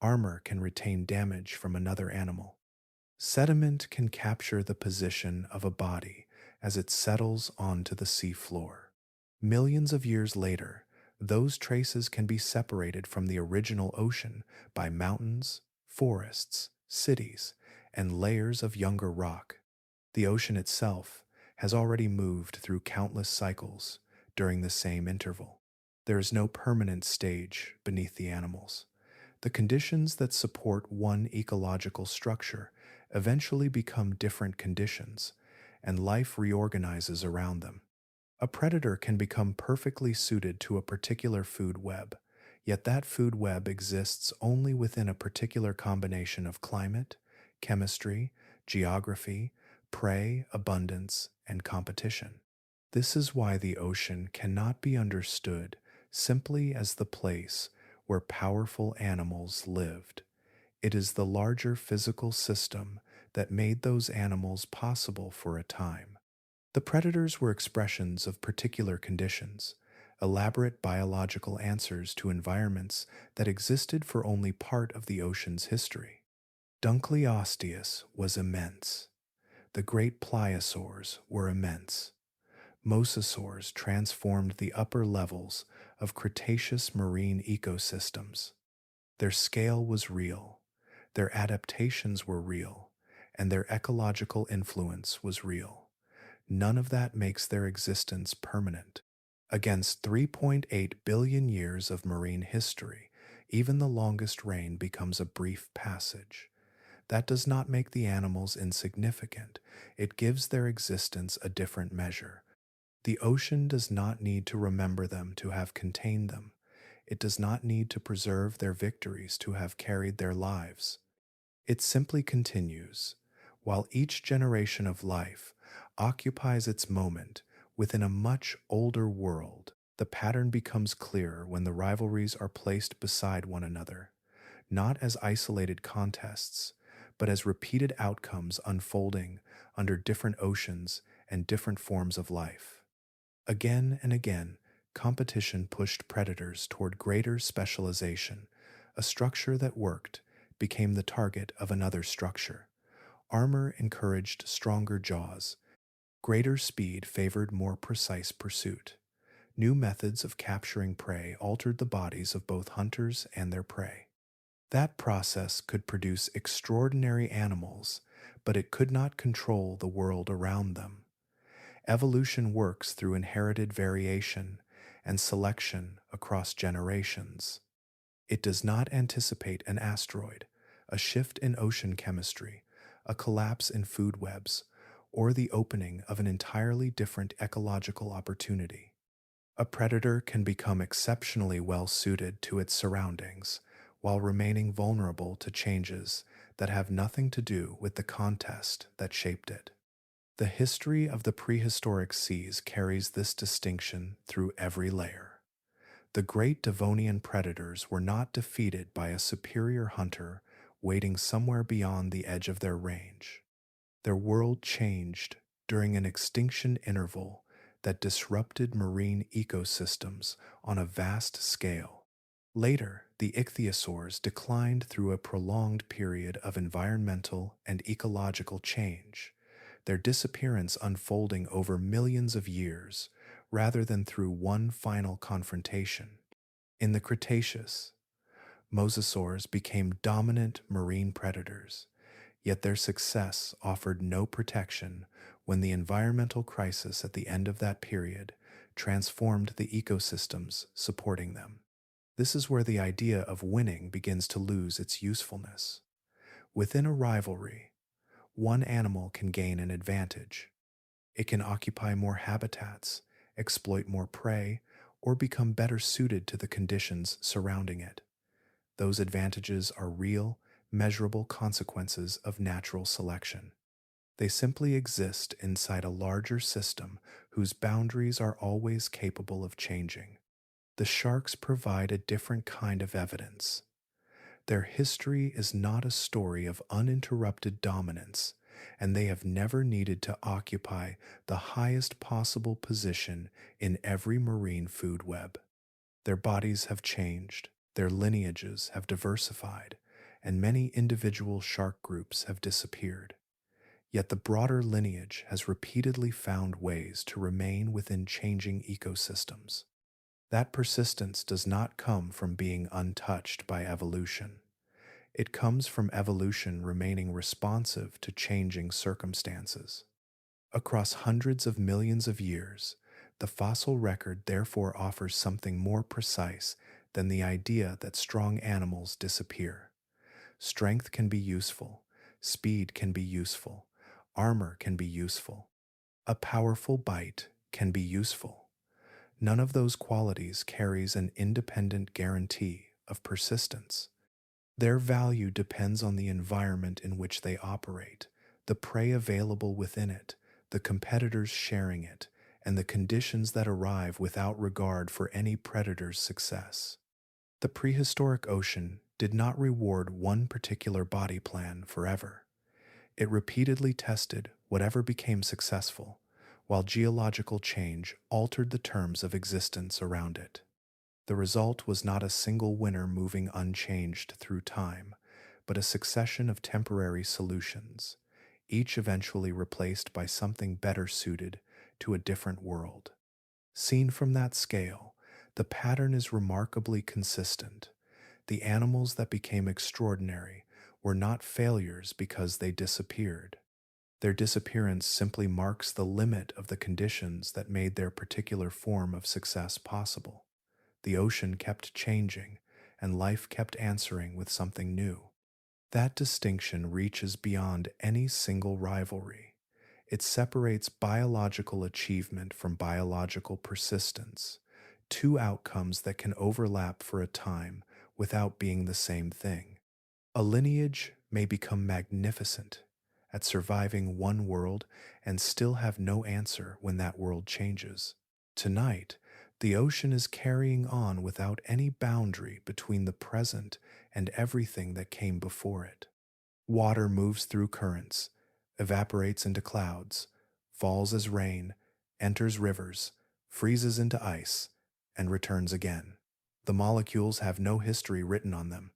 armor can retain damage from another animal. Sediment can capture the position of a body as it settles onto the sea floor. Millions of years later, those traces can be separated from the original ocean by mountains, forests, cities, and layers of younger rock. The ocean itself has already moved through countless cycles during the same interval. There is no permanent stage beneath the animals. The conditions that support one ecological structure eventually become different conditions, and life reorganizes around them. A predator can become perfectly suited to a particular food web, yet that food web exists only within a particular combination of climate, chemistry, geography, prey, abundance, and competition. This is why the ocean cannot be understood simply as the place where powerful animals lived. It is the larger physical system that made those animals possible for a time. The predators were expressions of particular conditions, elaborate biological answers to environments that existed for only part of the ocean's history. Dunkleosteus was immense. The great pliosaurs were immense. Mosasaurs transformed the upper levels of Cretaceous marine ecosystems. Their scale was real, their adaptations were real, and their ecological influence was real. None of that makes their existence permanent. Against 3.8 billion years of marine history, even the longest reign becomes a brief passage. That does not make the animals insignificant. It gives their existence a different measure. The ocean does not need to remember them to have contained them. It does not need to preserve their victories to have carried their lives. It simply continues, while each generation of life occupies its moment within a much older world. The pattern becomes clearer when the rivalries are placed beside one another, not as isolated contests, but as repeated outcomes unfolding under different oceans and different forms of life. Again and again, competition pushed predators toward greater specialization. A structure that worked became the target of another structure. Armor encouraged stronger jaws. Greater speed favored more precise pursuit. New methods of capturing prey altered the bodies of both hunters and their prey. That process could produce extraordinary animals, but it could not control the world around them. Evolution works through inherited variation and selection across generations. It does not anticipate an asteroid, a shift in ocean chemistry, a collapse in food webs, or the opening of an entirely different ecological opportunity. A predator can become exceptionally well suited to its surroundings while remaining vulnerable to changes that have nothing to do with the contest that shaped it. The history of the prehistoric seas carries this distinction through every layer. The great Devonian predators were not defeated by a superior hunter waiting somewhere beyond the edge of their range. Their world changed during an extinction interval that disrupted marine ecosystems on a vast scale. Later, the ichthyosaurs declined through a prolonged period of environmental and ecological change, their disappearance unfolding over millions of years rather than through one final confrontation. In the Cretaceous, Mosasaurs became dominant marine predators, yet their success offered no protection when the environmental crisis at the end of that period transformed the ecosystems supporting them. This is where the idea of winning begins to lose its usefulness. Within a rivalry, one animal can gain an advantage. It can occupy more habitats, exploit more prey, or become better suited to the conditions surrounding it. Those advantages are real, measurable consequences of natural selection. They simply exist inside a larger system whose boundaries are always capable of changing. The sharks provide a different kind of evidence. Their history is not a story of uninterrupted dominance, and they have never needed to occupy the highest possible position in every marine food web. Their bodies have changed, their lineages have diversified, and many individual shark groups have disappeared. Yet the broader lineage has repeatedly found ways to remain within changing ecosystems. That persistence does not come from being untouched by evolution. It comes from evolution remaining responsive to changing circumstances. Across hundreds of millions of years, the fossil record therefore offers something more precise than the idea that strong animals disappear. Strength can be useful, speed can be useful, armor can be useful, a powerful bite can be useful. None of those qualities carries an independent guarantee of persistence. Their value depends on the environment in which they operate, the prey available within it, the competitors sharing it, and the conditions that arrive without regard for any predator's success. The prehistoric ocean did not reward one particular body plan forever. It repeatedly tested whatever became successful, while geological change altered the terms of existence around it. The result was not a single winner moving unchanged through time, but a succession of temporary solutions, each eventually replaced by something better suited to a different world. Seen from that scale, the pattern is remarkably consistent. The animals that became extraordinary were not failures because they disappeared. Their disappearance simply marks the limit of the conditions that made their particular form of success possible. The ocean kept changing, and life kept answering with something new. That distinction reaches beyond any single rivalry. It separates biological achievement from biological persistence, two outcomes that can overlap for a time without being the same thing. A lineage may become magnificent at surviving one world and still have no answer when that world changes. Tonight, the ocean is carrying on without any boundary between the present and everything that came before it. Water moves through currents, evaporates into clouds, falls as rain, enters rivers, freezes into ice, and returns again. The molecules have no history written on them.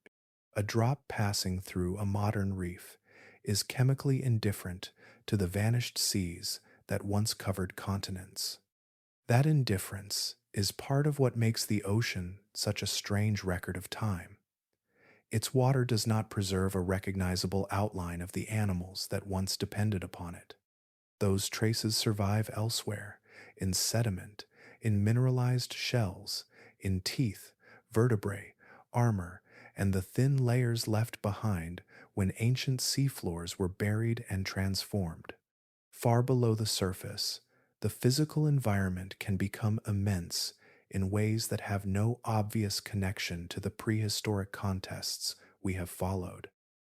A drop passing through a modern reef is chemically indifferent to the vanished seas that once covered continents. That indifference is part of what makes the ocean such a strange record of time. Its water does not preserve a recognizable outline of the animals that once depended upon it. Those traces survive elsewhere, in sediment, in mineralized shells, in teeth, vertebrae, armor, and the thin layers left behind when ancient seafloors were buried and transformed. Far below the surface, the physical environment can become immense in ways that have no obvious connection to the prehistoric contests we have followed.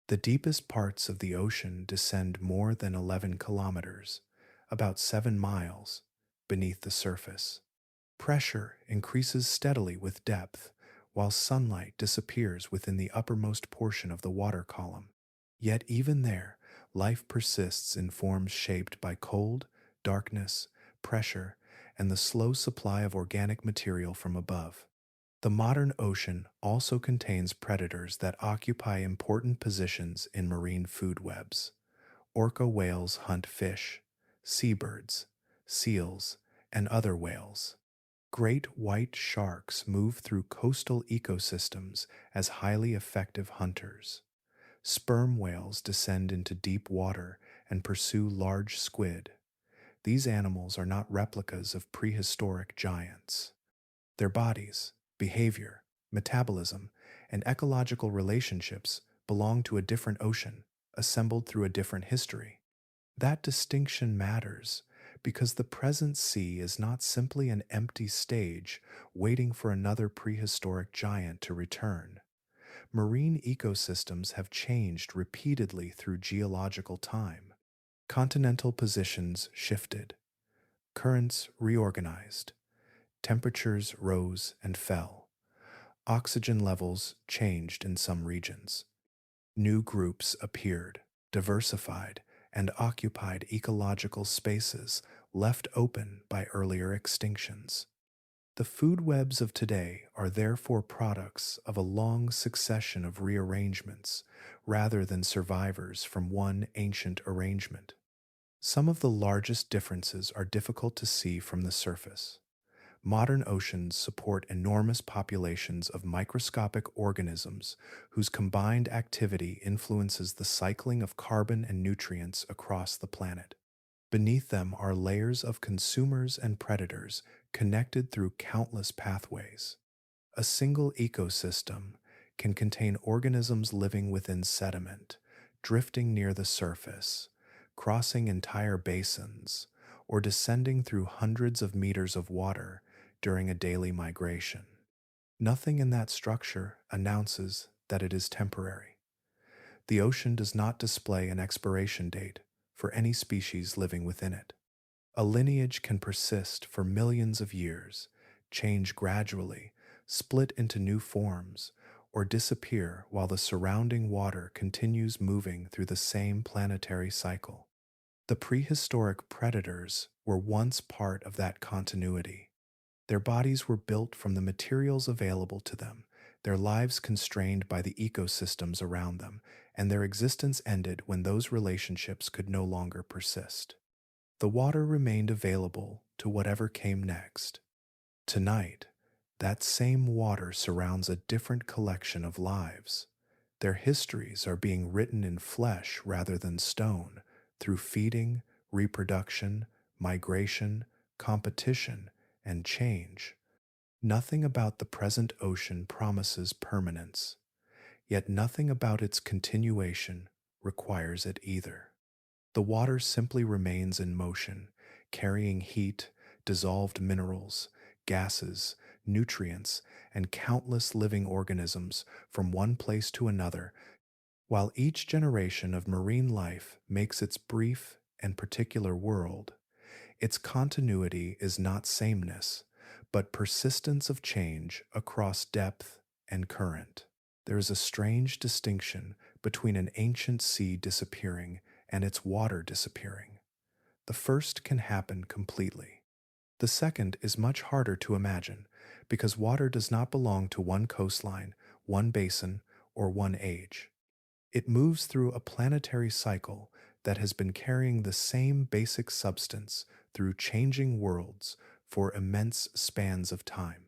The deepest parts of the ocean descend more than 11 kilometers, about 7 miles, beneath the surface. Pressure increases steadily with depth, while sunlight disappears within the uppermost portion of the water column. Yet even there, life persists in forms shaped by cold, darkness, pressure, and the slow supply of organic material from above. The modern ocean also contains predators that occupy important positions in marine food webs. Orca whales hunt fish, seabirds, seals, and other whales. Great white sharks move through coastal ecosystems as highly effective hunters. Sperm whales descend into deep water and pursue large squid. These animals are not replicas of prehistoric giants. Their bodies, behavior, metabolism, and ecological relationships belong to a different ocean, assembled through a different history. That distinction matters because the present sea is not simply an empty stage waiting for another prehistoric giant to return. Marine ecosystems have changed repeatedly through geological time. Continental positions shifted, currents reorganized, temperatures rose and fell, oxygen levels changed in some regions. New groups appeared, diversified, and occupied ecological spaces left open by earlier extinctions. The food webs of today are therefore products of a long succession of rearrangements rather than survivors from one ancient arrangement. Some of the largest differences are difficult to see from the surface. Modern oceans support enormous populations of microscopic organisms whose combined activity influences the cycling of carbon and nutrients across the planet. Beneath them are layers of consumers and predators connected through countless pathways. A single ecosystem can contain organisms living within sediment, drifting near the surface, crossing entire basins, or descending through hundreds of meters of water during a daily migration. Nothing in that structure announces that it is temporary. The ocean does not display an expiration date for any species living within it. A lineage can persist for millions of years, change gradually, split into new forms, or disappear while the surrounding water continues moving through the same planetary cycle. The prehistoric predators were once part of that continuity. Their bodies were built from the materials available to them, their lives constrained by the ecosystems around them, and their existence ended when those relationships could no longer persist. The water remained available to whatever came next. Tonight, that same water surrounds a different collection of lives. Their histories are being written in flesh rather than stone, through feeding, reproduction, migration, competition, and change. Nothing about the present ocean promises permanence, yet nothing about its continuation requires it either. The water simply remains in motion, carrying heat, dissolved minerals, gases, nutrients, and countless living organisms from one place to another, while each generation of marine life makes its brief and particular world. Its continuity is not sameness, but persistence of change across depth and current. There is a strange distinction between an ancient sea disappearing and its water disappearing. The first can happen completely. The second is much harder to imagine because water does not belong to one coastline, one basin, or one age. It moves through a planetary cycle that has been carrying the same basic substance through changing worlds for immense spans of time.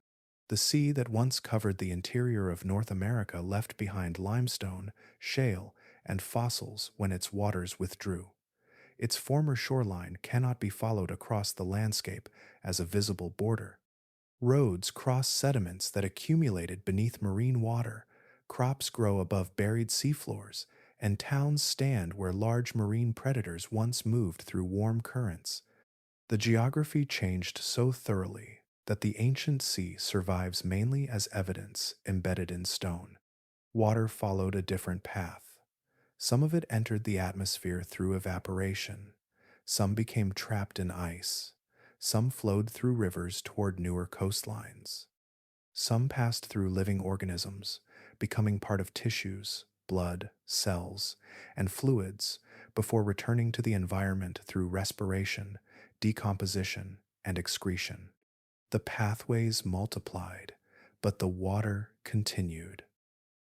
The sea that once covered the interior of North America left behind limestone, shale, and fossils when its waters withdrew. Its former shoreline cannot be followed across the landscape as a visible border. Roads cross sediments that accumulated beneath marine water, crops grow above buried seafloors, and towns stand where large marine predators once moved through warm currents. The geography changed so thoroughly that the ancient sea survives mainly as evidence embedded in stone. Water followed a different path. Some of it entered the atmosphere through evaporation. Some became trapped in ice. Some flowed through rivers toward newer coastlines. Some passed through living organisms, becoming part of tissues, blood, cells, and fluids before returning to the environment through respiration, decomposition, and excretion. The pathways multiplied, but the water continued.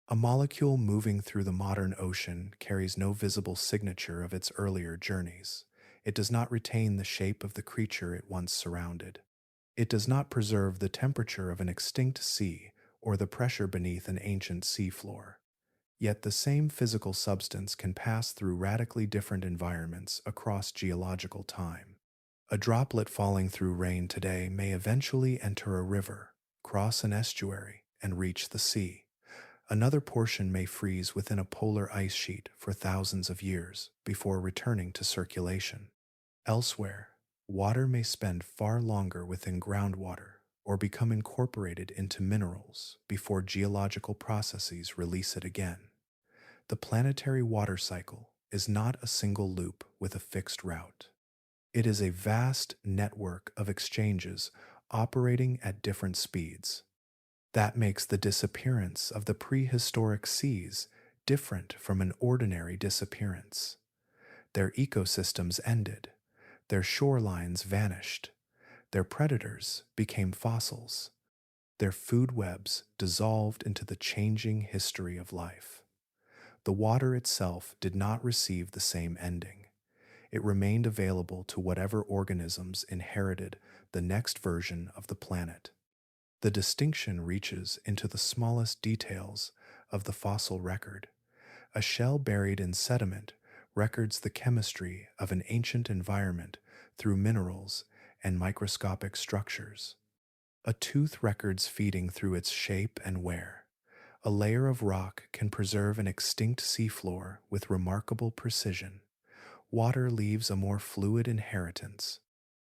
A molecule moving through the modern ocean carries no visible signature of its earlier journeys. It does not retain the shape of the creature it once surrounded. It does not preserve the temperature of an extinct sea or the pressure beneath an ancient seafloor. Yet the same physical substance can pass through radically different environments across geological time. A droplet falling through rain today may eventually enter a river, cross an estuary, and reach the sea. Another portion may freeze within a polar ice sheet for thousands of years before returning to circulation. Elsewhere, water may spend far longer within groundwater or become incorporated into minerals before geological processes release it again. The planetary water cycle is not a single loop with a fixed route. It is a vast network of exchanges operating at different speeds. That makes the disappearance of the prehistoric seas different from an ordinary disappearance. Their ecosystems ended, their shorelines vanished, their predators became fossils, their food webs dissolved into the changing history of life. The water itself did not receive the same ending. It remained available to whatever organisms inherited the next version of the planet. The distinction reaches into the smallest details of the fossil record. A shell buried in sediment records the chemistry of an ancient environment through minerals and microscopic structures. A tooth records feeding through its shape and wear. A layer of rock can preserve an extinct seafloor with remarkable precision. Water leaves a more fluid inheritance.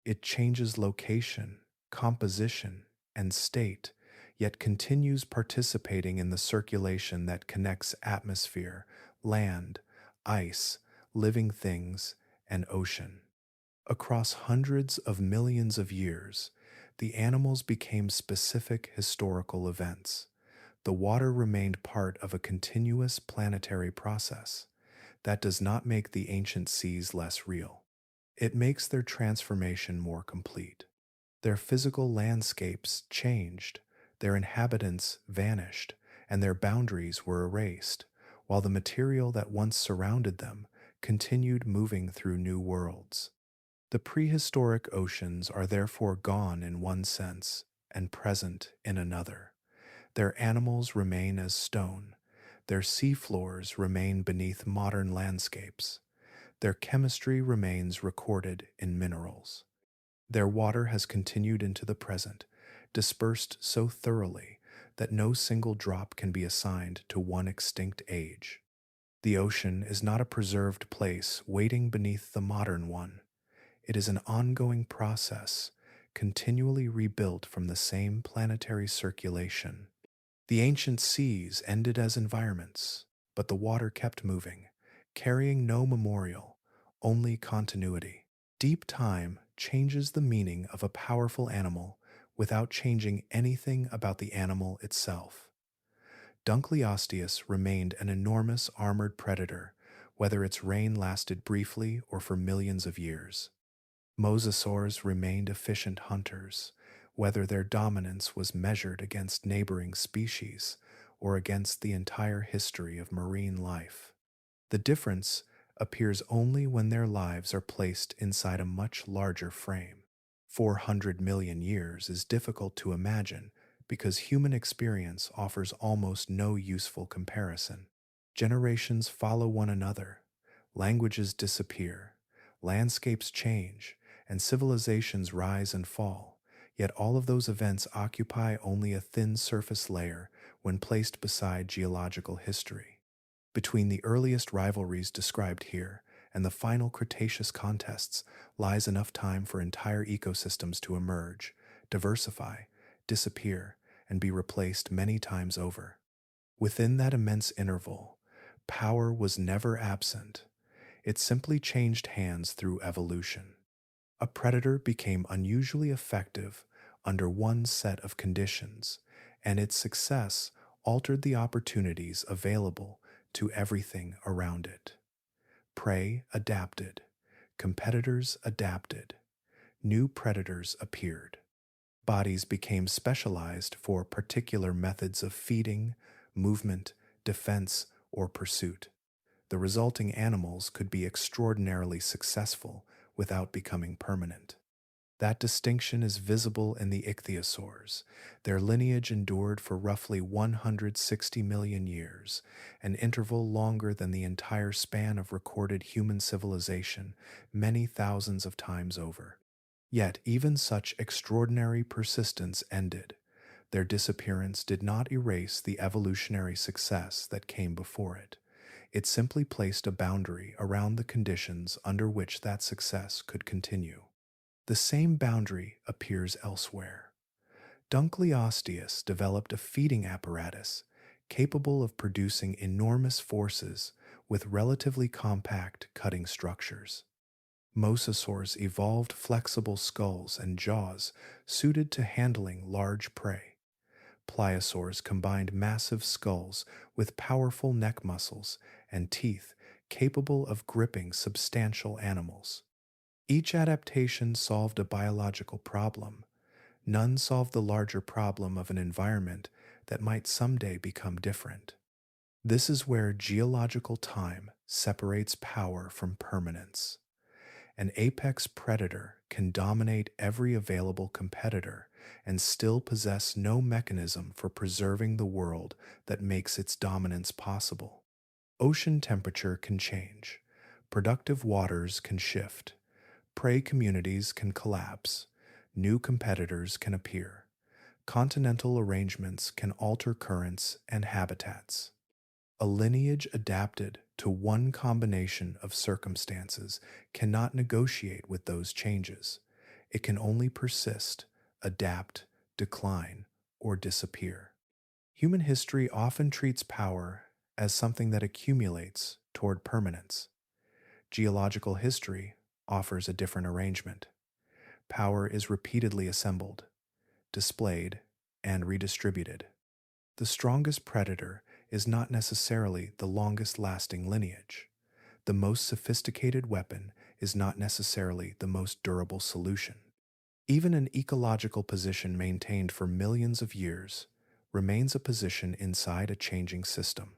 It changes location, composition, and state, yet continues participating in the circulation that connects atmosphere, land, ice, living things, and ocean. Across hundreds of millions of years, the animals became specific historical events. The water remained part of a continuous planetary process. That does not make the ancient seas less real. It makes their transformation more complete. Their physical landscapes changed, their inhabitants vanished, and their boundaries were erased, while the material that once surrounded them continued moving through new worlds. The prehistoric oceans are therefore gone in one sense and present in another. Their animals remain as stone. Their seafloors remain beneath modern landscapes. Their chemistry remains recorded in minerals. Their water has continued into the present, dispersed so thoroughly that no single drop can be assigned to one extinct age. The ocean is not a preserved place waiting beneath the modern one. It is an ongoing process, continually rebuilt from the same planetary circulation. The ancient seas ended as environments, but the water kept moving, carrying no memorial, only continuity. Deep time changes the meaning of a powerful animal without changing anything about the animal itself. Dunkleosteus remained an enormous armored predator, whether its reign lasted briefly or for millions of years. Mosasaurs remained efficient hunters, whether their dominance was measured against neighboring species or against the entire history of marine life. The difference appears only when their lives are placed inside a much larger frame. 400 million years is difficult to imagine because human experience offers almost no useful comparison. Generations follow one another, languages disappear, landscapes change, and civilizations rise and fall, yet all of those events occupy only a thin surface layer when placed beside geological history. Between the earliest rivalries described here and the final Cretaceous contests lies enough time for entire ecosystems to emerge, diversify, disappear, and be replaced many times over. Within that immense interval, power was never absent. It simply changed hands through evolution. A predator became unusually effective under one set of conditions, and its success altered the opportunities available to everything around it. Prey adapted, competitors adapted, new predators appeared. Bodies became specialized for particular methods of feeding, movement, defense, or pursuit. The resulting animals could be extraordinarily successful without becoming permanent. That distinction is visible in the ichthyosaurs. Their lineage endured for roughly 160 million years, an interval longer than the entire span of recorded human civilization, many thousands of times over. Yet, even such extraordinary persistence ended. Their disappearance did not erase the evolutionary success that came before it. It simply placed a boundary around the conditions under which that success could continue. The same boundary appears elsewhere. Dunkleosteus developed a feeding apparatus capable of producing enormous forces with relatively compact cutting structures. Mosasaurs evolved flexible skulls and jaws suited to handling large prey. Pliosaurs combined massive skulls with powerful neck muscles and teeth capable of gripping substantial animals. Each adaptation solved a biological problem. None solved the larger problem of an environment that might someday become different. This is where geological time separates power from permanence. An apex predator can dominate every available competitor and still possess no mechanism for preserving the world that makes its dominance possible. Ocean temperature can change. Productive waters can shift. Prey communities can collapse. New competitors can appear. Continental arrangements can alter currents and habitats. A lineage adapted to one combination of circumstances cannot negotiate with those changes. It can only persist, adapt, decline, or disappear. Human history often treats power as something that accumulates toward permanence. Geological history offers a different arrangement. Power is repeatedly assembled, displayed, and redistributed. The strongest predator is not necessarily the longest lasting lineage. The most sophisticated weapon is not necessarily the most durable solution. Even an ecological position maintained for millions of years remains a position inside a changing system.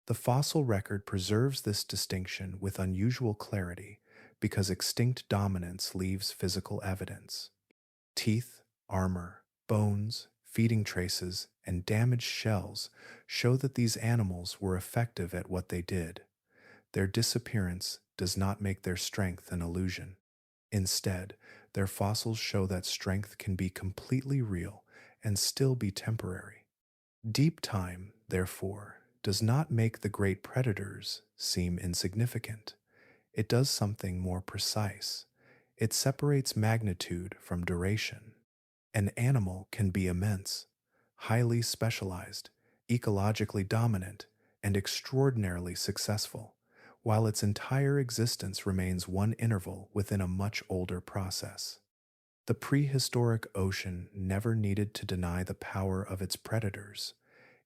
The fossil record preserves this distinction with unusual clarity because extinct dominance leaves physical evidence. Teeth, armor, bones, feeding traces, and damaged shells show that these animals were effective at what they did. Their disappearance does not make their strength an illusion. Instead, their fossils show that strength can be completely real and still be temporary. Deep time, therefore, does not make the great predators seem insignificant. It does something more precise. It separates magnitude from duration. An animal can be immense, highly specialized, ecologically dominant, and extraordinarily successful, while its entire existence remains one interval within a much older process. The prehistoric ocean never needed to deny the power of its predators.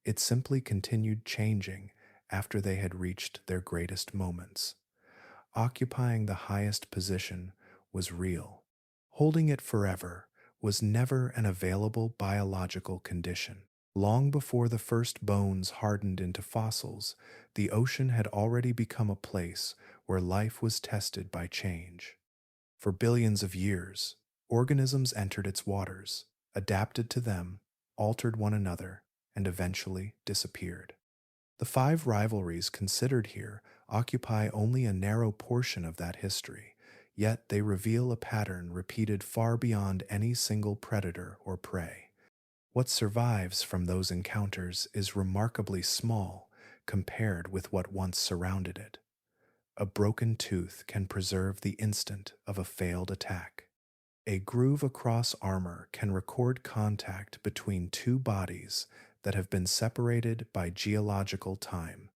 It simply continued changing after they had reached their greatest moments. Occupying the highest position was real. Holding it forever was never an available biological condition. Long before the first bones hardened into fossils, the ocean had already become a place where life was tested by change. For billions of years, organisms entered its waters, adapted to them, altered one another, and eventually disappeared. The 5 rivalries considered here occupy only a narrow portion of that history, yet they reveal a pattern repeated far beyond any single predator or prey. What survives from those encounters is remarkably small compared with what once surrounded it. A broken tooth can preserve the instant of a failed attack. A groove across armor can record contact between two bodies that have been separated by geological time.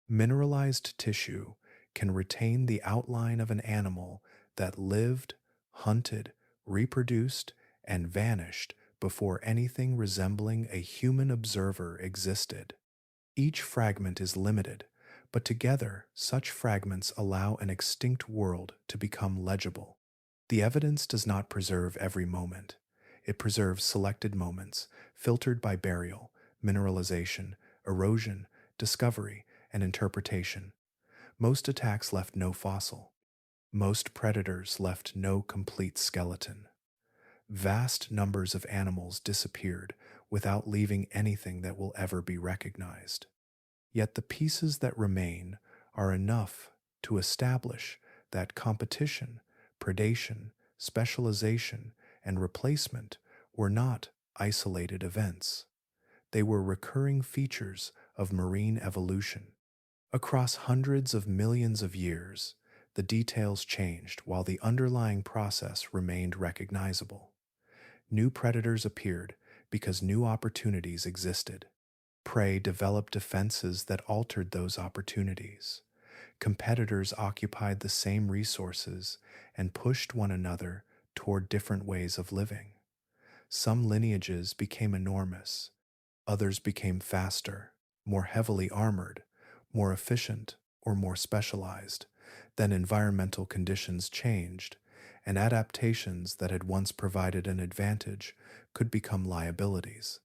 Mineralized tissue can retain the outline of an animal that lived, hunted, reproduced, and vanished before anything resembling a human observer existed. Each fragment is limited, but together such fragments allow an extinct world to become legible. The evidence does not preserve every moment. It preserves selected moments, filtered by burial, mineralization, erosion, discovery, and interpretation. Most attacks left no fossil. Most predators left no complete skeleton. Vast numbers of animals disappeared without leaving anything that will ever be recognized. Yet the pieces that remain are enough to establish that competition, predation, specialization, and replacement were not isolated events. They were recurring features of marine evolution. Across hundreds of millions of years, the details changed while the underlying process remained recognizable. New predators appeared because new opportunities existed. Prey developed defenses that altered those opportunities. Competitors occupied the same resources and pushed one another toward different ways of living. Some lineages became enormous, others became faster, more heavily armored, more efficient, or more specialized. Then environmental conditions changed, and adaptations that had once provided an advantage could become liabilities.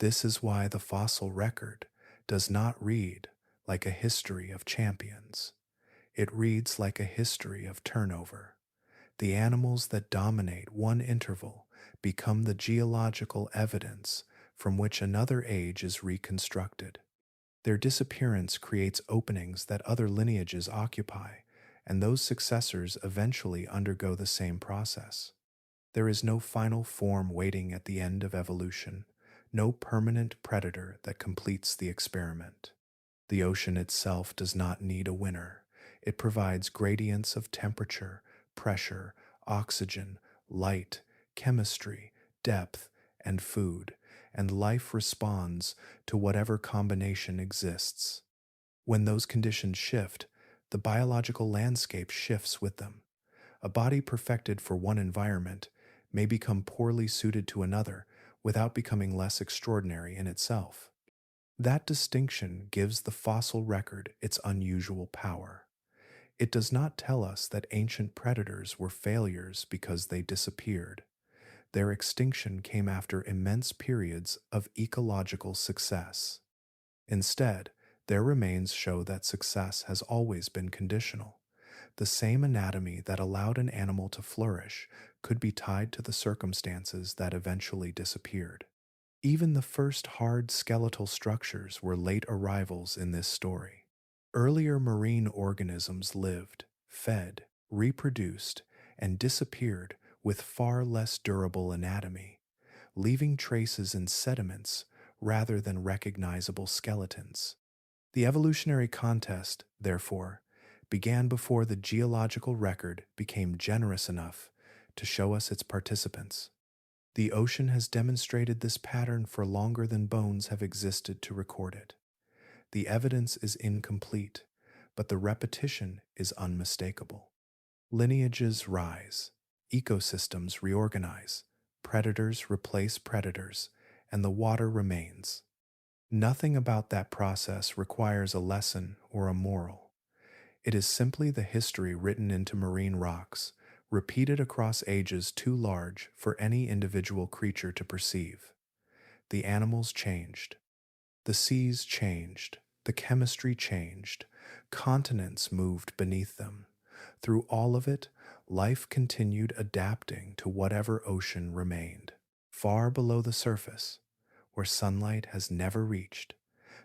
This is why the fossil record does not read like a history of champions. It reads like a history of turnover. The animals that dominate one interval become the geological evidence from which another age is reconstructed. Their disappearance creates openings that other lineages occupy, and those successors eventually undergo the same process. There is no final form waiting at the end of evolution, no permanent predator that completes the experiment. The ocean itself does not need a winner. It provides gradients of temperature, pressure, oxygen, light, chemistry, depth, and food, and life responds to whatever combination exists. When those conditions shift, the biological landscape shifts with them. A body perfected for one environment may become poorly suited to another without becoming less extraordinary in itself. That distinction gives the fossil record its unusual power. It does not tell us that ancient predators were failures because they disappeared. Their extinction came after immense periods of ecological success. Instead, their remains show that success has always been conditional. The same anatomy that allowed an animal to flourish could be tied to the circumstances that eventually disappeared. Even the first hard skeletal structures were late arrivals in this story. Earlier marine organisms lived, fed, reproduced, and disappeared with far less durable anatomy, leaving traces in sediments rather than recognizable skeletons. The evolutionary contest, therefore, began before the geological record became generous enough to show us its participants. The ocean has demonstrated this pattern for longer than bones have existed to record it. The evidence is incomplete, but the repetition is unmistakable. Lineages rise, ecosystems reorganize, predators replace predators, and the water remains. Nothing about that process requires a lesson or a moral. It is simply the history written into marine rocks, repeated across ages too large for any individual creature to perceive. The animals changed. The seas changed. The chemistry changed. Continents moved beneath them. Through all of it, life continued adapting to whatever ocean remained. Far below the surface, where sunlight has never reached,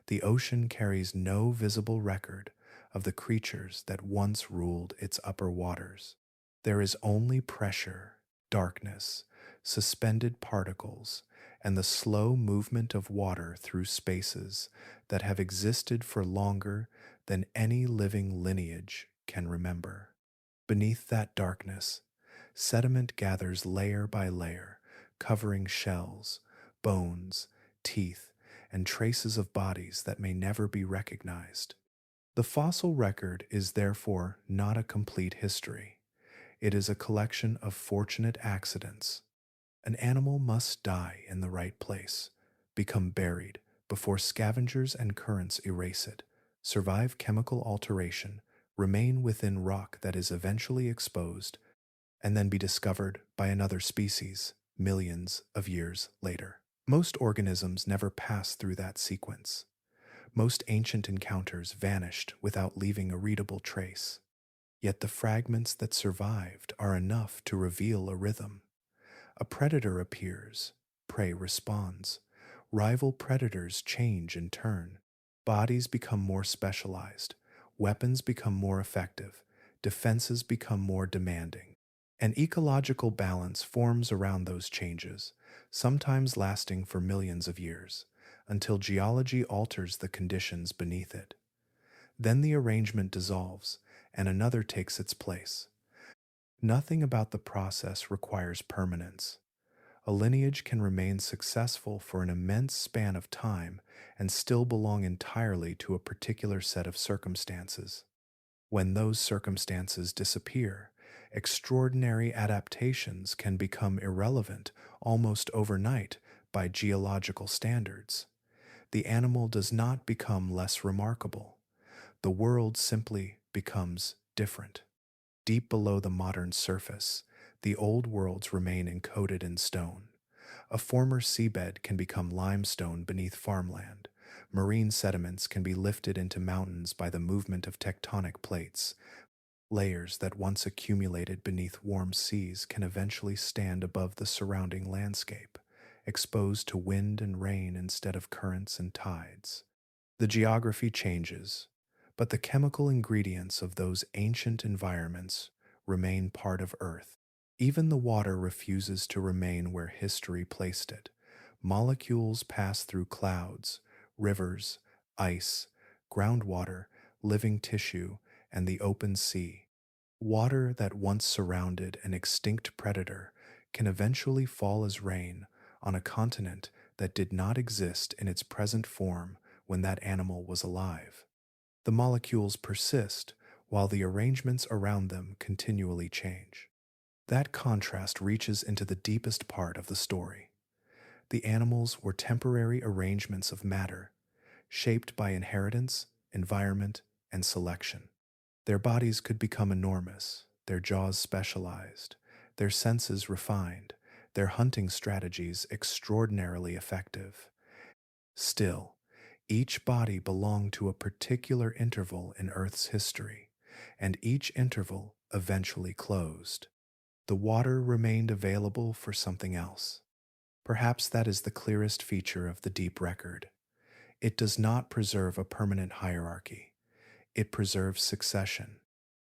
the ocean carries no visible record of the creatures that once ruled its upper waters. There is only pressure, darkness, suspended particles, and the slow movement of water through spaces that have existed for longer than any living lineage can remember. Beneath that darkness, sediment gathers layer by layer, covering shells, bones, teeth, and traces of bodies that may never be recognized. The fossil record is therefore not a complete history. It is a collection of fortunate accidents. An animal must die in the right place, become buried before scavengers and currents erase it, survive chemical alteration, remain within rock that is eventually exposed, and then be discovered by another species millions of years later. Most organisms never pass through that sequence. Most ancient encounters vanished without leaving a readable trace. Yet the fragments that survived are enough to reveal a rhythm, A predator appears, prey responds. Rival predators change in turn. Bodies become more specialized, weapons become more effective, defenses become more demanding. An ecological balance forms around those changes, sometimes lasting for millions of years, until geology alters the conditions beneath it. Then the arrangement dissolves, and another takes its place. Nothing about the process requires permanence. A lineage can remain successful for an immense span of time and still belong entirely to a particular set of circumstances. When those circumstances disappear, extraordinary adaptations can become irrelevant almost overnight by geological standards. The animal does not become less remarkable. The world simply becomes different. Deep below the modern surface, the old worlds remain encoded in stone. A former seabed can become limestone beneath farmland. Marine sediments can be lifted into mountains by the movement of tectonic plates. Layers that once accumulated beneath warm seas can eventually stand above the surrounding landscape, exposed to wind and rain instead of currents and tides. The geography changes, but the chemical ingredients of those ancient environments remain part of Earth. Even the water refuses to remain where history placed it. Molecules pass through clouds, rivers, ice, groundwater, living tissue, and the open sea. Water that once surrounded an extinct predator can eventually fall as rain on a continent that did not exist in its present form when that animal was alive. The molecules persist while the arrangements around them continually change. That contrast reaches into the deepest part of the story. The animals were temporary arrangements of matter, shaped by inheritance, environment, and selection. Their bodies could become enormous, their jaws specialized, their senses refined, their hunting strategies extraordinarily effective. Still, each body belonged to a particular interval in Earth's history, and each interval eventually closed. The water remained available for something else. Perhaps that is the clearest feature of the deep record. It does not preserve a permanent hierarchy. It preserves succession.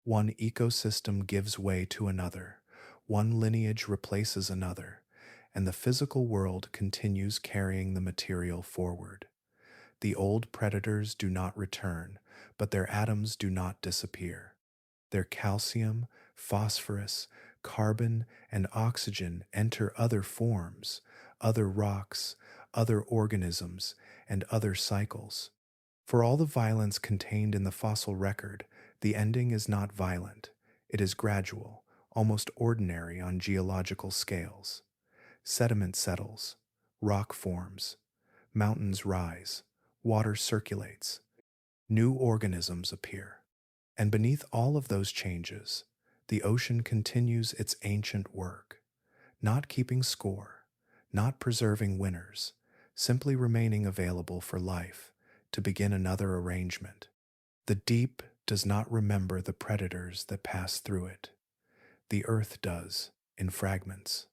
One ecosystem gives way to another, one lineage replaces another, and the physical world continues carrying the material forward. The old predators do not return, but their atoms do not disappear. Their calcium, phosphorus, carbon, and oxygen enter other forms, other rocks, other organisms, and other cycles. For all the violence contained in the fossil record, the ending is not violent. It is gradual, almost ordinary on geological scales. Sediment settles, rock forms, mountains rise, water circulates, new organisms appear. And beneath all of those changes, the ocean continues its ancient work, not keeping score, not preserving winners, simply remaining available for life to begin another arrangement. The deep does not remember the predators that pass through it. The earth does, in fragments.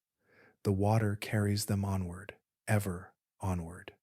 The water carries them onward, ever onward.